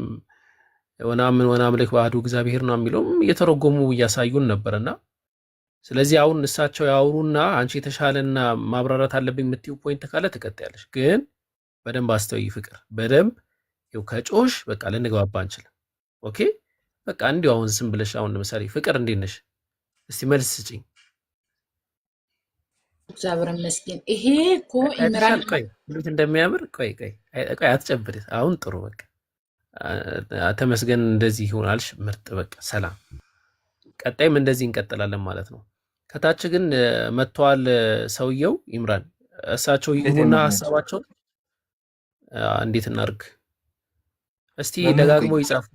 ወነአምልክ በአሐዱ እግዚአብሔር ነው የሚለውም እየተረጎሙ እያሳዩን ነበርና ስለዚህ አሁን እሳቸው ያወሩና አንቺ የተሻለና ማብራራት አለብኝ የምትይው ፖይንት ካለ ትቀጥያለሽ። ግን በደንብ አስተውይ ፍቅር፣ በደንብ ይኸው ከጮሽ በቃ ልንግባባ አንችልም። ኦኬ በቃ እንዲሁ አሁን ዝም ብለሽ አሁን ለምሳሌ ፍቅር እንዴት ነሽ? እስቲ መልስ ስጪኝ።
እግዚአብሔር ይመስገን። ይሄ እኮ ኢምራን
ቆይ እንዴት እንደሚያምር ቆይ አትጨብድ። አሁን ጥሩ በቃ ተመስገን። እንደዚህ ይሆናልሽ። ምርጥ በቃ ሰላም። ቀጣይም እንደዚህ እንቀጥላለን ማለት ነው። ከታች ግን መጥተዋል ሰውየው ኢምራን። እሳቸው ይሁንና ሐሳባቸው እንዴት እናድርግ? እስቲ ደጋግሞ ይጻፉ።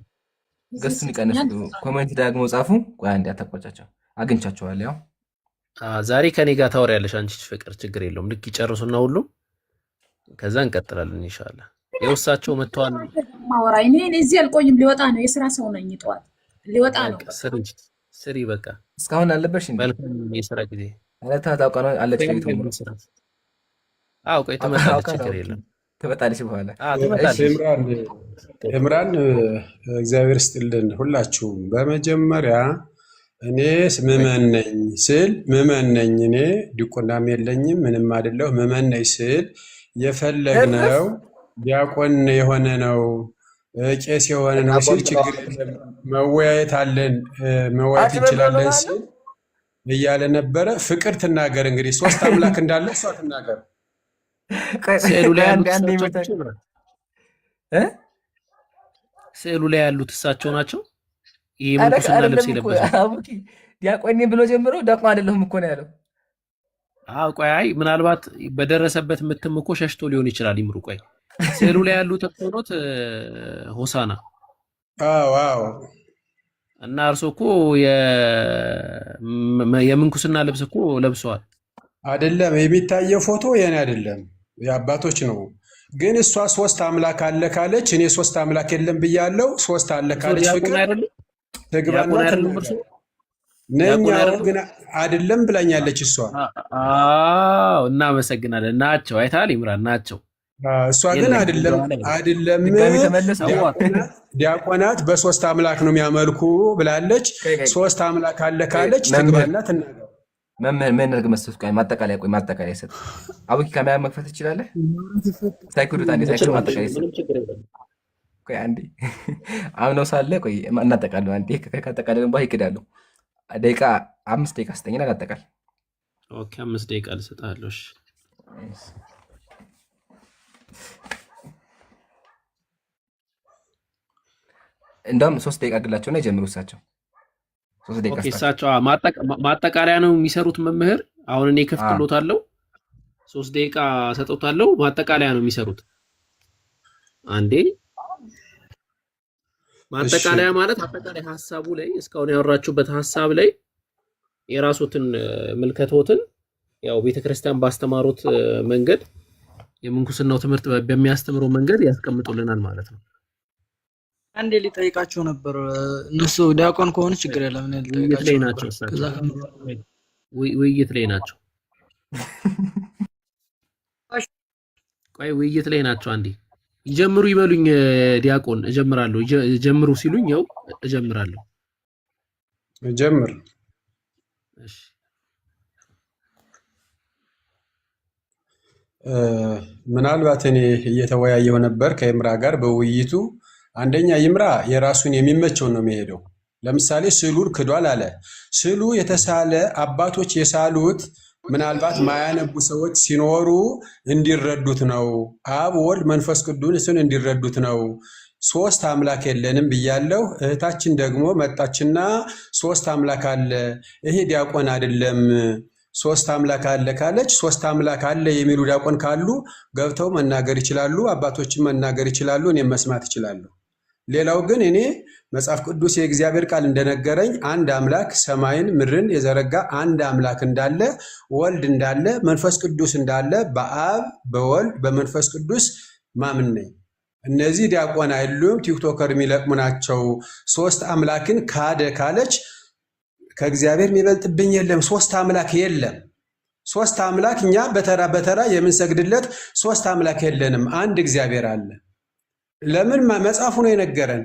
ገስቱን ይቀንሱ፣ ኮሜንት ደግሞ ጻፉ። ቆይ አንዴ አታቋጫቸው፣ አግኝቻቸዋለሁ። ያው
ዛሬ ከኔ ጋር ታወሪያለሽ አንቺ ፍቅር፣ ችግር የለውም። ልክ ይጨርሱና ሁሉም ከዛ እንቀጥላለን ኢንሻአላህ። የውሳቸው መጥተዋል።
ማወራ እኔ እዚህ አልቆይም፣ ሊወጣ ነው። የሥራ ሰው ነኝ። ጠዋት ሊወጣ ነው።
ስሪ በቃ።
እስካሁን አልነበርሽ እንዴ?
መልካም የሥራ ጊዜ
አለታ ታውቀው ነው አለች።
አዎ ቆይ ትመጣለች፣ ችግር የለም
ትመጣለች በኋላ።
ኢምራን እግዚአብሔር ስጥልን ሁላችሁም። በመጀመሪያ እኔ ምዕመን ነኝ ስል ምዕመን ነኝ፣ እኔ ዲቁናም የለኝም ምንም አይደለሁ። ምዕመን ነኝ ስል የፈለግነው ዲያቆን የሆነ ነው ቄስ የሆነ ነው ሲል ችግር የለም መወያየት አለን መወያየት እንችላለን ሲል እያለ ነበረ። ፍቅር ትናገር እንግዲህ 3 አምላክ እንዳለ እሷ ትናገር።
ስዕሉ ላይ ያሉት እሳቸው ናቸው። ይሄ ምንኩስና ልብስ የለበሱት
ዲያቆን ብሎ ጀምሮ ዲያቆን አይደለሁም እኮ ነው ያለው።
አዎ ቆይ አይ ምናልባት በደረሰበት ምትም እኮ ሸሽቶ ሊሆን ይችላል። ይምሩ ቆይ ስዕሉ ላይ ያሉት ተቆሮት ሆሳና።
አዎ
እና እርሶ እኮ የምንኩስና ልብስ እኮ ለብሰዋል።
አይደለም የሚታየው ፎቶ የኔ አይደለም የአባቶች ነው። ግን እሷ 3 አምላክ አለ ካለች እኔ 3 አምላክ የለም ብያለሁ። 3 አለ ካለች ፍቅር ተግባና ነኛው ግን አይደለም ብላኛለች እሷ።
አዎ እናመሰግናለን። ናቸው አይታል ኢምራን ናቸው።
እሷ ግን አይደለም ዲያቆናት በ3 አምላክ ነው የሚያመልኩ ብላለች። 3 አምላክ አለ ካለች ተግባና ትናገር።
መምህር ምን ነገር መስጠት ቆይ ማጠቃለያ ሰጥ አቡኪ ካሜራ መክፈት ትችላለህ? ሳይኩሪቲ አንዴ ሳይኩሪቲ ማጠቃለያ ሰጥ ቆይ አንዴ አሁን ነው ሳለ ቆይ እናጠቃለሁ። አንዴ ካጠቃለልን በኋላ ይከዳሉ። ደቂቃ 5 ደቂቃ ስጠኝና እናጠቃል።
ኦኬ 5 ደቂቃ ልሰጣለሁ። እሺ
እንደውም 3 ደቂቃ ግላቸው ነው የጀምሩ እሳቸው 3 ደቂቃ
እሳቸው ማጠቃለያ ነው የሚሰሩት። መምህር አሁን እኔ ከፍትሎታለሁ። 3 ደቂቃ ሰጥቶታለሁ። ማጠቃለያ ነው የሚሰሩት። አንዴ ማጠቃለያ ማለት አጠቃላይ ሐሳቡ ላይ እስካሁን ያወራችሁበት ሐሳብ ላይ የራሱትን ምልከቶትን ያው ቤተክርስቲያን ባስተማሩት መንገድ የምንኩስናው ትምህርት በሚያስተምረው መንገድ ያስቀምጡልናል ማለት ነው።
አንዴ ሊጠይቃቸው ነበር። እነሱ ዲያቆን ከሆኑ ችግር የለም።
ውይይት ላይ ናቸው። ውይይት ላይ ናቸው። ቆይ ውይይት ላይ ናቸው። አንዴ ይጀምሩ ይበሉኝ። ዲያቆን እጀምራለሁ። ጀምሩ ሲሉኝ ያው እጀምራለሁ።
ጀምር።
እሺ
ምናልባት እኔ እየተወያየሁ ነበር ከይምራ ጋር በውይይቱ። አንደኛ ይምራ የራሱን የሚመቸውን ነው የሚሄደው። ለምሳሌ ስዕሉን ክዷል አለ። ስዕሉ የተሳለ አባቶች የሳሉት ምናልባት ማያነቡ ሰዎች ሲኖሩ እንዲረዱት ነው። አብ ወልድ መንፈስ ቅዱስን እንዲረዱት ነው። ሶስት አምላክ የለንም ብያለሁ። እህታችን ደግሞ መጣችና ሶስት አምላክ አለ፣ ይሄ ዲያቆን አይደለም፣ ሶስት አምላክ አለ ካለች ሶስት አምላክ አለ የሚሉ ዲያቆን ካሉ ገብተው መናገር ይችላሉ። አባቶችን መናገር ይችላሉ። እኔም መስማት ይችላለሁ። ሌላው ግን እኔ መጽሐፍ ቅዱስ የእግዚአብሔር ቃል እንደነገረኝ አንድ አምላክ ሰማይን ምድርን የዘረጋ አንድ አምላክ እንዳለ፣ ወልድ እንዳለ፣ መንፈስ ቅዱስ እንዳለ በአብ በወልድ በመንፈስ ቅዱስ ማምን ነኝ። እነዚህ ዲያቆን አይሉም፣ ቲክቶከር የሚለቅሙ ናቸው። ሶስት አምላክን ካደ ካለች ከእግዚአብሔር የሚበልጥብኝ የለም። ሶስት አምላክ የለም። ሶስት አምላክ እኛ በተራ በተራ የምንሰግድለት ሶስት አምላክ የለንም። አንድ እግዚአብሔር አለ። ለምን? መጽሐፉ ነው የነገረን።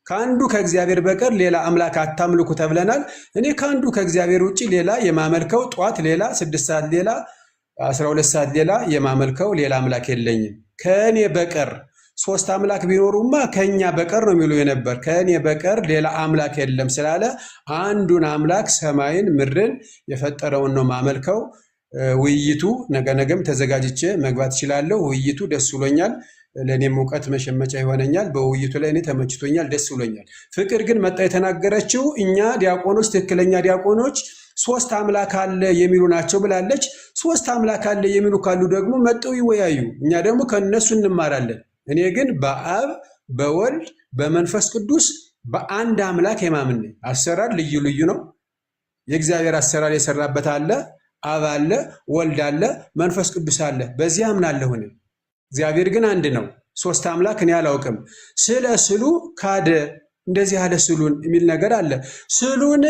ከአንዱ ከእግዚአብሔር በቀር ሌላ አምላክ አታምልኩ ተብለናል። እኔ ከአንዱ ከእግዚአብሔር ውጭ ሌላ የማመልከው ጧት ሌላ 6 ሰዓት ሌላ 12 ሰዓት ሌላ የማመልከው ሌላ አምላክ የለኝም ከእኔ በቀር። ሶስት አምላክ ቢኖሩማ ከኛ በቀር ነው የሚሉ የነበር። ከእኔ በቀር ሌላ አምላክ የለም ስላለ አንዱን አምላክ ሰማይን ምድርን የፈጠረውን ነው ማመልከው። ውይይቱ ነገም ተዘጋጅቼ መግባት እችላለሁ። ውይይቱ ደስ ብሎኛል። ለእኔም እውቀት መሸመቻ ይሆነኛል። በውይይቱ ላይ እኔ ተመችቶኛል፣ ደስ ብሎኛል። ፍቅር ግን መጣ የተናገረችው እኛ ዲያቆኖች፣ ትክክለኛ ዲያቆኖች ሶስት አምላክ አለ የሚሉ ናቸው ብላለች። ሶስት አምላክ አለ የሚሉ ካሉ ደግሞ መጠው ይወያዩ፣ እኛ ደግሞ ከነሱ እንማራለን። እኔ ግን በአብ በወልድ በመንፈስ ቅዱስ በአንድ አምላክ የማምን ነኝ። አሰራር ልዩ ልዩ ነው። የእግዚአብሔር አሰራር የሰራበት አለ። አብ አለ፣ ወልድ አለ፣ መንፈስ ቅዱስ አለ። በዚህ አምናለሁ እኔ። እግዚአብሔር ግን አንድ ነው። ሶስት አምላክ እኔ አላውቅም። ስለ ስሉ ካደ እንደዚህ ያለ ስሉን የሚል ነገር አለ። ስሉን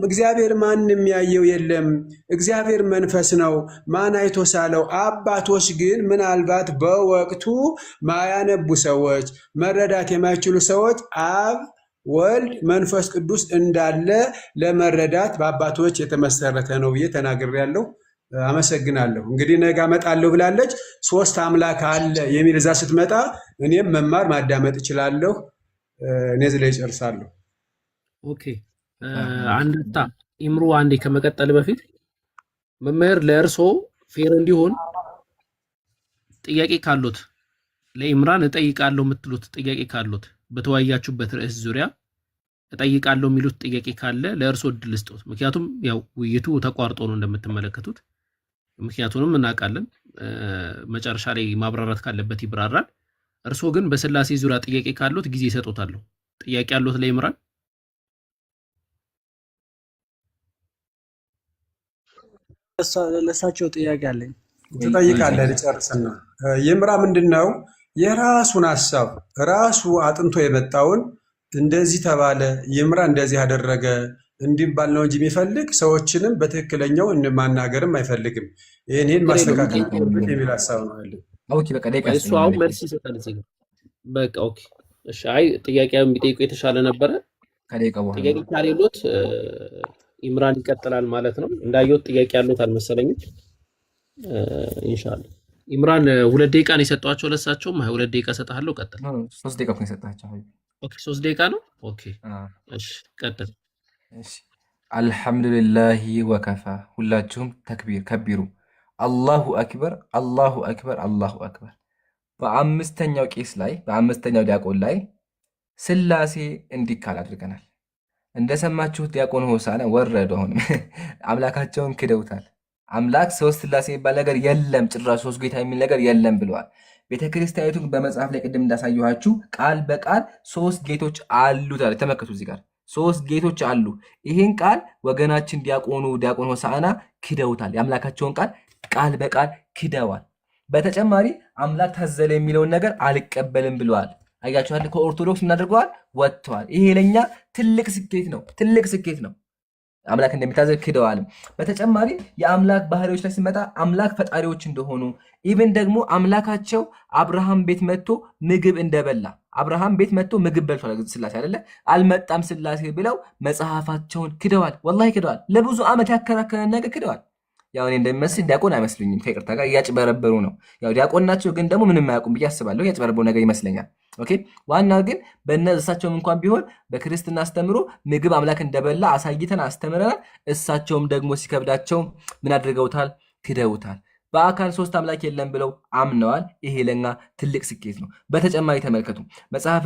እግዚአብሔር ማንም ያየው የለም፣ እግዚአብሔር መንፈስ ነው፣ ማን አይቶ ሳለው? አባቶች ግን ምናልባት በወቅቱ ማያነቡ ሰዎች፣ መረዳት የማይችሉ ሰዎች አብ ወልድ መንፈስ ቅዱስ እንዳለ ለመረዳት በአባቶች የተመሰረተ ነው ብዬ ተናግሬያለሁ። አመሰግናለሁ። እንግዲህ ነገ እመጣለሁ ብላለች። ሶስት አምላክ አለ የሚል እዛ ስትመጣ እኔም መማር ማዳመጥ እችላለሁ። እኔ እዚህ ላይ እጨርሳለሁ።
ኦኬ አንድታ ኢምሩ አንዴ ከመቀጠል በፊት መምህር ለእርሶ ፌር እንዲሆን ጥያቄ ካሉት ለኢምራን እጠይቃለሁ የምትሉት ጥያቄ ካሉት በተወያያችሁበት ርዕስ ዙሪያ እጠይቃለሁ የሚሉት ጥያቄ ካለ ለእርሶ እድል ስጦት። ምክንያቱም ያው ውይይቱ ተቋርጦ ነው እንደምትመለከቱት። ምክንያቱንም እናውቃለን። መጨረሻ ላይ ማብራራት ካለበት ይብራራል። እርሶ ግን በስላሴ ዙሪያ ጥያቄ ካሉት ጊዜ ይሰጡታለሁ። ጥያቄ ያሉት ለኢምራን?
ለእሳቸው ጥያቄ አለኝ።
ትጠይቃለህ። ልጨርስና ይምራ ምንድን ነው የራሱን ሀሳብ ራሱ አጥንቶ የመጣውን እንደዚህ ተባለ፣ ይምራ እንደዚህ ያደረገ እንዲባል ነው እንጂ የሚፈልግ ሰዎችንም በትክክለኛው ማናገርም አይፈልግም። ይህን ማስተካከል የሚል ሀሳብ ነው ያለ።
ኦኬ በቃ ደቂቃ
እሱ አሁን መልስ ይሰጣል እዚህ ጋር። በቃ ኦኬ እሺ። አይ ጥያቄውን ቢጠይቁ የተሻለ ነበረ።
ከደቂቃ በኋላ
ጥያቄ ካሌሎት ኢምራን ይቀጥላል ማለት ነው። እንዳየሁት ጥያቄ ያሉት አልመሰለኝም። ኢንሻአላህ ኢምራን 2 ደቂቃ ነው የሰጧቸው ለሳቸውም። 2 ደቂቃ ሰጣለሁ። ቀጥል።
3 ደቂቃ ነው የሰጣቸው።
ኦኬ 3 ደቂቃ ነው። ኦኬ እሺ ቀጥል።
እሺ አልሐምዱሊላሂ ወከፋ። ሁላችሁም ተክቢር ከቢሩ። አላሁ አክበር አላሁ አክበር አላሁ አክበር። በአምስተኛው ቄስ ላይ በአምስተኛው ዲያቆን ላይ ስላሴ እንዲካል አድርገናል። እንደሰማችሁት ዲያቆን ሆሳዕና ወረዱ። አሁንም አምላካቸውን ክደውታል። አምላክ ሶስት ስላሴ የሚባል ነገር የለም፣ ጭራሽ ሶስት ጌታ የሚል ነገር የለም ብለዋል። ቤተክርስቲያኒቱ በመጽሐፍ ላይ ቅድም እንዳሳየኋችሁ ቃል በቃል ሶስት ጌቶች አሉ ታለ ተመከቱ። እዚህ ጋር ሶስት ጌቶች አሉ። ይህን ቃል ወገናችን ዲያቆን ሆሳዕና ክደውታል። የአምላካቸውን ቃል ቃል በቃል ክደዋል። በተጨማሪ አምላክ ታዘለ የሚለውን ነገር አልቀበልም ብለዋል። አያችኋል? ከኦርቶዶክስ እናደርገዋል ወጥተዋል። ይሄ ለኛ ትልቅ ስኬት ነው፣ ትልቅ ስኬት ነው። አምላክ እንደሚታዘዝ ክደዋል። በተጨማሪ የአምላክ ባህሪዎች ላይ ስመጣ አምላክ ፈጣሪዎች እንደሆኑ ኢቭን ደግሞ አምላካቸው አብርሃም ቤት መጥቶ ምግብ እንደበላ አብርሃም ቤት መጥቶ ምግብ በልቷል። ስላሴ አይደለ አልመጣም ስላሴ ብለው መጽሐፋቸውን ክደዋል። ወላሂ ክደዋል። ለብዙ ዓመት ያከራከረን ነገር ክደዋል። ያው እኔ እንደሚመስል ዲያቆን አይመስሉኝም፣ ከይቅርታ ጋር እያጭበረበሩ ነው። ያው ዲያቆን ናቸው፣ ግን ደግሞ ምንም አያውቁም ብዬ አስባለሁ። እያጭበረበሩ ነገር ይመስለኛል። ኦኬ ዋናው ግን እሳቸውም እንኳን ቢሆን በክርስትና አስተምሮ ምግብ አምላክ እንደበላ አሳይተን አስተምረናል። እሳቸውም ደግሞ ሲከብዳቸው ምን አድርገውታል? ክደውታል። በአካል ሶስት አምላክ የለም ብለው አምነዋል። ይሄ ለኛ ትልቅ ስኬት ነው። በተጨማሪ ተመልከቱ መጽሐፈ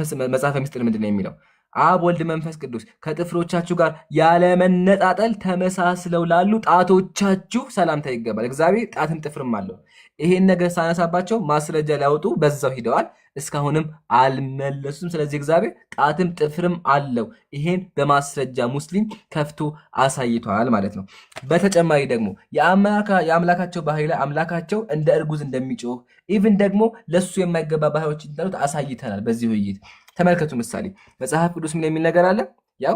ምስጢር ምንድን ነው የሚለው? አብ ወልድ መንፈስ ቅዱስ ከጥፍሮቻችሁ ጋር ያለመነጣጠል ተመሳስለው ላሉ ጣቶቻችሁ ሰላምታ ይገባል። እግዚአብሔር ጣትም ጥፍርም አለው። ይሄን ነገር ሳነሳባቸው ማስረጃ ሊያወጡ በዛው ሂደዋል። እስካሁንም አልመለሱም። ስለዚህ እግዚአብሔር ጣትም ጥፍርም አለው። ይሄን በማስረጃ ሙስሊም ከፍቶ አሳይቷል ማለት ነው። በተጨማሪ ደግሞ የአምላካቸው ባህሪ ላይ አምላካቸው እንደ እርጉዝ እንደሚጮህ ኢቭን ደግሞ ለሱ የማይገባ ባህሪዎች እንዳሉት አሳይተናል በዚህ ውይይት። ተመልከቱ ምሳሌ መጽሐፍ ቅዱስ ምን የሚል ነገር አለ? ያው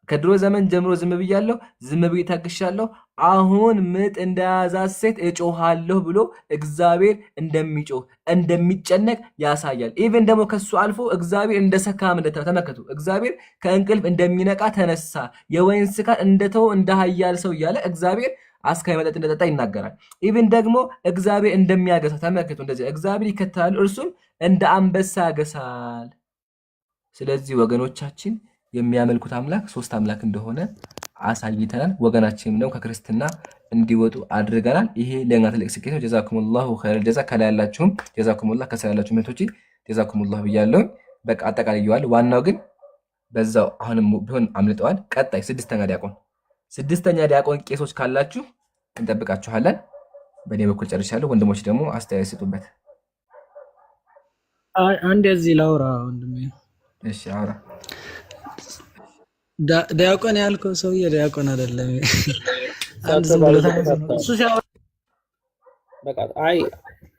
ከድሮ ዘመን ጀምሮ ዝም ብያለሁ፣ ዝም ብዬ ታግሻለሁ፣ አሁን ምጥ እንደያዛት ሴት እጮሃለሁ ብሎ እግዚአብሔር እንደሚጮህ እንደሚጨነቅ ያሳያል። ኢቭን ደግሞ ከሱ አልፎ እግዚአብሔር እንደ ሰካም ተመልከቱ፣ እግዚአብሔር ከእንቅልፍ እንደሚነቃ ተነሳ፣ የወይን ስካር እንደተው እንደ ኃያል ሰው እያለ እግዚአብሔር አስካይ መጠጥ እንደጠጣ ይናገራል። ኢቭን ደግሞ እግዚአብሔር እንደሚያገሳ ተመልከቱ። እንደዚህ እግዚአብሔር ይከተላል፣ እርሱም እንደ አንበሳ ያገሳል። ስለዚህ ወገኖቻችን የሚያመልኩት አምላክ ሶስት አምላክ እንደሆነ አሳይተናል። ወገናችንም ነው ከክርስትና እንዲወጡ አድርገናል። ይሄ ለኛ ትልቅ ስኬት ነው። ጀዛኩሙላሁ ኸይረል ጀዛ። ከላይ ያላችሁም ጀዛኩሙላህ፣ ከስራ ያላችሁ እህቶቼ ጀዛኩሙላህ ብያለሁ። በቃ አጠቃልየዋል። ዋናው ግን በዛው አሁንም ቢሆን አምልጠዋል። ቀጣይ ስድስተኛ ዲያቆን ቄሶች ካላችሁ እንጠብቃችኋለን። በእኔ በኩል ጨርሻለሁ። ወንድሞች ደግሞ አስተያየት ስጡበት።
አንድ እዚህ ላውራ ወንድሜ።
እሺ አውራ።
ዲያቆን ያልከው ሰውዬ ዲያቆን አይደለም። አንድ ዝም ብሎ እሱ ሲያወራ
በቃ አይ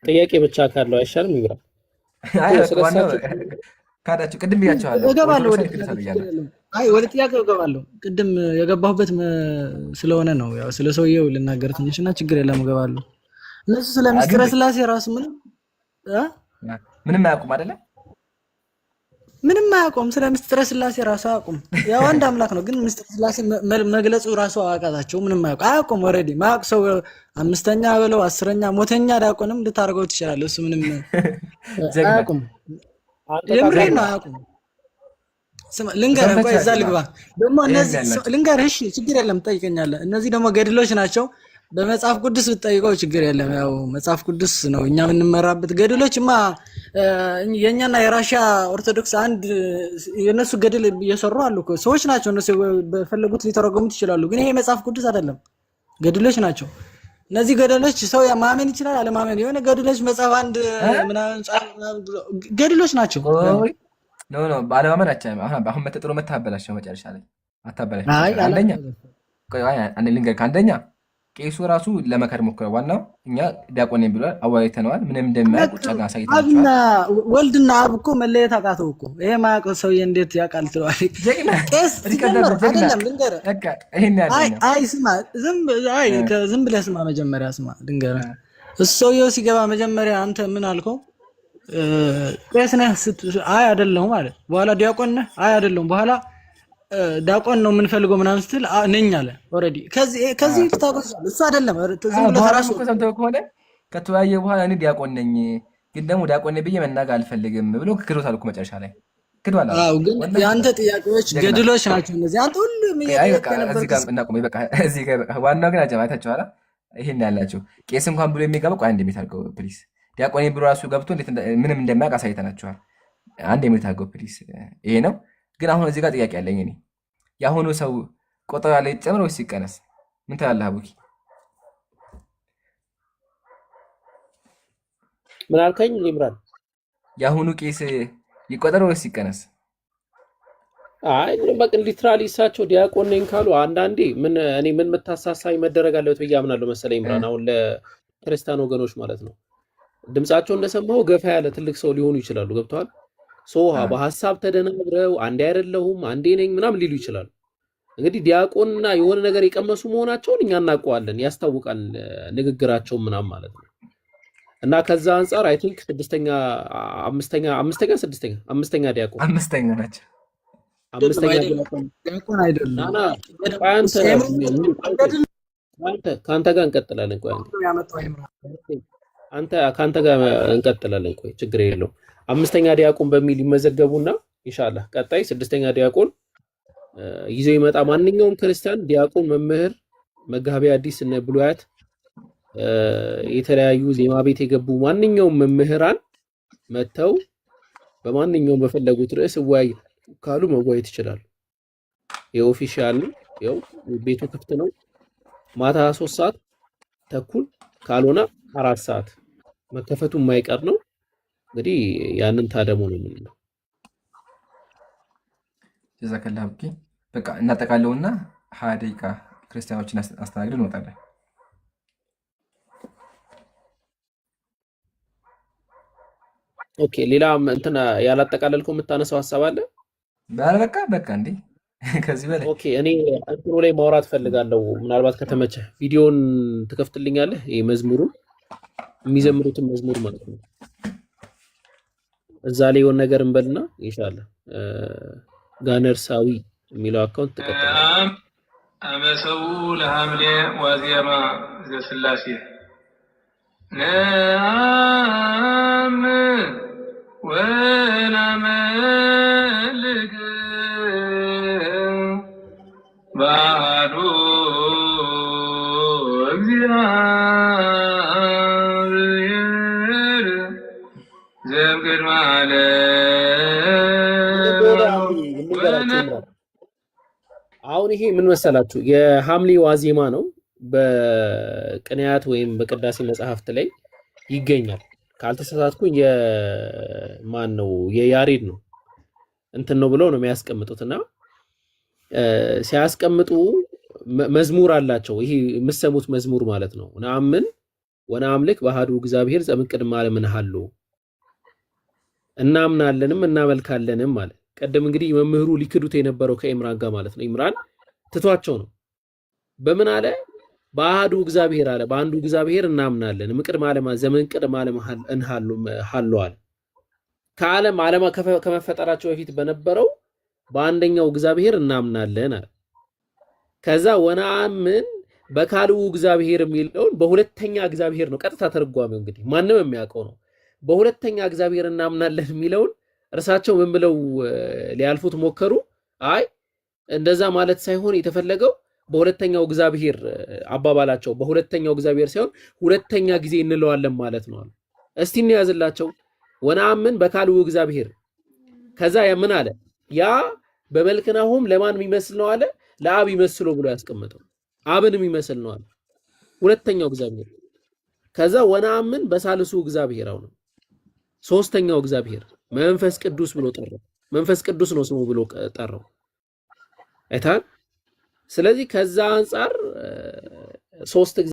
ጥያቄ ብቻ ካለው አይሻልም? ይብራ።
አይ ስለሳቸው ካዳችሁ ቅድም ብያቸዋለሁ።
እገባለሁ ወደ ጥያቄው እገባለሁ። ቅድም የገባሁበት ስለሆነ ነው። ያው ስለ ሰውዬው ልናገር ትንሽና ችግር የለም እገባለሁ። እነሱ ስለ ምስጢረ ስላሴ ራሱ
ምንም አያውቁም አይደለ?
ምንም አያውቁም። ስለ ምስጢረ ስላሴ ራሱ አያውቁም። ያው አንድ አምላክ ነው፣ ግን ምስጢረ ስላሴ መግለጹ ራሱ አቃታቸው። ምንም አያውቁም። ኦልሬዲ ማያውቅ ሰው አምስተኛ ብለው 10ኛ ሞተኛ ዲያቆንም ልታደርገው ትችላለህ። እሱ ምንም አያውቁም። የምሬን ነው አያውቁም። ልንገርህ፣ ቆይ እዛ ልግባ ደግሞ እነዚህ ልንገርህ። እሺ ችግር የለም ትጠይቀኛለህ። እነዚህ ደግሞ ገድሎች ናቸው። በመጽሐፍ ቅዱስ ብትጠይቀው ችግር የለም። ያው መጽሐፍ ቅዱስ ነው እኛ የምንመራበት። ገድሎችማ የኛና የራሽያ ኦርቶዶክስ አንድ የነሱ ገድል እየሰሩ አሉ እኮ ሰዎች ናቸው። እነሱ በፈለጉት ሊተረጎሙት ይችላሉ፣ ግን ይሄ መጽሐፍ ቅዱስ አይደለም፣ ገድሎች ናቸው። እነዚህ ገድሎች ሰው ማመን ይችላል አለማመን። የሆነ ገድሎች መጽሐፍ አንድ ምናምን ገድሎች ናቸው።
ኖ ባለማመን አቻም አሁን መተጥሮ መታበላቸው መጨረሻ ላይ አታበላቸው። አንደኛ ልንገርህ፣ አንደኛ ቄሱ ራሱ ለመከር ሞክረ። ዋናው እኛ ዲያቆን ብሏል፣ አዋይተነዋል። ምንም እንደማያውቅ ጫጋ ሳይታችኋል።
ወልድና አብ እኮ መለየት አቃተው እኮ። ይሄ ማያውቅ ሰውዬ እንዴት ያውቃል ትለዋል። ቄስ አይደለም ልንገርህ። ስማ፣ ዝም ብለህ ስማ፣ መጀመሪያ ስማ ልንገርህ። እሱ ሰውዬው ሲገባ መጀመሪያ አንተ ምን አልከው? ቄስ ነህ አይ አይደለሁም አለ። በኋላ ዲያቆን ነህ አይ አይደለሁም። በኋላ ዲያቆን ነው የምንፈልገው ምናምን ስትል ነኝ አለ። ኦልሬዲ ከዚህ ልታቆሳል። እሱ አይደለም ዝም ብሎ ተራሱ
ሰምተው ከሆነ ከተወያየ በኋላ እኔ ዲያቆን ነኝ ግን ደግሞ ዲያቆን ነኝ ብዬ መናገር አልፈልግም ብሎ ክዶታል እኮ መጨረሻ ላይ ክዷል።
አዎ ግን የአንተ ጥያቄዎች ገድሎች ናቸው እነዚህ። አንተ ሁሉም
እዚህ ጋር እናቆም። በቃ እዚህ ጋር በቃ ዋናው ግን አጀማ አይታችኋላ። ይሄን ያላችሁ ቄስ እንኳን ብሎ የሚገባው ቆይ አንድ ሚኒት አድርገው ፕሊስ። ዲያቆን ብሎ ራሱ ገብቶ እንዴት ምንም እንደማያውቅ አሳይተናችኋል። አንድ ሚኒት አድርገው ፕሊስ። ይሄ ነው። ግን አሁን እዚህ ጋር ጥያቄ ያለኝ እኔ የአሁኑ ሰው ቆጠራ ላይ ጨምሮ ወይስ ይቀነስ? ምን ትላለህ አቡኪ?
ምን አልከኝ ኢምራን?
የአሁኑ ቄስ ይቆጠር ወይስ ይቀነስ?
አይ በቃ ሊትራሊ እሳቸው ዲያቆን ነኝ ካሉ አንዳንዴ እኔ ምን መታሳሳይ መደረግ አለበት ብዬ አምናለሁ መሰለኝ ኢምራን። አሁን ለክርስቲያን ወገኖች ማለት ነው ድምጻቸው እንደሰማው ገፋ ያለ ትልቅ ሰው ሊሆኑ ይችላሉ። ገብተዋል። በሀሳብ ተደናብረው አንዴ አይደለሁም አንዴ ነኝ ምናምን ሊሉ ይችላሉ። እንግዲህ ዲያቆንና የሆነ ነገር የቀመሱ መሆናቸውን እኛ እናውቀዋለን፣ ያስታውቃል ንግግራቸው ምናምን ማለት ነው። እና ከዛ አንፃር አይ ቲንክ አምስተኛ ዲያቆን
አምስተኛ ናቸው።
አምስተኛ ዲያቆን
አይደለም።
ከአንተ ጋር እንቀጥላለን። ቆይ ከአንተ ጋር እንቀጥላለን። ቆይ ችግር የለው። አምስተኛ ዲያቆን በሚል ይመዘገቡና ኢንሻአላህ ቀጣይ ስድስተኛ ዲያቆን ይዞ ይመጣ ማንኛውም ክርስቲያን ዲያቆን፣ መምህር፣ መጋቢ አዲስ እና ብሉያት የተለያዩ ዜማ ቤት የገቡ ማንኛውም መምህራን መተው በማንኛውም በፈለጉት ርዕስ ወይ ካሉ መወያየት ይችላሉ። የኦፊሻል ነው። ያው ቤቱ ክፍት ነው። ማታ 3 ሰዓት ተኩል ካልሆነ 4 ሰዓት መከፈቱ የማይቀር ነው። እንግዲህ ያንን ታደሙ ነው የምንለው።
ጀዛከላህ ብኪ። በቃ እናጠቃለውና 20 ደቂቃ ክርስቲያኖችን አስተናግደን እንወጣለን።
ኦኬ ሌላ እንትና ያላጠቃለልከው የምታነሳው ሀሳብ አለ?
በቃ እንዴ ከዚህ በላይ
ኦኬ እኔ እንትኑ ላይ ማውራት ፈልጋለሁ። ምናልባት ከተመቸ ቪዲዮን ትከፍትልኛለህ? ይሄ መዝሙሩን የሚዘምሩትን መዝሙር ማለት ነው። እዛ ላይ የሆነ ነገር እንበልና ኢንሻአላህ ጋነርሳዊ የሚለው አካውንት ተቀጥሏል።
አመሰው ለሐምሌ ዋዜማ ዘስላሴ ነአም ወናመልክ ባዶ እግዚአብሔር ዘምቅድመ ዓለም።
አሁን ይሄ ምን መሰላችሁ የሐምሌ ዋዜማ ነው። በቅንያት ወይም በቅዳሴ መጽሐፍት ላይ ይገኛል። ካልተሳሳትኩኝ የማን ነው የያሬድ ነው እንትን ነው ብለው ነው የሚያስቀምጡትና ሲያስቀምጡ መዝሙር አላቸው። ይሄ የምትሰሙት መዝሙር ማለት ነው። ነአምን ወነአምልክ በአሐዱ እግዚአብሔር ዘእምቅድመ ዓለም እንሃሉ እናምናለንም እናመልካለንም ማለት ቀደም እንግዲህ መምህሩ ሊክዱት የነበረው ከኢምራን ጋር ማለት ነው። ኢምራን ትቷቸው ነው። በምን አለ? በአሐዱ እግዚአብሔር አለ። በአንዱ እግዚአብሔር እናምናለን እምቅድመ ዓለም ዘእምቅድመ ዓለም እንሃሉ አለ። ከዓለም ዓለማ ከመፈጠራቸው በፊት በነበረው በአንደኛው እግዚአብሔር እናምናለን አለ። ከዛ ወነአምን በካልኡ እግዚአብሔር የሚለውን በሁለተኛ እግዚአብሔር ነው ቀጥታ ተርጓሚው። እንግዲህ ማንም የሚያውቀው ነው። በሁለተኛ እግዚአብሔር እናምናለን የሚለውን እርሳቸው ምን ብለው ሊያልፉት ሞከሩ? አይ እንደዛ ማለት ሳይሆን የተፈለገው በሁለተኛው እግዚአብሔር አባባላቸው በሁለተኛው እግዚአብሔር ሳይሆን ሁለተኛ ጊዜ እንለዋለን ማለት ነው አሉ። እስቲ እንያዝላቸው። ወነአምን በካልኡ እግዚአብሔር ከዛ ምን አለ? ያ በመልክናሆም ለማን የሚመስል ነው አለ? ለአብ ይመስሎ ብሎ ያስቀመጠው አብን የሚመስል ነው አለ ሁለተኛው እግዚአብሔር። ከዛ ወነአምን በሳልሱ እግዚአብሔር አሁን ሶስተኛው እግዚአብሔር መንፈስ ቅዱስ ብሎ ጠራው። መንፈስ ቅዱስ ነው ስሙ ብሎ ጠራው። አይታል። ስለዚህ ከዛ አንፃር ሶስት